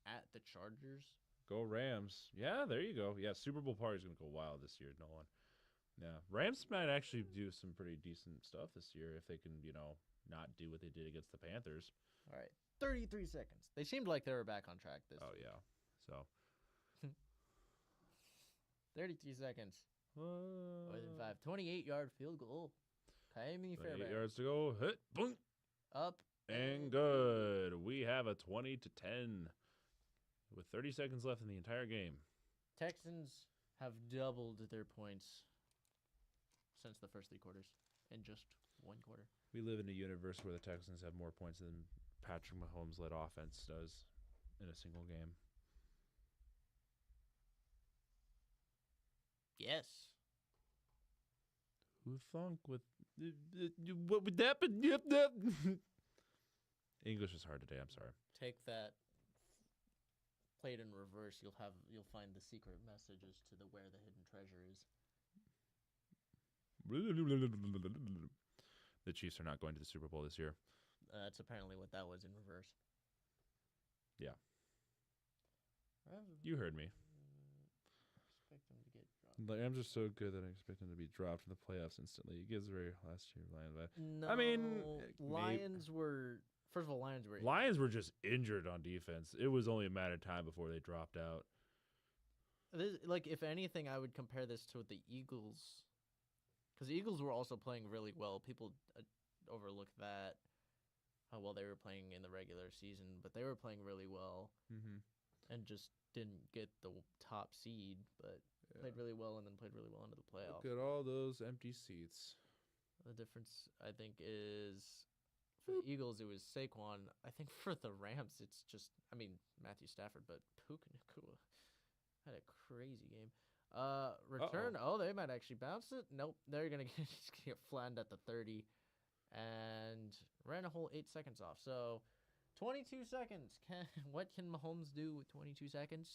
at the Chargers. Go Rams. Yeah, there you go. Yeah, Super Bowl party's going to go wild this year, Nolan. Yeah, Rams might actually do some pretty decent stuff this year if they can, not do what they did against the Panthers. All right, 33 seconds. They seemed like they were back on track this. Oh, yeah. So. 33 seconds. More than 5. 28 28-yard field goal. Kaimi Fairbairn. yards to go. Hit. Boom. Up. And good. We have a 20-10 with 30 seconds left in the entire game. Texans have doubled their points since the first 3 quarters in just 1 quarter. We live in a universe where the Texans have more points than Patrick Mahomes-led offense does in a single game. Yes. Who thunk with what would that be? English is hard today. I'm sorry. Take that. Play it in reverse. You'll find the secret messages to the where the hidden treasure is. The Chiefs are not going to the Super Bowl this year. That's apparently what that was in reverse. Yeah. You heard me. Expect them to get dropped. The Rams are so good that I expect them to be dropped in the playoffs instantly. You guys were last year, Lions. No, I mean, Lions were first of all. Lions were just injured on defense. It was only a matter of time before they dropped out. Like, if anything, I would compare this to the Eagles, because the Eagles were also playing really well. People overlook that, how well they were playing in the regular season, but they were playing really well Mm-hmm. and just didn't get the top seed. But played really well and then played really well into the playoffs. Look at all those empty seats. The difference, I think, is for the Eagles, it was Saquon. I think for the Rams, it's just, I mean, Matthew Stafford, but Puka Nacua had a crazy game. Return. Oh, they might actually bounce it. Nope. They're going to get flattened at the 30 and ran a whole 8 seconds off. So 22 seconds. What can Mahomes do with 22 seconds?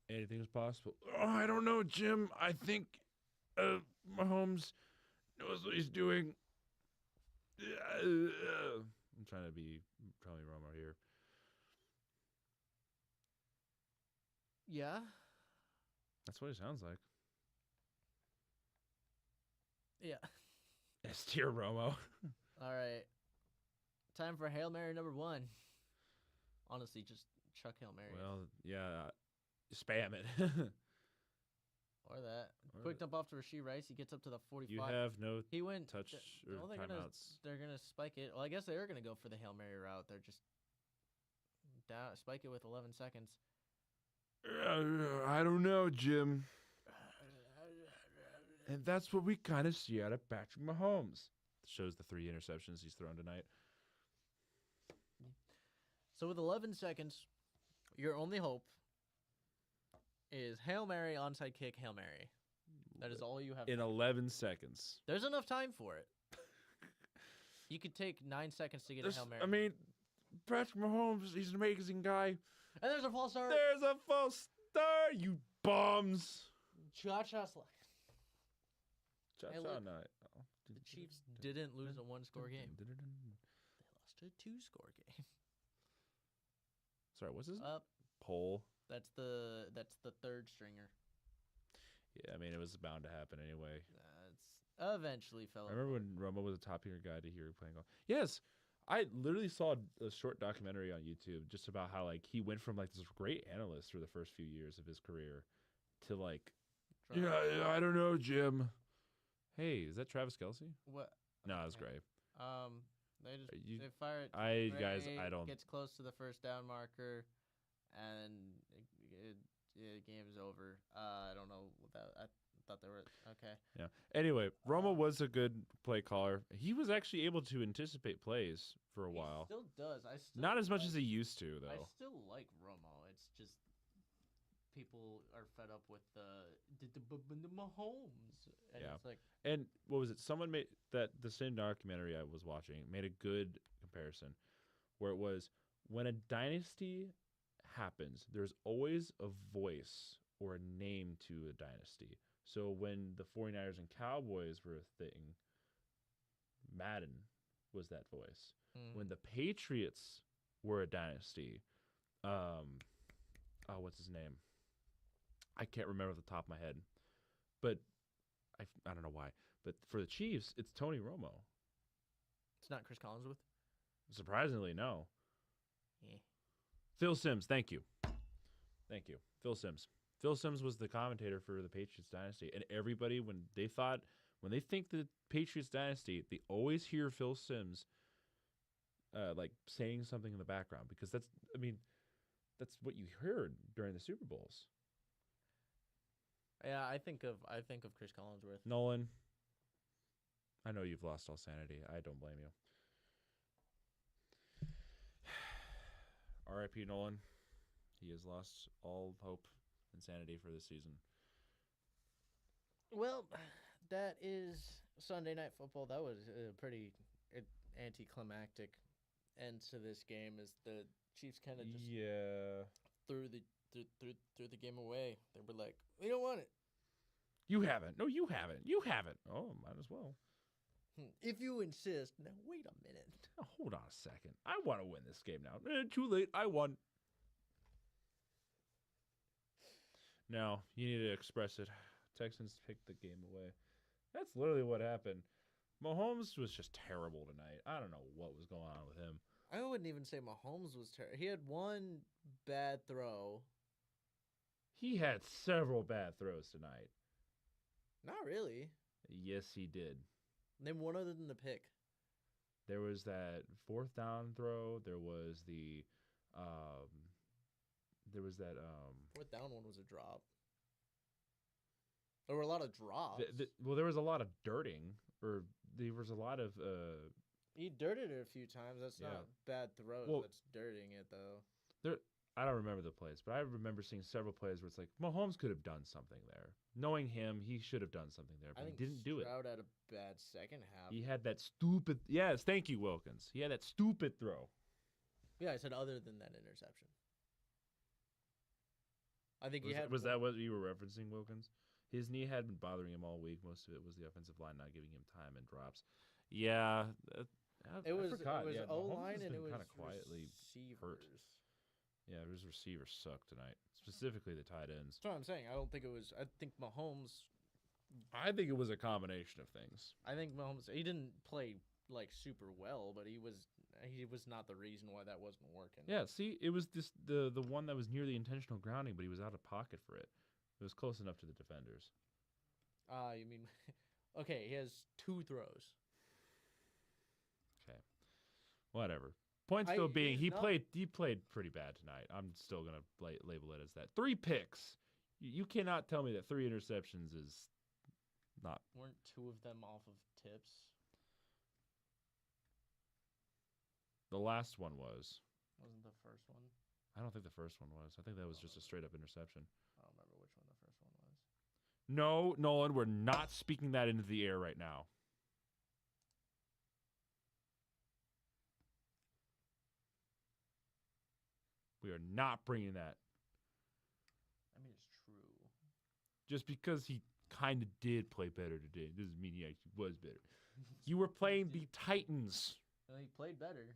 Anything's possible. Oh, I don't know, Jim. I think Mahomes knows what he's doing. I'm trying to be Tony Romo here. Yeah. That's what he sounds like. Yeah. S tier Romo. All right. Time for Hail Mary number 1. Honestly, just chuck Hail Mary. Well, yeah. Spam it. Or that. Quick dump off to Rashee Rice. He gets up to the 45. You have no he went touch or timeouts. They're gonna spike it. Well, I guess they're gonna go for the Hail Mary route. They're just down, spike it with 11 seconds. I don't know, Jim. And that's what we kind of see out of Patrick Mahomes. Shows the 3 interceptions he's thrown tonight. So with 11 seconds, your only hope is Hail Mary, onside kick, Hail Mary. That is all you have. In 11 seconds. There's enough time for it. You could take 9 seconds to get a Hail Mary. I mean, Patrick Mahomes, he's an amazing guy. And there's a false start. There's a false start, you bums. Cha-cha slide. Cha-cha night. The Chiefs didn't lose a 1-score game. They lost a 2-score game. Sorry, what's his Up. Poll. That's the third stringer. Yeah, I mean, it was bound to happen anyway. It's eventually fell. I remember when Romo was a top-tier guy to hear playing golf. Yes, I literally saw a short documentary on YouTube just about how, like, he went from, like, this great analyst for the first few years of his career to, like, I don't know, Jim. Hey, is that Travis Kelce? What? No, it was Gray. They fire it. I don't. Gets close to the first down marker, and game's over. I don't know that. I thought they were okay. Yeah. Anyway, Romo was a good play caller. He was actually able to anticipate plays for a while. Still does. Not as much as he used to, though. I still like Romo. It's just people are fed up with the Mahomes, and yeah. It's like. And what was it? Someone made that the same documentary I was watching made a good comparison, where it was when a dynasty happens, there's always a voice or a name to a dynasty. So when the 49ers and Cowboys were a thing, Madden was that voice. When the Patriots were a dynasty, what's his name? I can't remember off the top of my head, but I don't know why. But for the Chiefs, it's Tony Romo. It's not Chris Collinsworth? Surprisingly, no. Yeah. Phil Simms, thank you. Thank you. Phil Simms. Phil Simms was the commentator for the Patriots dynasty. And everybody, when they think the Patriots dynasty, they always hear Phil Simms like saying something in the background, because that's what you heard during the Super Bowls. Yeah, I think of Chris Collinsworth. Nolan, I know you've lost all sanity. I don't blame you. R.I.P. Nolan. He has lost all hope and sanity for this season. Well, that is Sunday Night Football. That was a pretty anticlimactic end to this game, as the Chiefs kind of just threw the game away. They were like, we don't want it. You haven't. No, you haven't. You haven't. Oh, might as well. If you insist. Now, wait a minute. Now, hold on a second. I want to win this game now. Too late. I won. Now, you need to express it. Texans picked the game away. That's literally what happened. Mahomes was just terrible tonight. I don't know what was going on with him. I wouldn't even say Mahomes was terrible. He had one bad throw. He had several bad throws tonight. Not really. Yes, he did. Name one other than the pick. There was that 4th down throw. There was the 4th down one was a drop. There were a lot of drops. Well, there was a lot of dirting, or there was a lot of He dirted it a few times. That's Yeah. not bad throws. Well- That's dirting it though. I don't remember the plays, but I remember seeing several plays where it's like Mahomes could have done something there. Knowing him, he should have done something there, I but he think didn't do it. Stroud had a bad second half. He had that stupid. Yes, thank you, Wilkins. He had that stupid throw. Yeah, I said other than that interception. I think he had. Was that what you were referencing, Wilkins? His knee had been bothering him all week. Most of it was the offensive line not giving him time and drops. Yeah, It was forgot. it was Yeah, O Mahomes line has and been it was kinda quietly hurt. receivers. Yeah, his receivers suck tonight, specifically the tight ends. That's what I'm saying. I don't think it was. I think Mahomes. I think it was a combination of things. I think Mahomes. He didn't play like super well, but he was not the reason why that wasn't working. Yeah, see, it was the one that was near the intentional grounding, but he was out of pocket for it. It was close enough to the defenders. You mean? Okay, he has 2 throws. Okay, whatever. Point still being, he's he played pretty bad tonight. I'm still gonna label it as that. 3 picks. You cannot tell me that 3 interceptions is not. Weren't 2 of them off of tips? The last one was. Wasn't the first one? I don't think the first one was. I think that was just a straight up interception. I don't remember which one the first one was. No, Nolan, we're not speaking that into the air right now. We are not bringing that. I mean, it's true. Just because he kind of did play better today doesn't mean he actually was better. You were playing the Titans. No, he played better.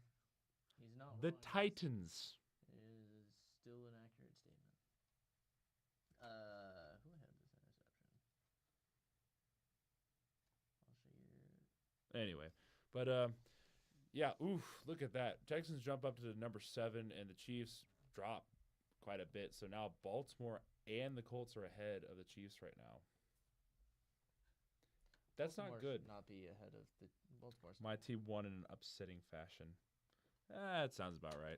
He's not The wrong. Titans. Is still an accurate statement. Who had this interception? I'll show you. Anyway, but yeah, oof, look at that. Texans jump up to the number 7, and the Chiefs drop quite a bit. So now Baltimore and the Colts are ahead of the Chiefs right now. That's Baltimore not good. should not be ahead of the Baltimore. My team won in an upsetting fashion. That sounds about right.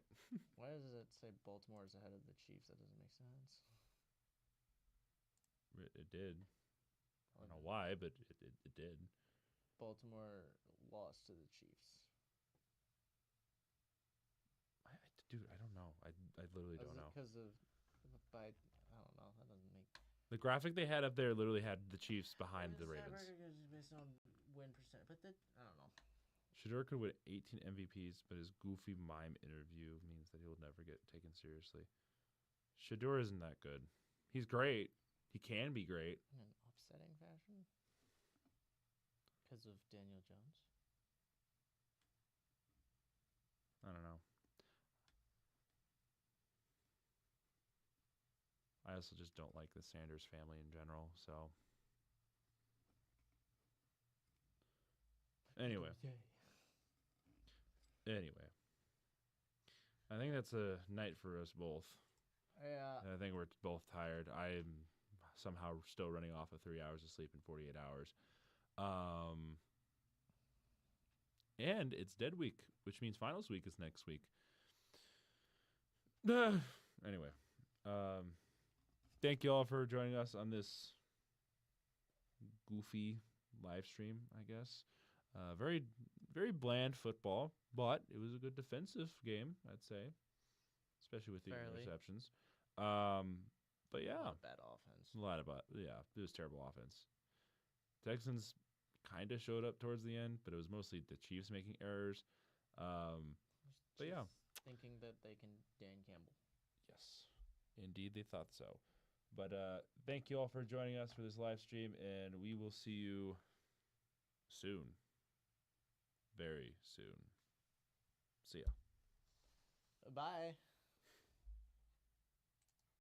Why does it say Baltimore is ahead of the Chiefs? That doesn't make sense. It did. I don't know why, but it did. Baltimore lost to the Chiefs. Dude, I don't know. I literally don't know. Because of I don't know. That doesn't make. The graphic they had up there literally had the Chiefs behind the Ravens. Based on win percent, but that I don't know. Shador could win 18 MVPs, but his goofy mime interview means that he'll never get taken seriously. Shador isn't that good. He's great. He can be great. In an upsetting fashion? Because of Daniel Jones? I don't know. I also just don't like the Sanders family in general, so. Anyway. I think that's a night for us both. Yeah. I think we're both tired. I'm somehow still running off of 3 hours of sleep in 48 hours. And it's dead week, which means finals week is next week. Anyway, thank you all for joining us on this goofy live stream, I guess. Very, very bland football, but it was a good defensive game, I'd say, especially with the interceptions. But yeah, A lot of bad offense. it was terrible offense. Texans kind of showed up towards the end, but it was mostly the Chiefs making errors. But yeah, thinking that they can Dan Campbell. yes, indeed they thought so. But thank you all for joining us for this live stream, and we will see you soon. Very soon. See ya. Bye.